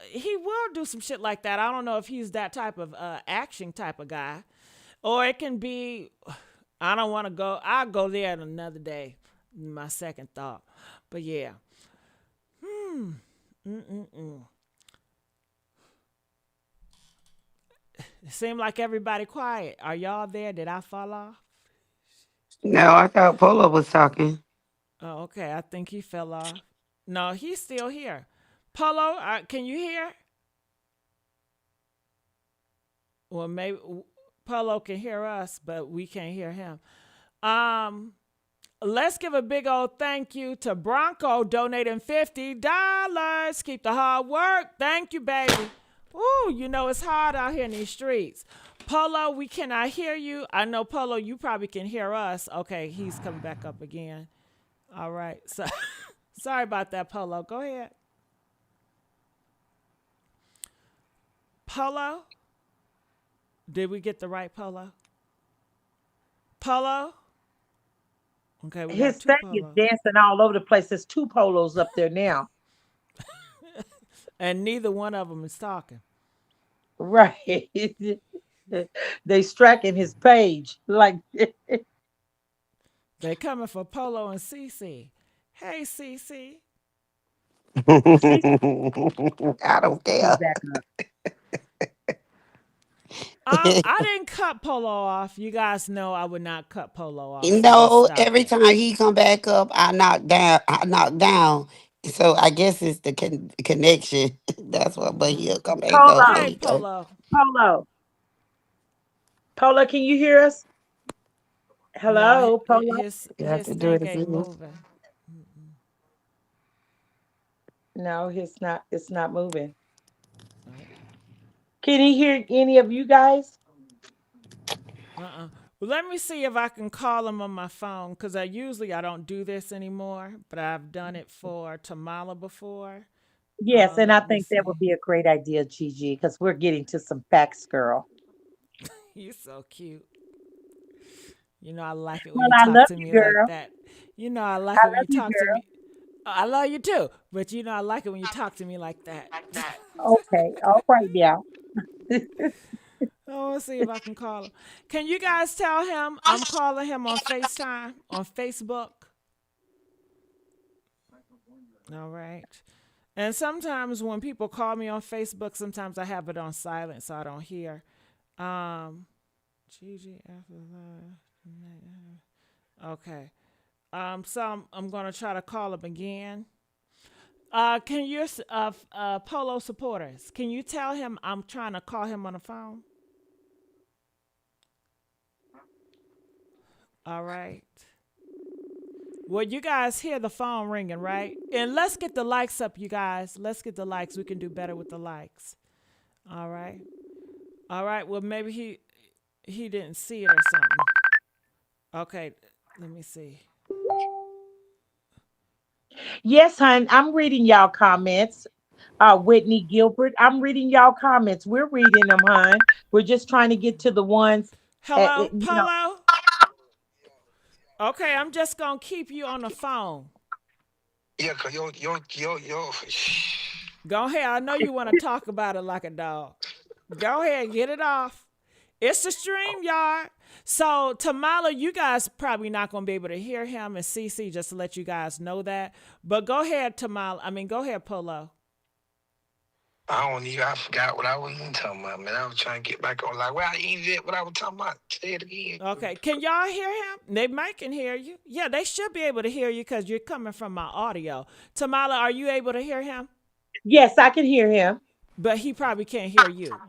[SPEAKER 1] he will do some shit like that. I don't know if he's that type of action type of guy, or it can be. I don't want to go. I'll go there another day. My second thought, but yeah. Mm-mm-mm. It seemed like everybody quiet. Are y'all there? Did I fall off?
[SPEAKER 5] No, I thought Polo was talking.
[SPEAKER 1] Oh, okay. I think he fell off. No, he's still here. Polo, can you hear? Well, maybe Polo can hear us, but we can't hear him. Um, let's give a big old thank you to Bronco donating $50. Keep the hard work. Thank you, baby. Ooh, you know it's hard out here in these streets. Polo, we cannot hear you. I know Polo, you probably can hear us. Okay, he's coming back up again. All right. So sorry about that, Polo. Go ahead. Polo? Did we get the right Polo? Polo? Okay, we got
[SPEAKER 2] His
[SPEAKER 1] two
[SPEAKER 2] thing is
[SPEAKER 1] Polos.
[SPEAKER 2] dancing all over the place. There's two polos up there now.
[SPEAKER 1] and neither one of them is talking.
[SPEAKER 2] Right. They striking his page like
[SPEAKER 1] They coming for Polo and Cece. Hey, Cece.
[SPEAKER 2] she's
[SPEAKER 5] I don't
[SPEAKER 2] coming
[SPEAKER 5] care.
[SPEAKER 2] back up.
[SPEAKER 1] I didn't cut Polo off. You guys know I would not cut Polo off, so let's
[SPEAKER 5] No,
[SPEAKER 1] stop
[SPEAKER 5] every
[SPEAKER 1] that.
[SPEAKER 5] time he come back up, I knock down. I knock down. So I guess it's the connection. That's what. But he'll come back up when
[SPEAKER 2] Polo,
[SPEAKER 1] Hey,
[SPEAKER 5] he go.
[SPEAKER 1] Polo.
[SPEAKER 2] Polo, Polo, can you hear us?
[SPEAKER 1] No,
[SPEAKER 2] Hello, Polo.
[SPEAKER 5] You have
[SPEAKER 1] his
[SPEAKER 5] to do it
[SPEAKER 1] thing ain't
[SPEAKER 5] again.
[SPEAKER 1] moving.
[SPEAKER 2] No, it's not moving.
[SPEAKER 1] Nope.
[SPEAKER 2] Can he hear any of you guys?
[SPEAKER 1] Uh-uh. Well, let me see if I can call him on my phone because I don't do this anymore, but I've done it for Tamala before.
[SPEAKER 2] Yes, and I
[SPEAKER 1] Let me
[SPEAKER 2] think that
[SPEAKER 1] see.
[SPEAKER 2] would be a great idea, Gigi, because we're getting to some facts, girl.
[SPEAKER 1] You're so cute. You know I like it when
[SPEAKER 2] Well,
[SPEAKER 1] you
[SPEAKER 2] I
[SPEAKER 1] talk
[SPEAKER 2] love
[SPEAKER 1] to
[SPEAKER 2] you,
[SPEAKER 1] me like
[SPEAKER 2] girl.
[SPEAKER 1] that. You know I like
[SPEAKER 2] I
[SPEAKER 1] it when
[SPEAKER 2] love
[SPEAKER 1] you
[SPEAKER 2] you,
[SPEAKER 1] talk to
[SPEAKER 2] girl.
[SPEAKER 1] me. I love you too, but you know I like it when you talk to me like that.
[SPEAKER 2] Okay, all right now.
[SPEAKER 1] I want to see if I can call him. Can you guys tell him I'm calling him on FaceTime on Facebook? All right. And sometimes when people call me on Facebook, sometimes I have it on silent so I don't hear. Um, Gigi after that. Okay. So I'm gonna try to call him again. Can your Polo supporters? Can you tell him I'm trying to call him on the phone? All right. Well, you guys hear the phone ringing, right? And let's get the likes up, you guys. Let's get the likes. We can do better with the likes. All right. All right. Well, maybe he didn't see it or something. Okay. Let me see.
[SPEAKER 2] Yes, hon, I'm reading y'all comments. Whitney Gilbert, I'm reading y'all comments. We're reading them, hon. We're just trying to get to the ones,
[SPEAKER 1] Hello,
[SPEAKER 2] you know.
[SPEAKER 1] Polo. Okay, I'm just gonna keep you on the phone.
[SPEAKER 6] Yeah, cause yo.
[SPEAKER 1] Go ahead. I know you want to talk about it like a dog. Go ahead, get it off. It's the stream yard. So Tamala, you guys probably not gonna be able to hear him and CC just to let you guys know that. But go ahead, Tamala. Go ahead, Polo.
[SPEAKER 6] I don't even. I forgot what I was even talking about, man. I was trying to get back on. Like, well, I even what I was talking about. Say it again.
[SPEAKER 1] Okay, can y'all hear him? They might can hear you. Yeah, they should be able to hear you because you're coming from my audio. Tamala, are you able to hear him?
[SPEAKER 2] Yes, I can hear him.
[SPEAKER 1] But he probably can't hear you.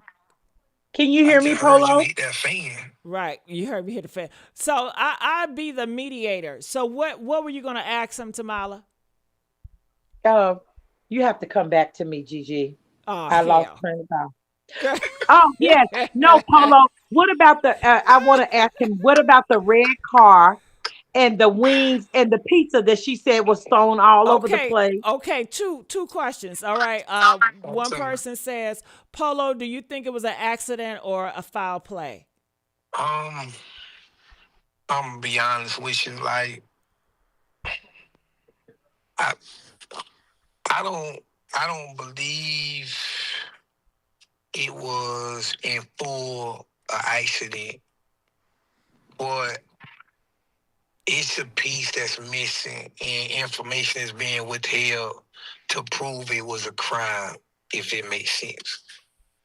[SPEAKER 2] Can you
[SPEAKER 6] I
[SPEAKER 2] hear me,
[SPEAKER 6] just heard you
[SPEAKER 2] Polo?
[SPEAKER 6] hit that fan.
[SPEAKER 1] Right, you heard me hit the fan. So I be the mediator. So what were you gonna ask him, Tamala?
[SPEAKER 2] Uh, you have to come back to me, Gigi.
[SPEAKER 1] Oh
[SPEAKER 2] I lost
[SPEAKER 1] hell.
[SPEAKER 2] train of thought. Oh, yes. No, Polo. What about I want to ask him, what about the red car and the wings and the pizza that she said was thrown all over the
[SPEAKER 1] Okay,
[SPEAKER 2] place?
[SPEAKER 1] okay, two questions. All right. One person says, Polo, do you think it was an accident or a foul play?
[SPEAKER 6] Um, I'm gonna be honest with you. Like, I, I don't, I don't believe it was in full accident, but it's a piece that's missing and information is being withheld to prove it was a crime, if it makes sense.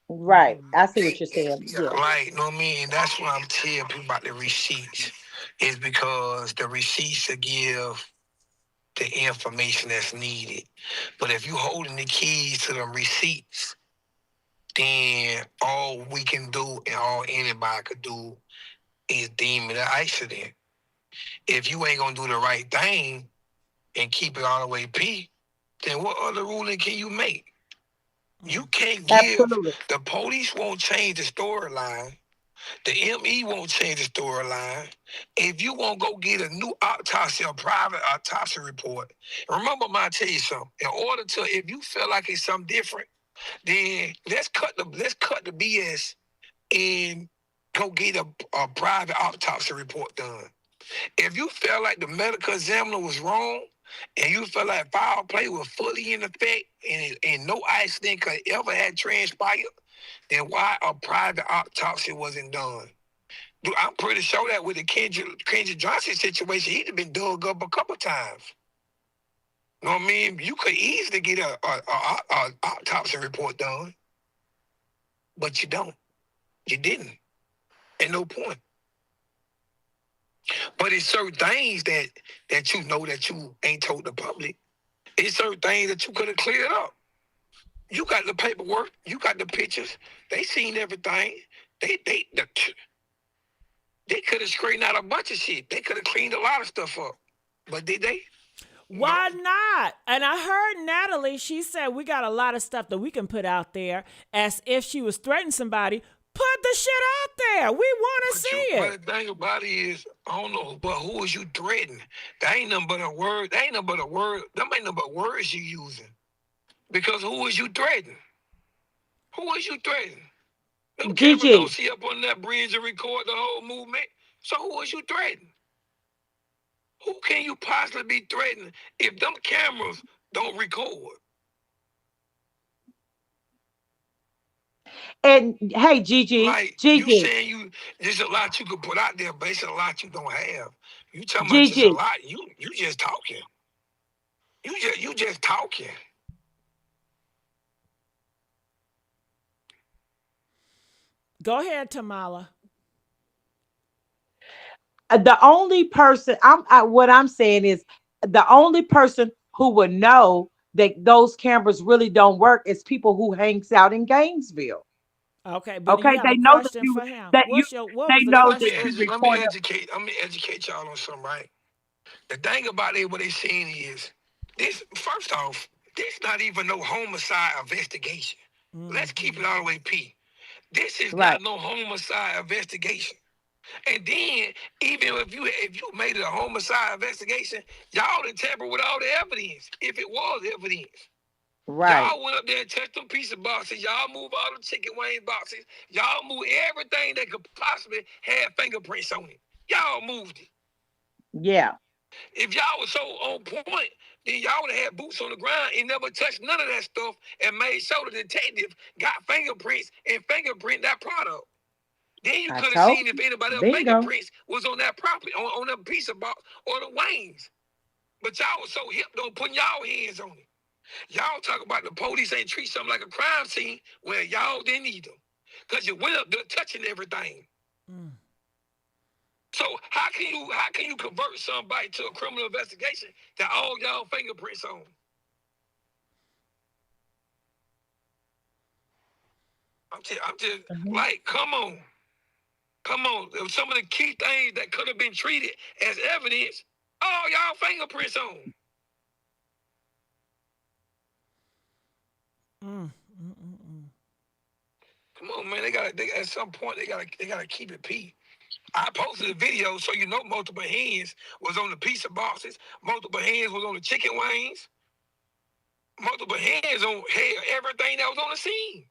[SPEAKER 2] Right. I see what you're saying. Yes.
[SPEAKER 6] Right, you know what I mean? And that's why I'm telling people about the receipts, is because the receipts will give the information that's needed. But if you holding the keys to the receipts, then all we can do and all anybody could do is deem it an accident. If you ain't gonna do the right thing and keep it all the way P, then what other ruling can you make? You can't give,
[SPEAKER 2] Absolutely.
[SPEAKER 6] the police won't change the storyline. The ME won't change the storyline. If you won't go get a new autopsy, a private autopsy report, remember, I tell you something. In order to, if you feel like it's something different, then let's cut the BS and go get a private autopsy report done. If you feel like the medical examiner was wrong, and you feel like foul play was fully in effect and no accident could ever had transpired, then why a private autopsy wasn't done? Dude, I'm pretty sure that with the Kendrick Johnson situation, he'd have been dug up a couple times. You know what I mean? You could easily get a autopsy report done, but you don't. You didn't. At no point. But it's certain things that you know that you ain't told the public. It's certain things that you could have cleared up. You got the paperwork. You got the pictures. They seen everything. They could have straightened out a bunch of shit. They could have cleaned a lot of stuff up. But did they?
[SPEAKER 1] Why not? And I heard Natalie, she said we got a lot of stuff that we can put out there as if she was threatening somebody. Put the shit out there. We want to see it.
[SPEAKER 6] But the thing about it is, I don't know, but who is you threatening? That ain't nothing but a word. That ain't nothing but a word. Them ain't nothing but words you using. Because who is you threatening? Who is you threatening? Them cameras
[SPEAKER 2] Gigi,
[SPEAKER 6] don't see up on that bridge and record the whole movement. So who is you threatening? Who can you possibly be threatening if them cameras don't record?
[SPEAKER 2] and hey, Gigi,
[SPEAKER 6] Like, you
[SPEAKER 2] Gigi,
[SPEAKER 6] saying there's a lot you could put out there, but it's a lot you don't have. You talking about just a
[SPEAKER 2] Gigi.
[SPEAKER 6] lot. You just talking. You just talking.
[SPEAKER 1] Go ahead, Tamala.
[SPEAKER 2] The only person what I'm saying is the only person who would know that those cameras really don't work is people who hangs out in Gainesville.
[SPEAKER 1] Okay, but do
[SPEAKER 2] Okay,
[SPEAKER 1] you have
[SPEAKER 2] they
[SPEAKER 1] a
[SPEAKER 2] know that
[SPEAKER 1] question for him?
[SPEAKER 2] that you
[SPEAKER 1] What
[SPEAKER 2] they
[SPEAKER 1] was the
[SPEAKER 2] know
[SPEAKER 6] Let me
[SPEAKER 2] that you
[SPEAKER 1] question?
[SPEAKER 6] let me
[SPEAKER 2] record them.
[SPEAKER 6] educate. Let me educate y'all on something, right? The thing about it, what they saying is this. First off, this not even no homicide investigation. Let's keep it all the way P. This is
[SPEAKER 2] Right.
[SPEAKER 6] not no homicide investigation. And then, even if you made it a homicide investigation, y'all done tamper with all the evidence. If it was evidence,
[SPEAKER 2] Right.
[SPEAKER 6] y'all went up there and touched them piece of boxes. Y'all moved all the chicken wing boxes. Y'all moved everything that could possibly have fingerprints on it. Y'all moved it.
[SPEAKER 2] Yeah.
[SPEAKER 6] If y'all was so on point, then y'all would have had boots on the ground and never touched none of that stuff and made sure the detective got fingerprints and fingerprint that product. Then you
[SPEAKER 2] I
[SPEAKER 6] could have
[SPEAKER 2] told
[SPEAKER 6] seen if
[SPEAKER 2] you.
[SPEAKER 6] anybody else's
[SPEAKER 2] Bingo.
[SPEAKER 6] fingerprints was on that property, on that piece of box or the wings. But y'all was so hip, don't put y'all hands on it. Y'all talk about the police ain't treat something like a crime scene. Well, y'all didn't either. Because you went up there touching everything. So how can you convert somebody to a criminal investigation that all y'all fingerprints on? I'm just
[SPEAKER 2] Mhm.
[SPEAKER 6] like, come on. Come on. There was some of the key things that could have been treated as evidence, all y'all fingerprints on. Come on, man. They at some point they gotta keep it P. I posted a video so you know multiple hands was on the pizza boxes, multiple hands was on the chicken wings, multiple hands on everything that was on the scene.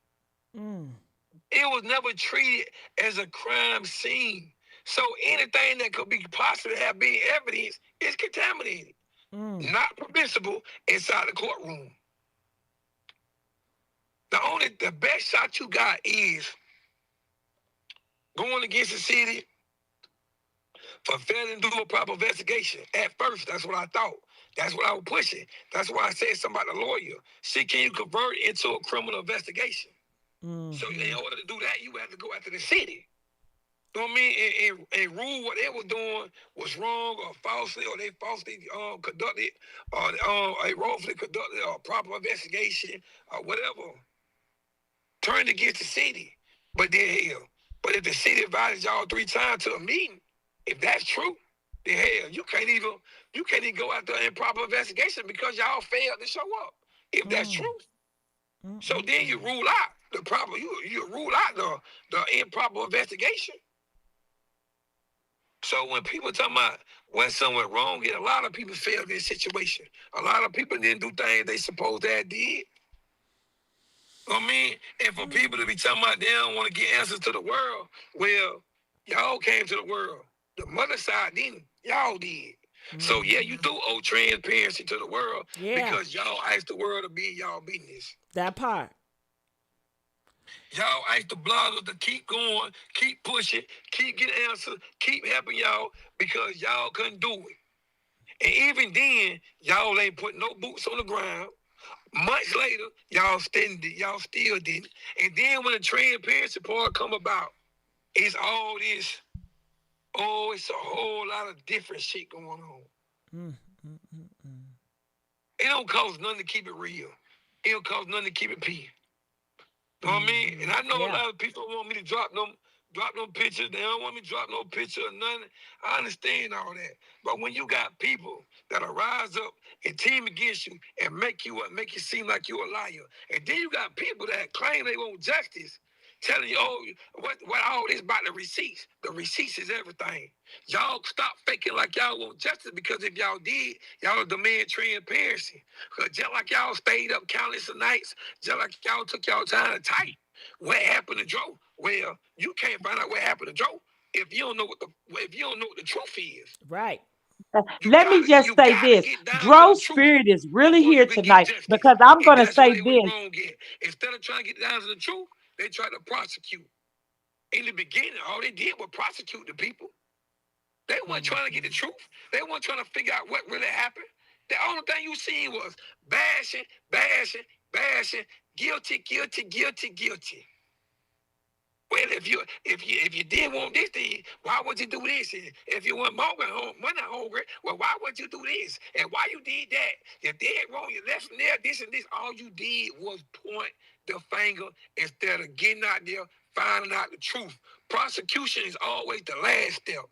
[SPEAKER 6] It was never treated as a crime scene. So anything that could be possibly have been evidence is contaminated, not permissible inside the courtroom. The best shot you got is going against the city for failing to do a proper investigation. At first, that's what I thought. That's what I was pushing. That's why I said something about the lawyer. See, can you convert it into a criminal investigation? So in order to do that, you have to go after the city. You know what I mean? And rule what they were doing was wrong or falsely, or they falsely conducted, or they wrongfully conducted a proper investigation, or whatever. Turned against the city. But then hell, but if the city invited y'all 3 times to a meeting, if that's true, then hell, you can't even go out there in proper investigation because y'all failed to show up. If that's true. So then you rule out the proper, you rule out the improper investigation. So when people talking about when something went wrong, a lot of people failed in this situation. A lot of people didn't do things they supposed to have did. You know what I mean? And for people to be talking about they don't want to get answers to the world, well, y'all came to the world. The mother side didn't. Y'all did. So yeah, you do owe transparency to the world
[SPEAKER 1] Yeah,
[SPEAKER 6] because y'all asked the world to be in y'all business.
[SPEAKER 1] that part.
[SPEAKER 6] Y'all asked the bloggers to keep going, keep pushing, keep getting answers, keep helping y'all because y'all couldn't do it. And even then, y'all ain't putting no boots on the ground. Months later, y'all still didn't. And then when the transparency part come about, it's all this. Oh, it's a whole lot of different shit going on.
[SPEAKER 1] Mm, mm, mm, mm.
[SPEAKER 6] It don't cost nothing to keep it real. It don't cost nothing to keep it P. You know what I mean? And I know a lot of people want me to drop them pictures. They don't want me to drop no picture or nothing. I understand all that. But when you got people that'll rise up and team against you and make you seem like you're a liar, and then you got people that claim they want justice, telling you, oh, what all this about the receipts? The receipts is everything. Y'all stop faking like y'all want justice because if y'all did, y'all demand transparency. Because just like y'all stayed up countless of nights, just like y'all took y'all time to type, what happened to Joe? Well, you can't find out what happened to Joe if you don't know what the truth is.
[SPEAKER 1] Right.
[SPEAKER 2] Let me just
[SPEAKER 6] You
[SPEAKER 2] say
[SPEAKER 6] gotta
[SPEAKER 2] this.
[SPEAKER 6] get down to the
[SPEAKER 2] Dro's
[SPEAKER 6] truth
[SPEAKER 2] spirit is really
[SPEAKER 6] before
[SPEAKER 2] here
[SPEAKER 6] you can get
[SPEAKER 2] tonight
[SPEAKER 6] justice.
[SPEAKER 2] because I'm
[SPEAKER 6] And
[SPEAKER 2] going to
[SPEAKER 6] that's where
[SPEAKER 2] say
[SPEAKER 6] they went
[SPEAKER 2] this.
[SPEAKER 6] wrong at. Instead of trying to get down to the truth, they tried to prosecute. In the beginning, all they did was prosecute the people. They weren't trying to get the truth. They weren't trying to figure out what really happened. The only thing you seen was bashing, bashing, bashing, guilty, guilty, guilty, guilty. Well, if you did want this thing, why would you do this? And if you weren't hungry, well, why would you do this? And why you did that? You did wrong. You left from there, this and this. All you did was point the finger instead of getting out there, finding out the truth. Prosecution is always the last step.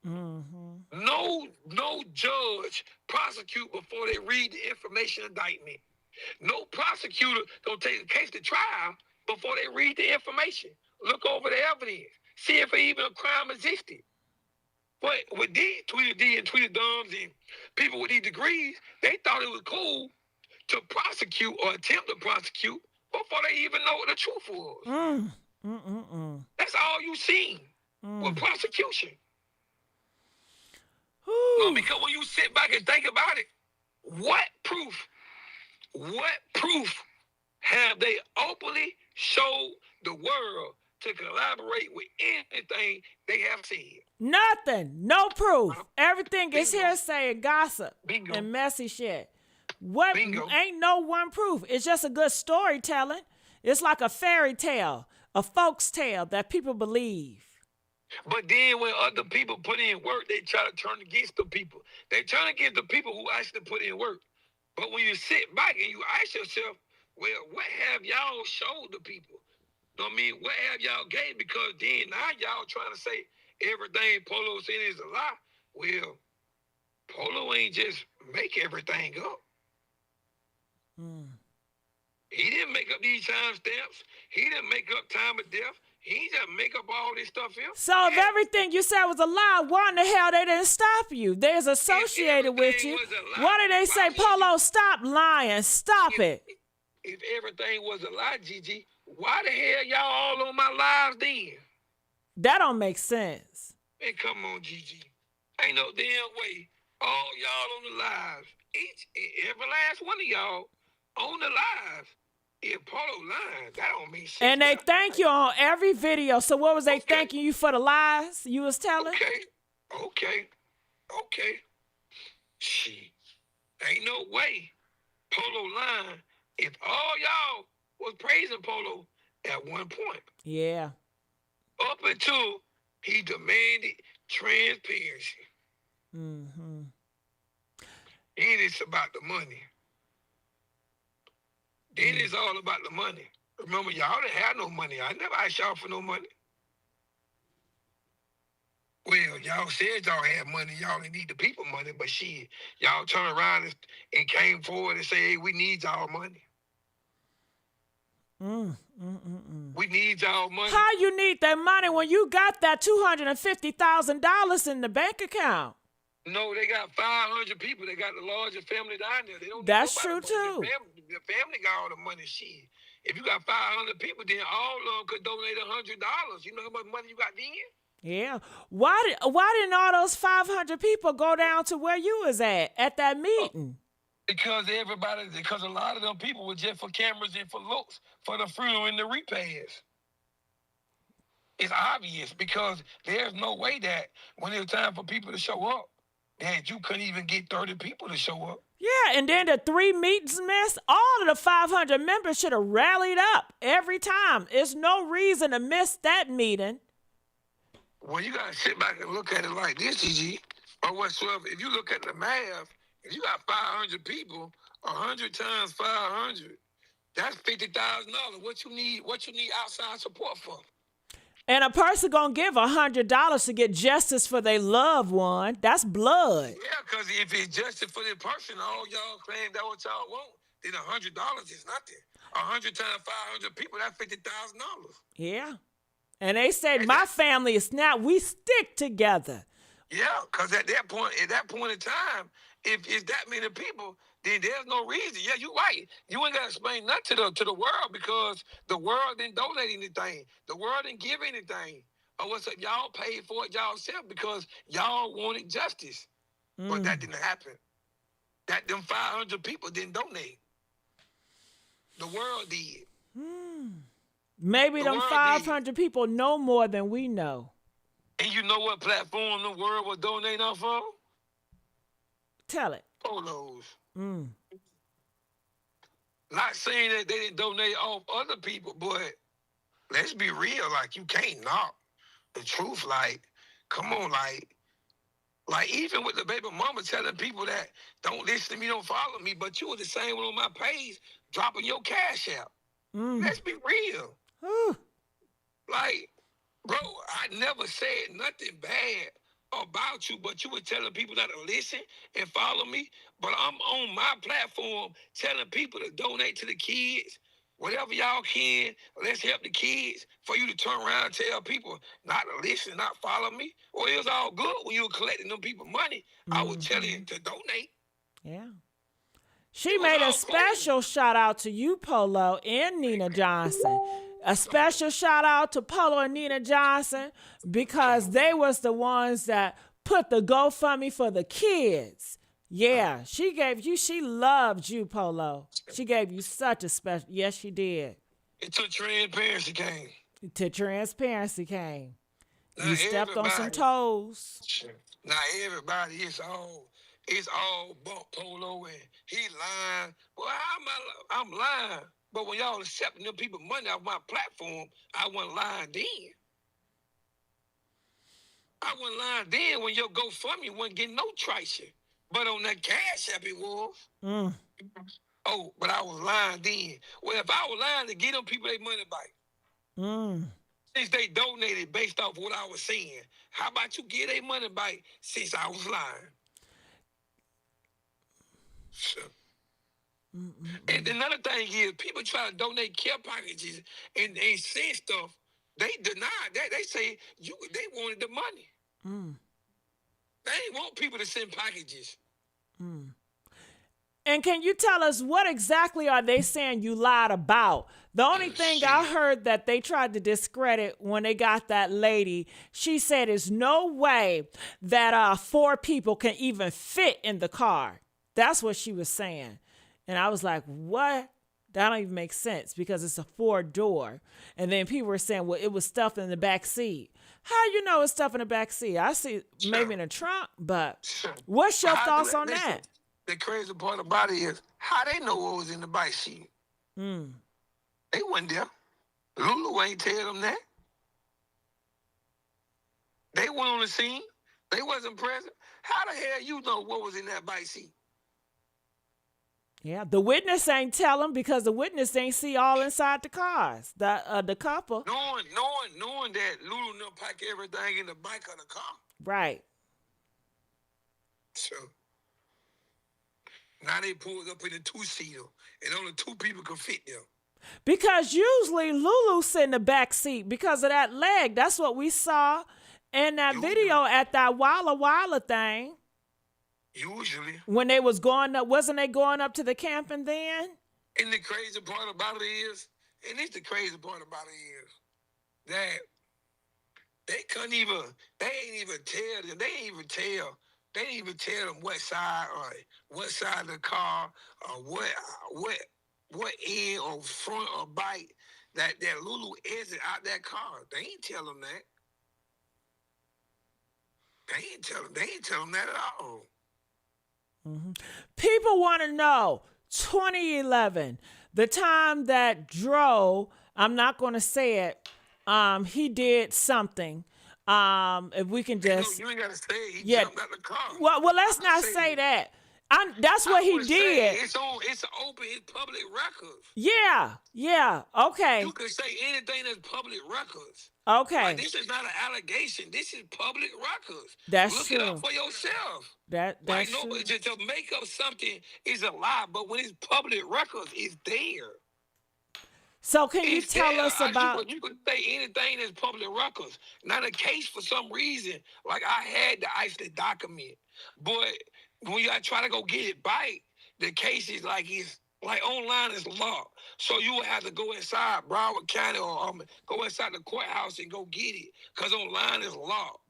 [SPEAKER 1] Mm-hmm.
[SPEAKER 6] No judge prosecute before they read the information indictment. No prosecutor gonna take a case to trial before they read the information. Look over the evidence. See if even a crime existed. But with these Tweety D and Tweety Dumbs and people with these degrees, they thought it was cool to prosecute or attempt to prosecute before they even know what the truth was.
[SPEAKER 1] Mm. Mm-mm-mm.
[SPEAKER 6] That's all you seen with prosecution. No,
[SPEAKER 1] Whew.
[SPEAKER 6] because when you sit back and think about it, what proof have they openly showed the world to collaborate with anything they have said?
[SPEAKER 1] Nothing. No proof. Everything is
[SPEAKER 6] Bingo.
[SPEAKER 1] hearsay and gossip
[SPEAKER 6] Bingo.
[SPEAKER 1] and messy shit. What
[SPEAKER 6] Bingo.
[SPEAKER 1] ain't no one proof. It's just a good storytelling. It's like a fairy tale, a folk's tale that people believe.
[SPEAKER 6] But then when other people put in work, they try to turn against the people. They turn against the people who actually put in work. But when you sit back and you ask yourself, well, what have y'all showed the people? You know what I mean? What have y'all gave? Because then now y'all trying to say everything Polo said is a lie. Well, Polo ain't just make everything up. He didn't make up these time stamps. He didn't make up time of death. He just make up all this stuff here.
[SPEAKER 1] So if everything you said was a lie, why in the hell they didn't stop you? They's associated with you. Why did they say, Polo, stop lying? Stop it.
[SPEAKER 6] If everything was a lie, Gigi, why the hell y'all all on my lives then?
[SPEAKER 1] That don't make sense.
[SPEAKER 6] Man, come on, Gigi. Ain't no damn way. All y'all on the lives. Every last one of y'all on the lives. If Polo lying, that don't mean shit.
[SPEAKER 1] And they thank you on every video. So what was they thanking you for the lies you was telling?
[SPEAKER 6] Okay. Shit. Ain't no way Polo lying if all y'all was praising Polo at one point.
[SPEAKER 1] Yeah.
[SPEAKER 6] Up until he demanded transparency.
[SPEAKER 1] Mm-hmm.
[SPEAKER 6] Then it's about the money. Then it's all about the money. Remember, y'all didn't have no money. I never asked y'all for no money. Well, y'all said y'all had money. Y'all didn't need the people money, but shit, y'all turned around and came forward and say, hey, we need y'all money. We need y'all money.
[SPEAKER 1] How you need that money when you got that $250,000 in the bank account?
[SPEAKER 6] No, they got 500 people. They got the largest family down there. They don't.
[SPEAKER 1] That's true too.
[SPEAKER 6] The family got all the money. Shit. If you got 500 people, then all of them could donate $100. You know how much money you got then?
[SPEAKER 1] Yeah. Why didn't all those 500 people go down to where you was at that meeting?
[SPEAKER 6] Because a lot of them people were just for cameras and for looks, for the funeral and the repairs. It's obvious because there's no way that when it was time for people to show up, that you couldn't even get 30 people to show up.
[SPEAKER 1] Yeah, and then the 3 meetings missed. All of the 500 members should have rallied up every time. There's no reason to miss that meeting.
[SPEAKER 6] Well, you gotta sit back and look at it like this, GG, or whatsoever. If you look at the math, if you got 500 people, 100 times 500, that's $50,000. What you need outside support for?
[SPEAKER 1] And a person gonna give $100 to get justice for their loved one. That's blood.
[SPEAKER 6] Yeah, because if it's justice for the person, all y'all claim that what y'all want, then $100 is nothing. 100 times 500 people, that's $50,000.
[SPEAKER 1] Yeah. And they said my family is not. We stick together.
[SPEAKER 6] Yeah, because at that point in time, if it's that many people, then there's no reason. Yeah, you're right. You ain't got to explain nothing to the world because the world didn't donate anything. The world didn't give anything. Or what's up? Y'all paid for it y'all self because y'all wanted justice. But that didn't happen. That them 500 people didn't donate. The world did.
[SPEAKER 1] Maybe them 500 people know more than we know.
[SPEAKER 6] And you know what platform the world was donating off of?
[SPEAKER 1] Tell it.
[SPEAKER 6] Polos. Not saying that they didn't donate off other people, but let's be real. Like, you can't knock the truth. Like, come on, like even with the baby mama telling people that don't listen to me, don't follow me, but you were the same one on my page dropping your cash out. Let's be real. Like, bro, I never said nothing bad about you, but you were telling people not to listen and follow me. But I'm on my platform telling people to donate to the kids. Whatever y'all can, let's help the kids. For you to turn around and tell people not to listen, not follow me. Well, it was all good when you were collecting them people money. I was telling them to donate.
[SPEAKER 1] Yeah. She made a special shout out to you, Polo, and Nina Johnson. A special shout out to Polo and Nina Johnson because they was the ones that put the GoFundMe for the kids. Yeah, she loved you, Polo. She gave you such a special, yes, she did.
[SPEAKER 6] It took transparency came.
[SPEAKER 1] You stepped on some toes.
[SPEAKER 6] Now everybody, it's all bump Polo and he lying. Well, I'm lying. But when y'all accepting them people money off my platform, I wasn't lying then. I wasn't lying then when your GoFundMe wasn't getting no traction. But on that Cash App it was. Oh, but I was lying then. Well, if I was lying to get them people their money back, since they donated based off what I was saying, how about you get their money back since I was lying? So. And another thing is, people try to donate care packages and send stuff. They deny that. They say they wanted the money. They ain't want people to send packages.
[SPEAKER 1] And can you tell us what exactly are they saying you lied about? The only thing I heard that they tried to discredit when they got that lady, she said there's no way that 4 people can even fit in the car. That's what she was saying. And I was like, what? That don't even make sense because it's a 4-door. And then people were saying, well, it was stuff in the back seat. How you know it's stuff in the back seat? I see maybe in the trunk, but what's your thoughts on that?
[SPEAKER 6] The crazy part about it is how they know what was in the back seat. They wasn't there. Lulu ain't tell them that. They weren't on the scene. They wasn't present. How the hell you know what was in that back seat?
[SPEAKER 1] Yeah, the witness ain't tell him because the witness ain't see all inside the cars, the couple.
[SPEAKER 6] Knowing that Lulu done pack everything in the back of the car.
[SPEAKER 1] Right.
[SPEAKER 6] So now they pulled up in a 2-seater and only 2 people can fit there.
[SPEAKER 1] Because usually Lulu sit in the back seat because of that leg. That's what we saw in that video at that Walla thing.
[SPEAKER 6] Usually.
[SPEAKER 1] When they was going up, wasn't they going up to the camping then?
[SPEAKER 6] And the crazy part about it is, that They couldn't even. They ain't even tell them. They ain't even tell. They didn't even tell them what side or what side of the car or what end or front or bike that Lulu exit out that car. They ain't tell them that. They ain't tell them. They ain't tell them that at all.
[SPEAKER 1] People want to know 2011, the time that Dro, I'm not going to say it, he did something. If we can
[SPEAKER 6] Hey, no,
[SPEAKER 1] just,
[SPEAKER 6] you ain't gotta say it. He
[SPEAKER 1] yeah.
[SPEAKER 6] jumped out the car.
[SPEAKER 1] Well, let's
[SPEAKER 6] I
[SPEAKER 1] not
[SPEAKER 6] say
[SPEAKER 1] say
[SPEAKER 6] that.
[SPEAKER 1] that. That's what
[SPEAKER 6] I
[SPEAKER 1] he
[SPEAKER 6] would say
[SPEAKER 1] did.
[SPEAKER 6] it's on. It's open. It's public records.
[SPEAKER 1] Yeah. Okay.
[SPEAKER 6] You can say anything that's public records. Like
[SPEAKER 1] Okay.
[SPEAKER 6] this is not an allegation. This is public records.
[SPEAKER 1] That's
[SPEAKER 6] Look it up
[SPEAKER 1] true.
[SPEAKER 6] for yourself.
[SPEAKER 1] That's
[SPEAKER 6] Like
[SPEAKER 1] true.
[SPEAKER 6] no, to make up something is a lie, but when it's public records, it's there.
[SPEAKER 1] So can you
[SPEAKER 6] It's
[SPEAKER 1] tell
[SPEAKER 6] there.
[SPEAKER 1] us about,
[SPEAKER 6] You could say anything that's public records. Not a case for some reason. Like I had the Iceland document, but when you try to go get it back, the case is like it's like online is locked. So you would have to go inside Broward County or go inside the courthouse and go get it because online is locked.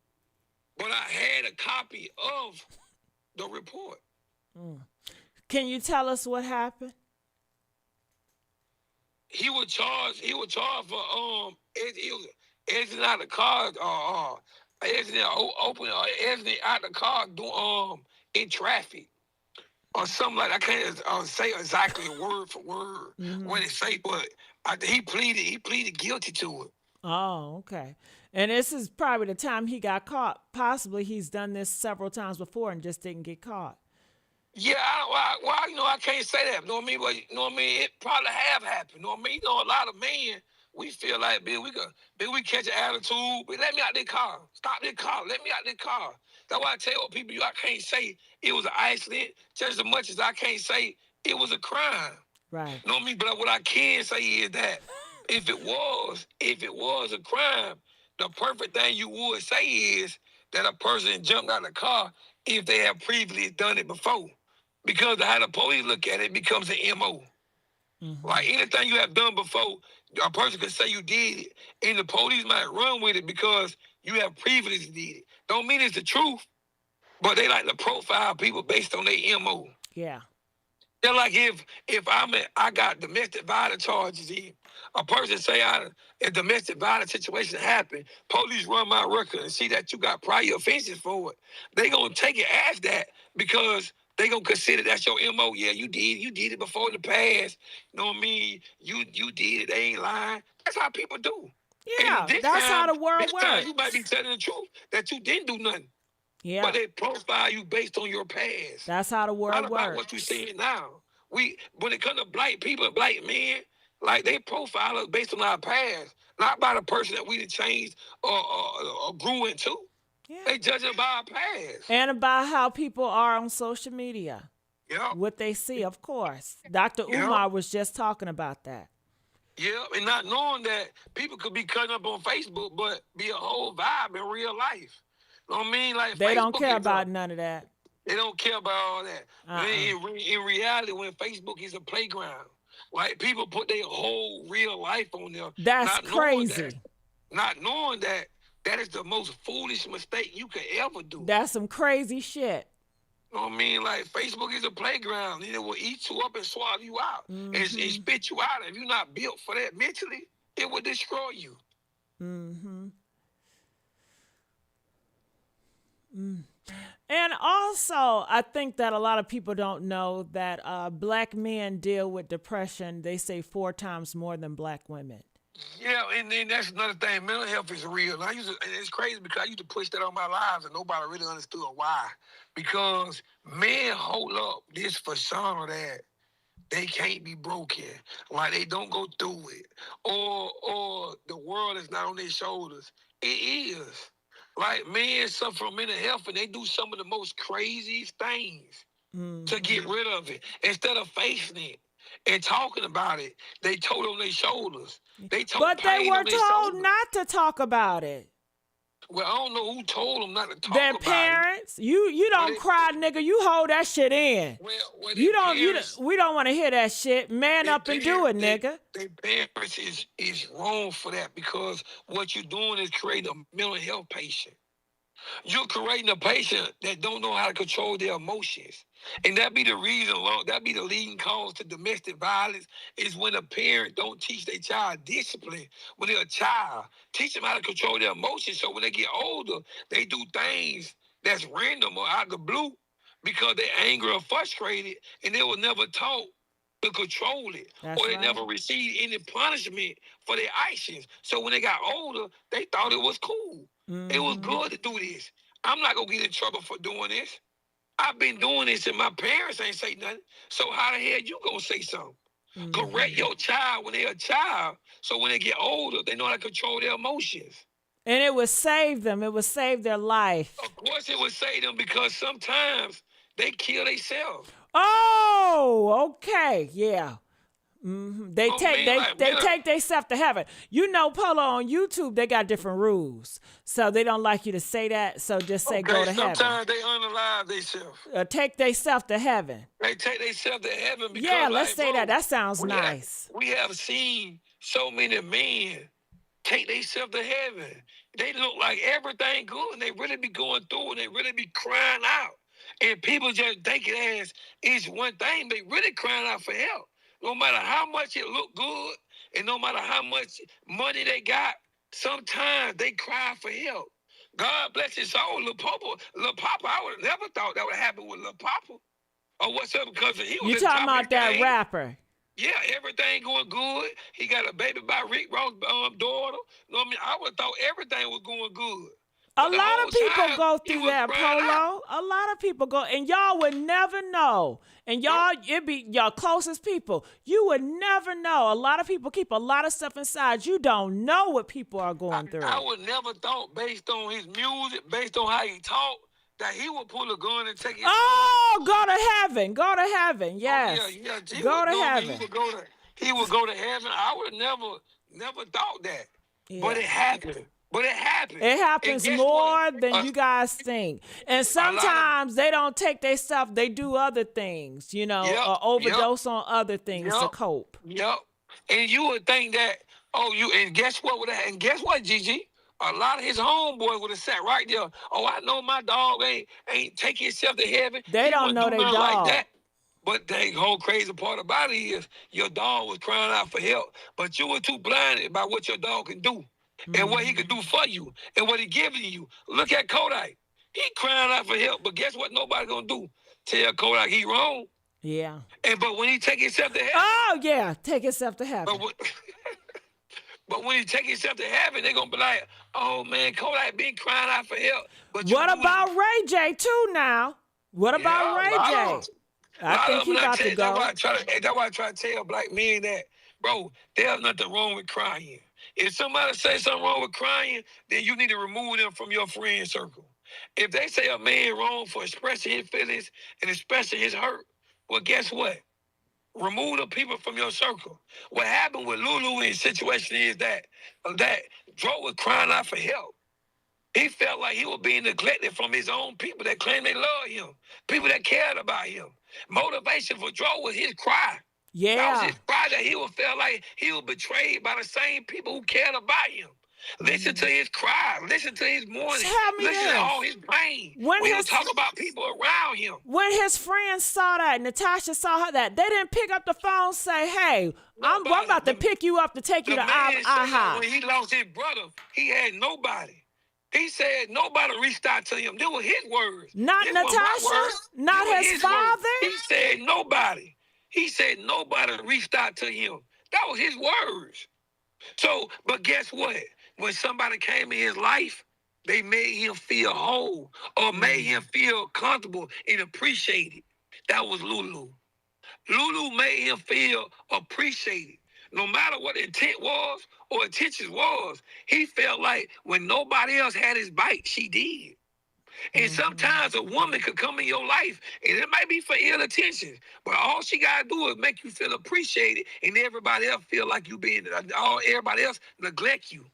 [SPEAKER 6] But I had a copy of the report.
[SPEAKER 1] can you tell us what happened?
[SPEAKER 6] He was charged. He was charged for exiting out the car exiting open or exiting out the car in traffic or something like that. I can't say exactly word for word what it say, but he pleaded guilty to it.
[SPEAKER 1] Oh, okay. And this is probably the time he got caught. Possibly he's done this several times before and just didn't get caught.
[SPEAKER 6] Yeah, I can't say that. You know what I mean? But you know what I mean? It probably have happened. You know what I mean? You know, a lot of men, we feel like, we catch an attitude. But let me out this car. Stop this car. Let me out this car. That's why I tell people, I can't say it was an accident just as much as I can't say it was a crime.
[SPEAKER 1] Right.
[SPEAKER 6] You know what I mean? But what I can say is that if it was a crime, the perfect thing you would say is that a person jumped out of the car if they have previously done it before. Because how the police look at it becomes an MO. Like anything you have done before, a person could say you did it, and the police might run with it because you have previously did it. Don't mean it's the truth, but they like to profile people based on their MO.
[SPEAKER 1] Yeah.
[SPEAKER 6] They're like if I got domestic violence charges in, a person say a domestic violence situation happened, police run my record and see that you got prior offenses for it. They gonna take it as that because they gonna consider that's your MO. Yeah, you did it before in the past. You know what I mean? You did it. They ain't lying. That's how people do. And
[SPEAKER 1] Yeah. That's how the world
[SPEAKER 6] this time
[SPEAKER 1] works.
[SPEAKER 6] you might be telling the truth that you didn't do nothing.
[SPEAKER 1] Yeah.
[SPEAKER 6] But they profile you based on your past.
[SPEAKER 1] That's how the
[SPEAKER 6] Not
[SPEAKER 1] world
[SPEAKER 6] about
[SPEAKER 1] works.
[SPEAKER 6] what you saying now. When it comes to black people, black men, like they profile us based on our past, not by the person that we done changed or grew into.
[SPEAKER 1] Yeah.
[SPEAKER 6] They judge us by our past.
[SPEAKER 1] And about how people are on social media.
[SPEAKER 6] Yeah,
[SPEAKER 1] What they see, of course. Dr.
[SPEAKER 6] yeah,
[SPEAKER 1] Umar was just talking about that.
[SPEAKER 6] yeah, and not knowing that people could be cutting up on Facebook, but be a whole vibe in real life. You know what I mean? Like
[SPEAKER 1] They
[SPEAKER 6] Facebook
[SPEAKER 1] don't care
[SPEAKER 6] is
[SPEAKER 1] about none of that.
[SPEAKER 6] They don't care about all that. In reality, when Facebook is a playground, like people put their whole real life on there.
[SPEAKER 1] That's crazy.
[SPEAKER 6] Not knowing that that is the most foolish mistake you could ever do.
[SPEAKER 1] That's some crazy shit.
[SPEAKER 6] You know what I mean? Like Facebook is a playground, and it will eat you up and swallow you out and spit you out. If you're not built for that mentally, it will destroy you.
[SPEAKER 1] And also, I think that a lot of people don't know that black men deal with depression, they say 4 times more than black women.
[SPEAKER 6] Yeah, and then that's another thing. Mental health is real. And it's crazy because I used to push that on my lives and nobody really understood why. Because men hold up this persona that they can't be broken, like they don't go through it, or the world is not on their shoulders. It is. Like men suffer from mental health and they do some of the most craziest things to get rid of it. Instead of facing it and talking about it, they told on their shoulders. They told
[SPEAKER 1] But they
[SPEAKER 6] pain
[SPEAKER 1] were
[SPEAKER 6] on their
[SPEAKER 1] told
[SPEAKER 6] shoulders.
[SPEAKER 1] not to talk about it.
[SPEAKER 6] Well, I don't know who told them not to talk
[SPEAKER 1] Their
[SPEAKER 6] about it.
[SPEAKER 1] parents. You don't
[SPEAKER 6] it-
[SPEAKER 1] cry, nigga. You hold that shit in.
[SPEAKER 6] Well,
[SPEAKER 1] You
[SPEAKER 6] their
[SPEAKER 1] don't.
[SPEAKER 6] parents,
[SPEAKER 1] We don't want to hear that shit. Man up and do it, nigga.
[SPEAKER 6] their parents is wrong for that because what you're doing is creating a mental health patient. You're creating a patient that don't know how to control their emotions. And that be the reason, that be the leading cause to domestic violence is when a parent don't teach their child discipline when they're a child. Teach them how to control their emotions so when they get older, they do things that's random or out of the blue because they're angry or frustrated and they were never taught to control it.
[SPEAKER 1] That's
[SPEAKER 6] Or they
[SPEAKER 1] right.
[SPEAKER 6] never received any punishment for their actions. So when they got older, they thought it was cool. It was good to do this. I'm not gonna get in trouble for doing this. I've been doing this and my parents ain't say nothing. So how the hell you gonna say something? Correct your child when they're a child. So when they get older, they know how to control their emotions.
[SPEAKER 1] And it would save them. It would save their life.
[SPEAKER 6] Of course it would save them because sometimes they kill themselves.
[SPEAKER 1] Oh, okay, yeah. They take themselves to heaven. You know, Polo on YouTube, they got different rules, so they don't like you to say that. So just say go to heaven.
[SPEAKER 6] Sometimes they unalive themselves.
[SPEAKER 1] Take themselves to heaven.
[SPEAKER 6] They take themselves to heaven because
[SPEAKER 1] Yeah, let's say that. That sounds nice.
[SPEAKER 6] We have seen so many men take themselves to heaven. They look like everything good, and they really be going through, and they really be crying out. And people just think it as it's one thing, they really crying out for help. No matter how much it look good, and no matter how much money they got, sometimes they cry for help. God bless his soul, Lil Papa. I would have never thought that would happen with Lil Papa. Or whatsoever, because he was
[SPEAKER 1] You talking about that rapper?
[SPEAKER 6] Yeah, everything going good. He got a baby by Rick Ross' daughter. You know what I mean? I would have thought everything was going good.
[SPEAKER 1] A lot of people go through that, Polo. A lot of people go, and y'all would never know. And y'all, it be your closest people. You would never know. A lot of people keep a lot of stuff inside. You don't know what people are going through.
[SPEAKER 6] I would never thought, based on his music, based on how he talked, that he would pull a gun and take it.
[SPEAKER 1] Oh, go to heaven. Go to heaven. Yes.
[SPEAKER 6] Oh, yeah.
[SPEAKER 1] Go to heaven.
[SPEAKER 6] He would go to heaven. I would have never thought that.
[SPEAKER 1] Yeah.
[SPEAKER 6] But it happened.
[SPEAKER 1] It happens more than you guys think. And sometimes they don't take their stuff. They do other things, or overdose on other things to cope.
[SPEAKER 6] Yep. And you would think that, and guess what? And guess what, Gigi? A lot of his homeboys would have sat right there. Oh, I know my dog ain't take himself to heaven.
[SPEAKER 1] They don't know their dog.
[SPEAKER 6] Like that. But the whole crazy part about it is your dog was crying out for help, but you were too blinded by what your dog can do. And what he could do for you, and what he giving you. Look at Kodak. He crying out for help, but guess what nobody gonna do? Tell Kodak he wrong.
[SPEAKER 1] Yeah.
[SPEAKER 6] But when he take himself to heaven.
[SPEAKER 1] Oh, yeah, take himself to heaven.
[SPEAKER 6] But when he take himself to heaven, they gonna be like, oh man, Kodak been crying out for help. But
[SPEAKER 1] what about Ray J too now? What about Ray J? I think he about to go.
[SPEAKER 6] That's why I try to tell black men that, bro, there's nothing wrong with crying. If somebody say something wrong with crying, then you need to remove them from your friend circle. If they say a man wrong for expressing his feelings and expressing his hurt, well, guess what? Remove the people from your circle. What happened with Lulu in his situation is that Dro was crying out for help. He felt like he was being neglected from his own people that claimed they love him, people that cared about him. Motivation for Dro was his cry.
[SPEAKER 1] Yeah.
[SPEAKER 6] That was his cry that he would feel like he was betrayed by the same people who cared about him. Listen to his cry. Listen to his mourning. Listen to all his pain. When he was talking about people around him.
[SPEAKER 1] When his friends saw that, Natasha saw that, they didn't pick up the phone and say, hey, I'm about to pick you up to take you to IHOP.
[SPEAKER 6] When he lost his brother, he had nobody. He said nobody reached out to him. They were his words.
[SPEAKER 1] Not Natasha? Not his father?
[SPEAKER 6] He said nobody. He said nobody reached out to him. That was his words. So, but guess what? When somebody came in his life, they made him feel whole or made him feel comfortable and appreciated. That was Lulu. Lulu made him feel appreciated. No matter what the intent was or intentions was, he felt like when nobody else had his bite, she did. And sometimes a woman could come in your life, and it might be for ill intentions, but all she got to do is make you feel appreciated, and everybody else feel like you everybody else neglect you.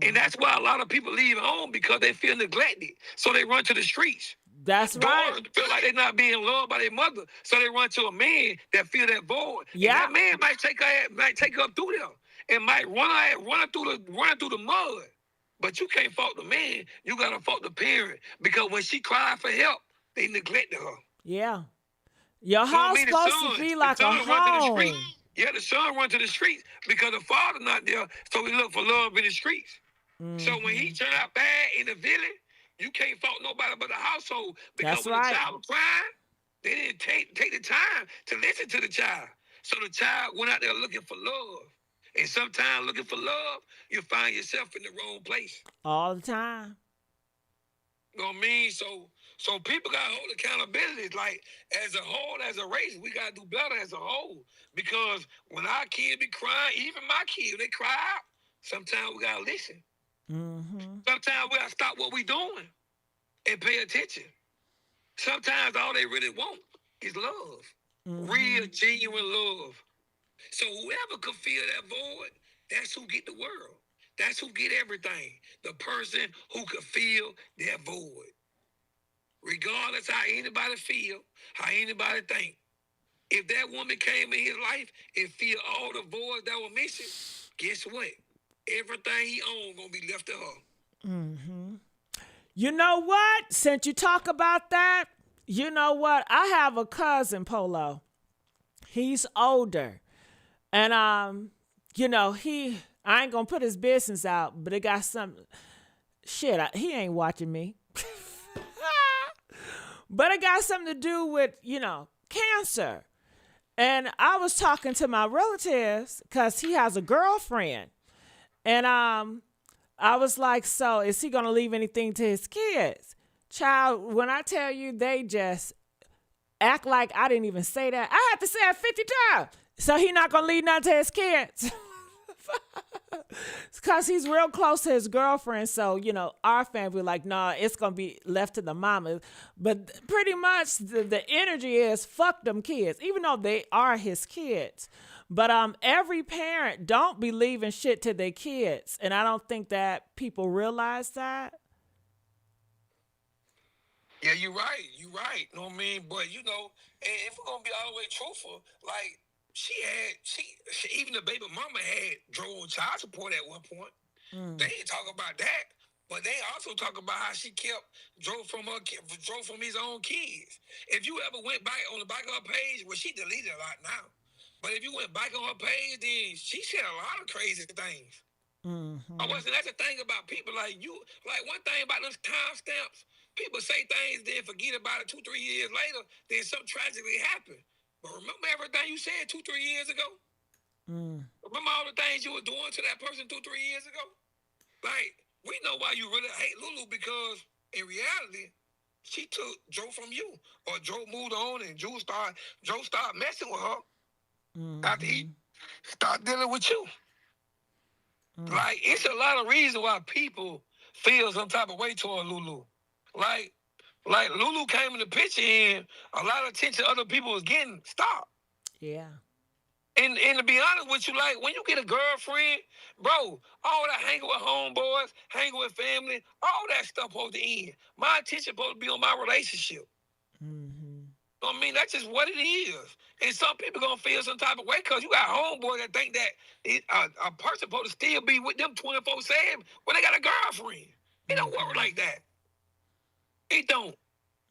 [SPEAKER 6] And that's why a lot of people leave home because they feel neglected. So they run to the streets.
[SPEAKER 1] That's right.
[SPEAKER 6] Daughters feel like they're not being loved by their mother. So they run to a man that feel that void.
[SPEAKER 1] Yeah.
[SPEAKER 6] And that man might take her up through them. And might run her through the mud. But you can't fault the man. You gotta fault the parent. Because when she cried for help, they neglected her.
[SPEAKER 1] Yeah. Your
[SPEAKER 6] You know what I
[SPEAKER 1] house
[SPEAKER 6] mean? The
[SPEAKER 1] supposed
[SPEAKER 6] son-
[SPEAKER 1] to be
[SPEAKER 6] the
[SPEAKER 1] like a
[SPEAKER 6] son run to the
[SPEAKER 1] home.
[SPEAKER 6] street. Yeah, the son run to the streets because the father not there. So we look for love in the streets. So when he turned out bad in the village, you can't fault nobody but the household. Because
[SPEAKER 1] That's
[SPEAKER 6] when
[SPEAKER 1] right.
[SPEAKER 6] the child was crying, they didn't take the time to listen to the child. So the child went out there looking for love. And sometimes looking for love, you find yourself in the wrong place.
[SPEAKER 1] All the time.
[SPEAKER 6] You know what I mean? So people gotta hold accountability. Like as a whole, as a race, we gotta do better as a whole. Because when our kids be crying, even my kids, they cry out. Sometimes we gotta listen. Sometimes we gotta stop what we doing and pay attention. Sometimes all they really want is love. Real, genuine love. So whoever could fill that void, that's who get the world. That's who get everything. The person who could fill that void. Regardless how anybody feel, how anybody think. If that woman came in his life and filled all the voids that were missing, guess what? Everything he owned gonna be left to her.
[SPEAKER 1] You know what? Since you talk about that, you know what? I have a cousin, Polo. He's older. And I ain't gonna put his business out, but it got some shit. He ain't watching me. But it got something to do with, cancer. And I was talking to my relatives because he has a girlfriend. And I was like, so is he going to leave anything to his kids? Child, when I tell you, they just act like I didn't even say that. I had to say it 50 times. So he not going to leave nothing to his kids. Because he's real close to his girlfriend. So, our family like, nah, it's going to be left to the mama. But pretty much the energy is fuck them kids, even though they are his kids. But every parent don't be leaving shit to their kids. And I don't think that people realize that.
[SPEAKER 6] Yeah, you're right. You're right. You know what I mean? But, and if we're going to be all the way truthful, like, she even the baby mama had drove child support at one point. They didn't talk about that, but they also talk about how she drove from his own kids. If you ever went back on the back of her page, well, she deleted a lot now. But if you went back on her page, then she said a lot of crazy things. That's the thing about people like you. Like one thing about those timestamps, people say things, then forget about it 2-3 years later, then something tragically happened. But remember everything you said 2-3 years ago? Remember all the things you were doing to that person 2-3 years ago? Like, we know why you really hate Lulu because in reality, she took Joe from you. Or Joe moved on and Joe started messing with her after he started dealing with you. Like, it's a lot of reasons why people feel some type of way toward Lulu. Like Lulu came in the picture and a lot of attention other people was getting stopped.
[SPEAKER 1] Yeah.
[SPEAKER 6] And to be honest with you, like when you get a girlfriend, bro, all that hanging with homeboys, hanging with family, all that stuff supposed to end. My attention supposed to be on my relationship. I mean, that's just what it is. And some people gonna feel some type of way because you got homeboys that think that a person supposed to still be with them 24/7 when they got a girlfriend. It don't work like that. It don't.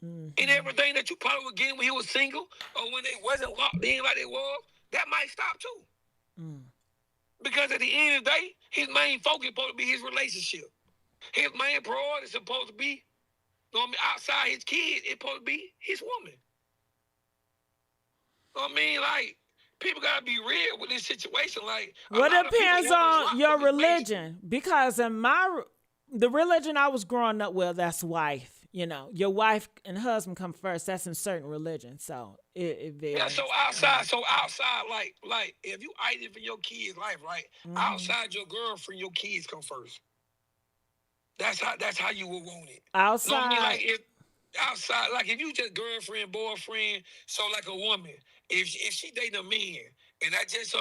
[SPEAKER 6] And everything that you probably would get when he was single or when they wasn't locked in like they was, that might stop too. Because at the end of the day, his main focus is supposed to be his relationship. His main priority is supposed to be, outside his kids, it's supposed to be his woman. I mean, like, people got to be real with this situation. Like,
[SPEAKER 1] well, it depends on your religion. Because in the religion I was growing up with, that's wife. Your wife and husband come first. That's in certain religions. So it varies.
[SPEAKER 6] Yeah, so outside, like if you idle for your kids' life, right? Outside your girlfriend, your kids come first. That's how you would want it.
[SPEAKER 1] Outside.
[SPEAKER 6] You know what I mean? Like outside, like if you just girlfriend, boyfriend, so like a woman, if she dating a man and that's just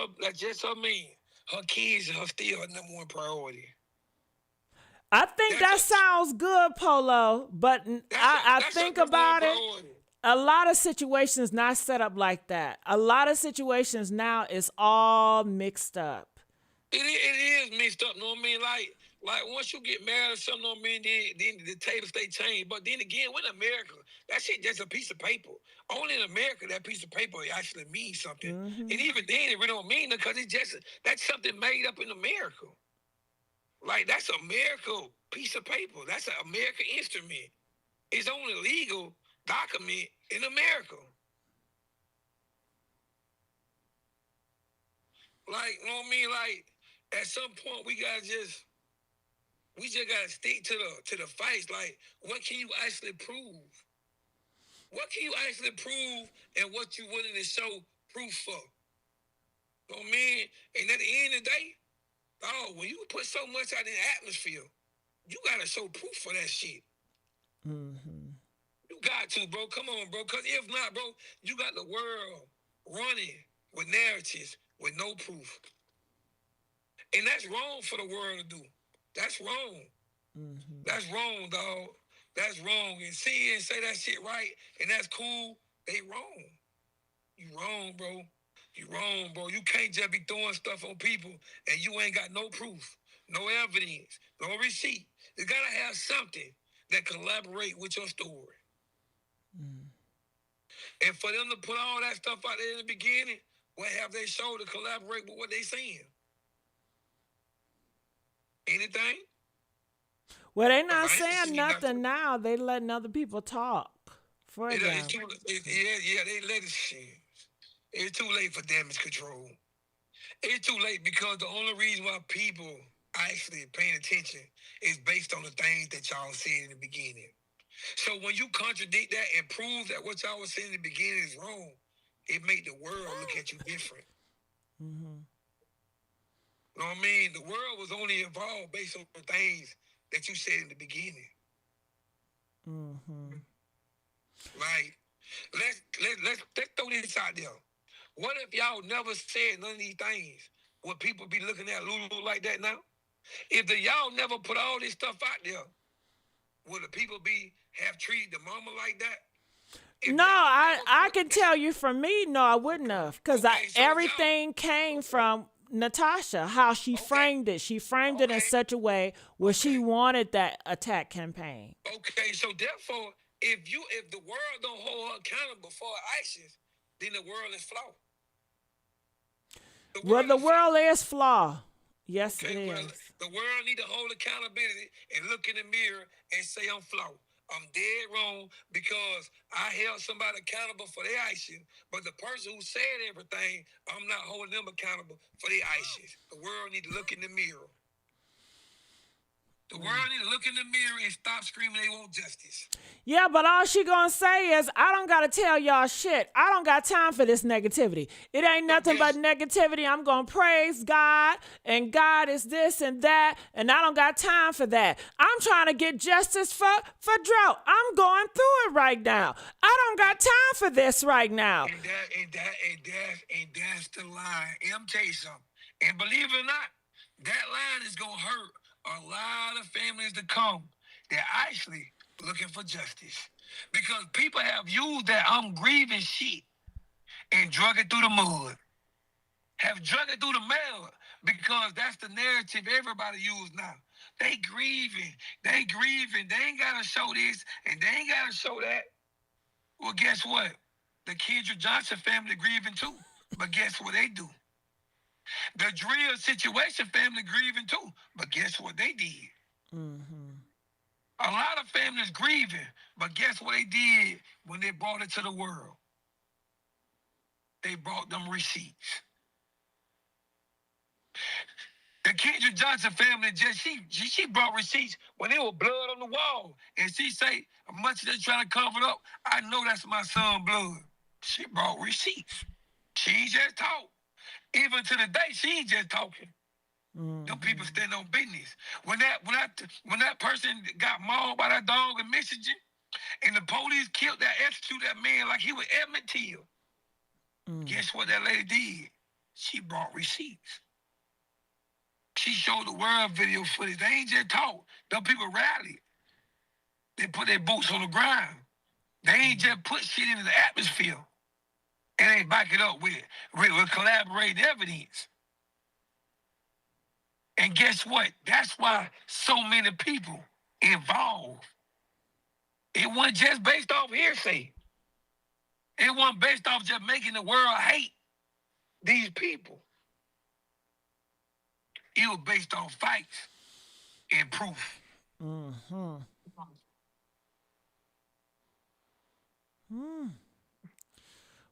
[SPEAKER 6] her man, her kids are still her number one priority.
[SPEAKER 1] I think that
[SPEAKER 6] That's
[SPEAKER 1] sounds good, Polo, but I
[SPEAKER 6] that's
[SPEAKER 1] think
[SPEAKER 6] a one
[SPEAKER 1] about it.
[SPEAKER 6] priority.
[SPEAKER 1] A lot of situations not set up like that. A lot of situations now is all mixed up.
[SPEAKER 6] It is mixed up, know what I mean? Like once you get married or something, know what I mean, then the tables they change. But then again, with America, that shit just a piece of paper. Only in America that piece of paper actually means something. And even then it really don't mean it because that's something made up in America. Like that's a American piece of paper. That's an American instrument. It's only legal document in America. Like, you know what I mean? Like, at some point we just gotta stick to the fights. Like, what can you actually prove? What can you actually prove and what you willing to show proof for? You know what I mean? And at the end of the day, when you put so much out in the atmosphere, you gotta show proof for that shit. You got to, bro. Come on, bro. Cause if not, bro, you got the world running with narratives with no proof. And that's wrong for the world to do. That's wrong. That's wrong, dog. That's wrong. And see and say that shit right, and that's cool, they wrong. You wrong, bro. You wrong, bro. You can't just be throwing stuff on people and you ain't got no proof, no evidence, no receipt. You gotta have something that collaborate with your story. And for them to put all that stuff out there in the beginning, what have they showed to collaborate with what they saying? Anything?
[SPEAKER 1] Well, they not saying nothing now. They letting other people talk for them.
[SPEAKER 6] They let it shit. It's too late for damage control. It's too late because the only reason why people actually paying attention is based on the things that y'all said in the beginning. So when you contradict that and prove that what y'all was saying in the beginning is wrong, it make the world look at you different. You know what I mean? The world was only involved based on the things that you said in the beginning. Like, let's throw this out there. What if y'all never said none of these things? Would people be looking at Lulu like that now? If y'all never put all this stuff out there, would the people have treated the mama like that?
[SPEAKER 1] No, I can tell you from me, no, I wouldn't have. Because everything came from Natasha, how she framed it. She framed it in such a way where she wanted that attack campaign.
[SPEAKER 6] Okay, so therefore, if the world don't hold her accountable for her actions, then the world is flawed.
[SPEAKER 1] The world is flawed. Yes, it is.
[SPEAKER 6] Well, the world need to hold accountability and look in the mirror and say, I'm flawed. I'm dead wrong because I held somebody accountable for their actions, but the person who said everything, I'm not holding them accountable for their actions. The world need to look in the mirror. The world need to look in the mirror and stop screaming they want justice.
[SPEAKER 1] Yeah, but all she gonna say is, I don't gotta tell y'all shit. I don't got time for this negativity. It ain't nothing but negativity. I'm gonna praise God, and God is this and that, and I don't got time for that. I'm trying to get justice for Drought. I'm going through it right now. I don't got time for this right now.
[SPEAKER 6] And that's the line. I'm tell you something. And believe it or not, that line is gonna hurt a lot of families to come. They're actually looking for justice because people have used that I'm grieving shit and drug it through the mud, have drug it through the mud because that's the narrative everybody use now. They grieving, they ain't gotta show this and they ain't gotta show that. Well, guess what? The Kendrick Johnson family grieving too, but guess what they do? The Drill Situation family grieving too, but guess what they did? A lot of families grieving, but guess what they did when they brought it to the world? They brought them receipts. The Kendrick Johnson family she brought receipts when there was blood on the wall, and she say, much as they trying to cover it up, I know that's my son's blood. She brought receipts. She ain't just talk. Even to the day, she ain't just talking. Them people stand on business. When that person got mauled by that dog in Michigan, and the police executed that man like he was Emmett Till. Guess what that lady did? She brought receipts. She showed the world video footage. They ain't just talk. Them people rallied. They put their boots on the ground. They ain't just put shit into the atmosphere and they back it up with collaborating evidence. And guess what? That's why so many people involved. It wasn't just based off hearsay. It wasn't based off just making the world hate these people. It was based on facts and proof.
[SPEAKER 1] Mm-hmm.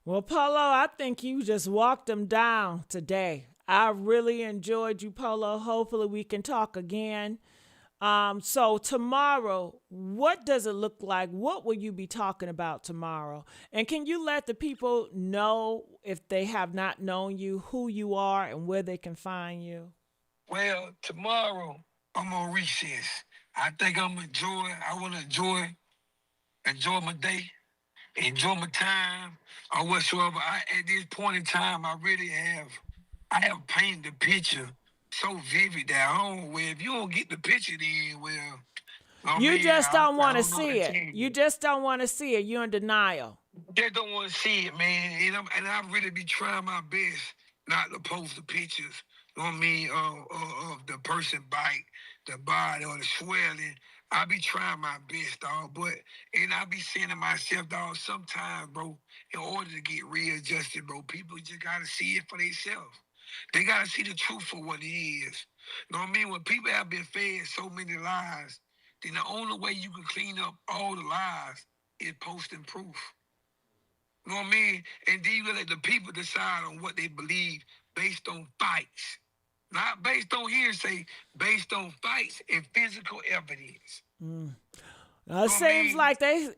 [SPEAKER 1] Well, Polo, I think you just walked them down today. I really enjoyed you, Polo. Hopefully we can talk again. So tomorrow, what does it look like? What will you be talking about tomorrow? And can you let the people know, if they have not known you, who you are and where they can find you?
[SPEAKER 6] Well, tomorrow I'm on recess. I think I want to enjoy my day, enjoy my time, or whatsoever. At this point in time, I have painted the picture so vivid that if you don't get the picture, then
[SPEAKER 1] You just don't
[SPEAKER 6] I
[SPEAKER 1] want to
[SPEAKER 6] don't know what
[SPEAKER 1] see
[SPEAKER 6] to
[SPEAKER 1] it.
[SPEAKER 6] tell
[SPEAKER 1] You
[SPEAKER 6] you.
[SPEAKER 1] just don't want to see it. You're in denial.
[SPEAKER 6] Just don't want to see it, man. And I really be trying my best not to post the pictures. You know what I mean? Of the person bite, the body, or the swelling. I be trying my best, dog. And I be saying to myself, dog, sometimes, bro, in order to get readjusted, bro, people just gotta see it for themselves. They gotta see the truth for what it is. You know what I mean? When people have been fed so many lies, then the only way you can clean up all the lies is posting proof. You know what I mean? And then you let the people decide on what they believe based on facts. Not based on hearsay, based on facts and physical evidence.
[SPEAKER 1] It
[SPEAKER 6] You know what I
[SPEAKER 1] seems
[SPEAKER 6] mean?
[SPEAKER 1] like they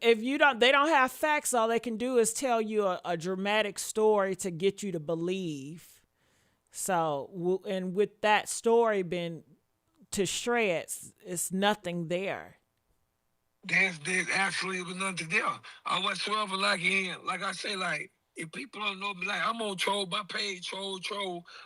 [SPEAKER 1] don't have facts. All they can do is tell you a dramatic story to get you to believe. So, and with that story being to shreds, it's nothing there.
[SPEAKER 6] There's absolutely nothing there. Or whatsoever, like I say, like, if people don't know me, like, I'm on troll, my page, troll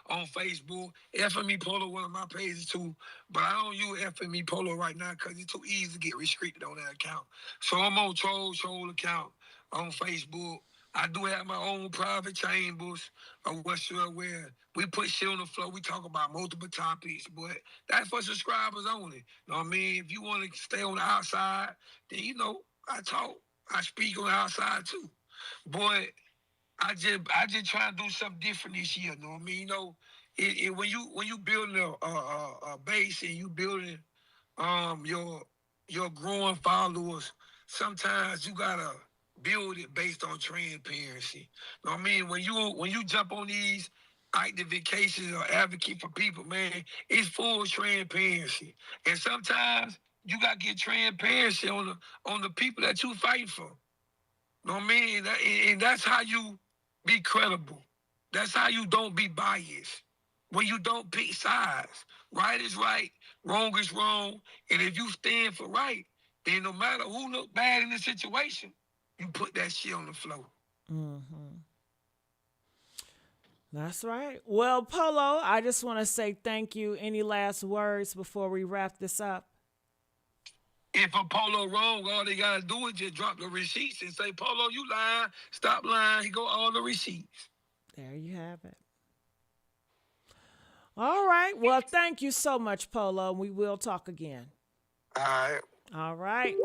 [SPEAKER 6] on Facebook. FME Polo, one of my pages too. But I don't use FME Polo right now because it's too easy to get restricted on that account. So I'm on troll account on Facebook. I do have my own private chambers or whatsoever where we put shit on the floor. We talk about multiple topics, but that's for subscribers only. You know what I mean? If you want to stay on the outside, then I talk, I speak on the outside too. But I just try to do something different this year. You know what I mean? When you building a base and you building your growing followers, sometimes you gotta build it based on transparency. You know what I mean? When you jump on these activations or advocate for people, man, it's full transparency. And sometimes you gotta get transparency on the people that you fight for. You know what I mean? And that's how you be credible. That's how you don't be biased. When you don't pick sides. Right is right, wrong is wrong. And if you stand for right, then no matter who look bad in the situation, you put that shit on the floor.
[SPEAKER 1] Mm-hmm. That's right. Well, Polo, I just want to say thank you. Any last words before we wrap this up?
[SPEAKER 6] If a Polo wrong, all they gotta do is just drop the receipts and say, Polo, you lying. Stop lying. He go all the receipts.
[SPEAKER 1] There you have it. All right. Well, thank you so much, Polo. We will talk again.
[SPEAKER 6] All right.
[SPEAKER 1] All right.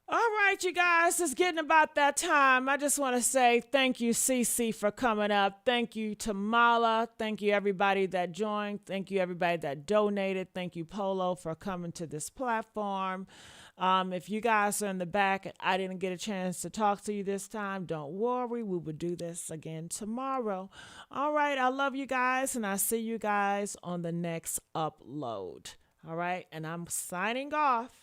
[SPEAKER 1] All right, you guys, it's getting about that time. I just want to say thank you, Cece, for coming up. Thank you, Tamala. Thank you, everybody that joined. Thank you, everybody that donated. Thank you, Polo, for coming to this platform. If you guys are in the back and I didn't get a chance to talk to you this time, don't worry. We will do this again tomorrow. All right, I love you guys, and I'll see you guys on the next upload. All right, and I'm signing off.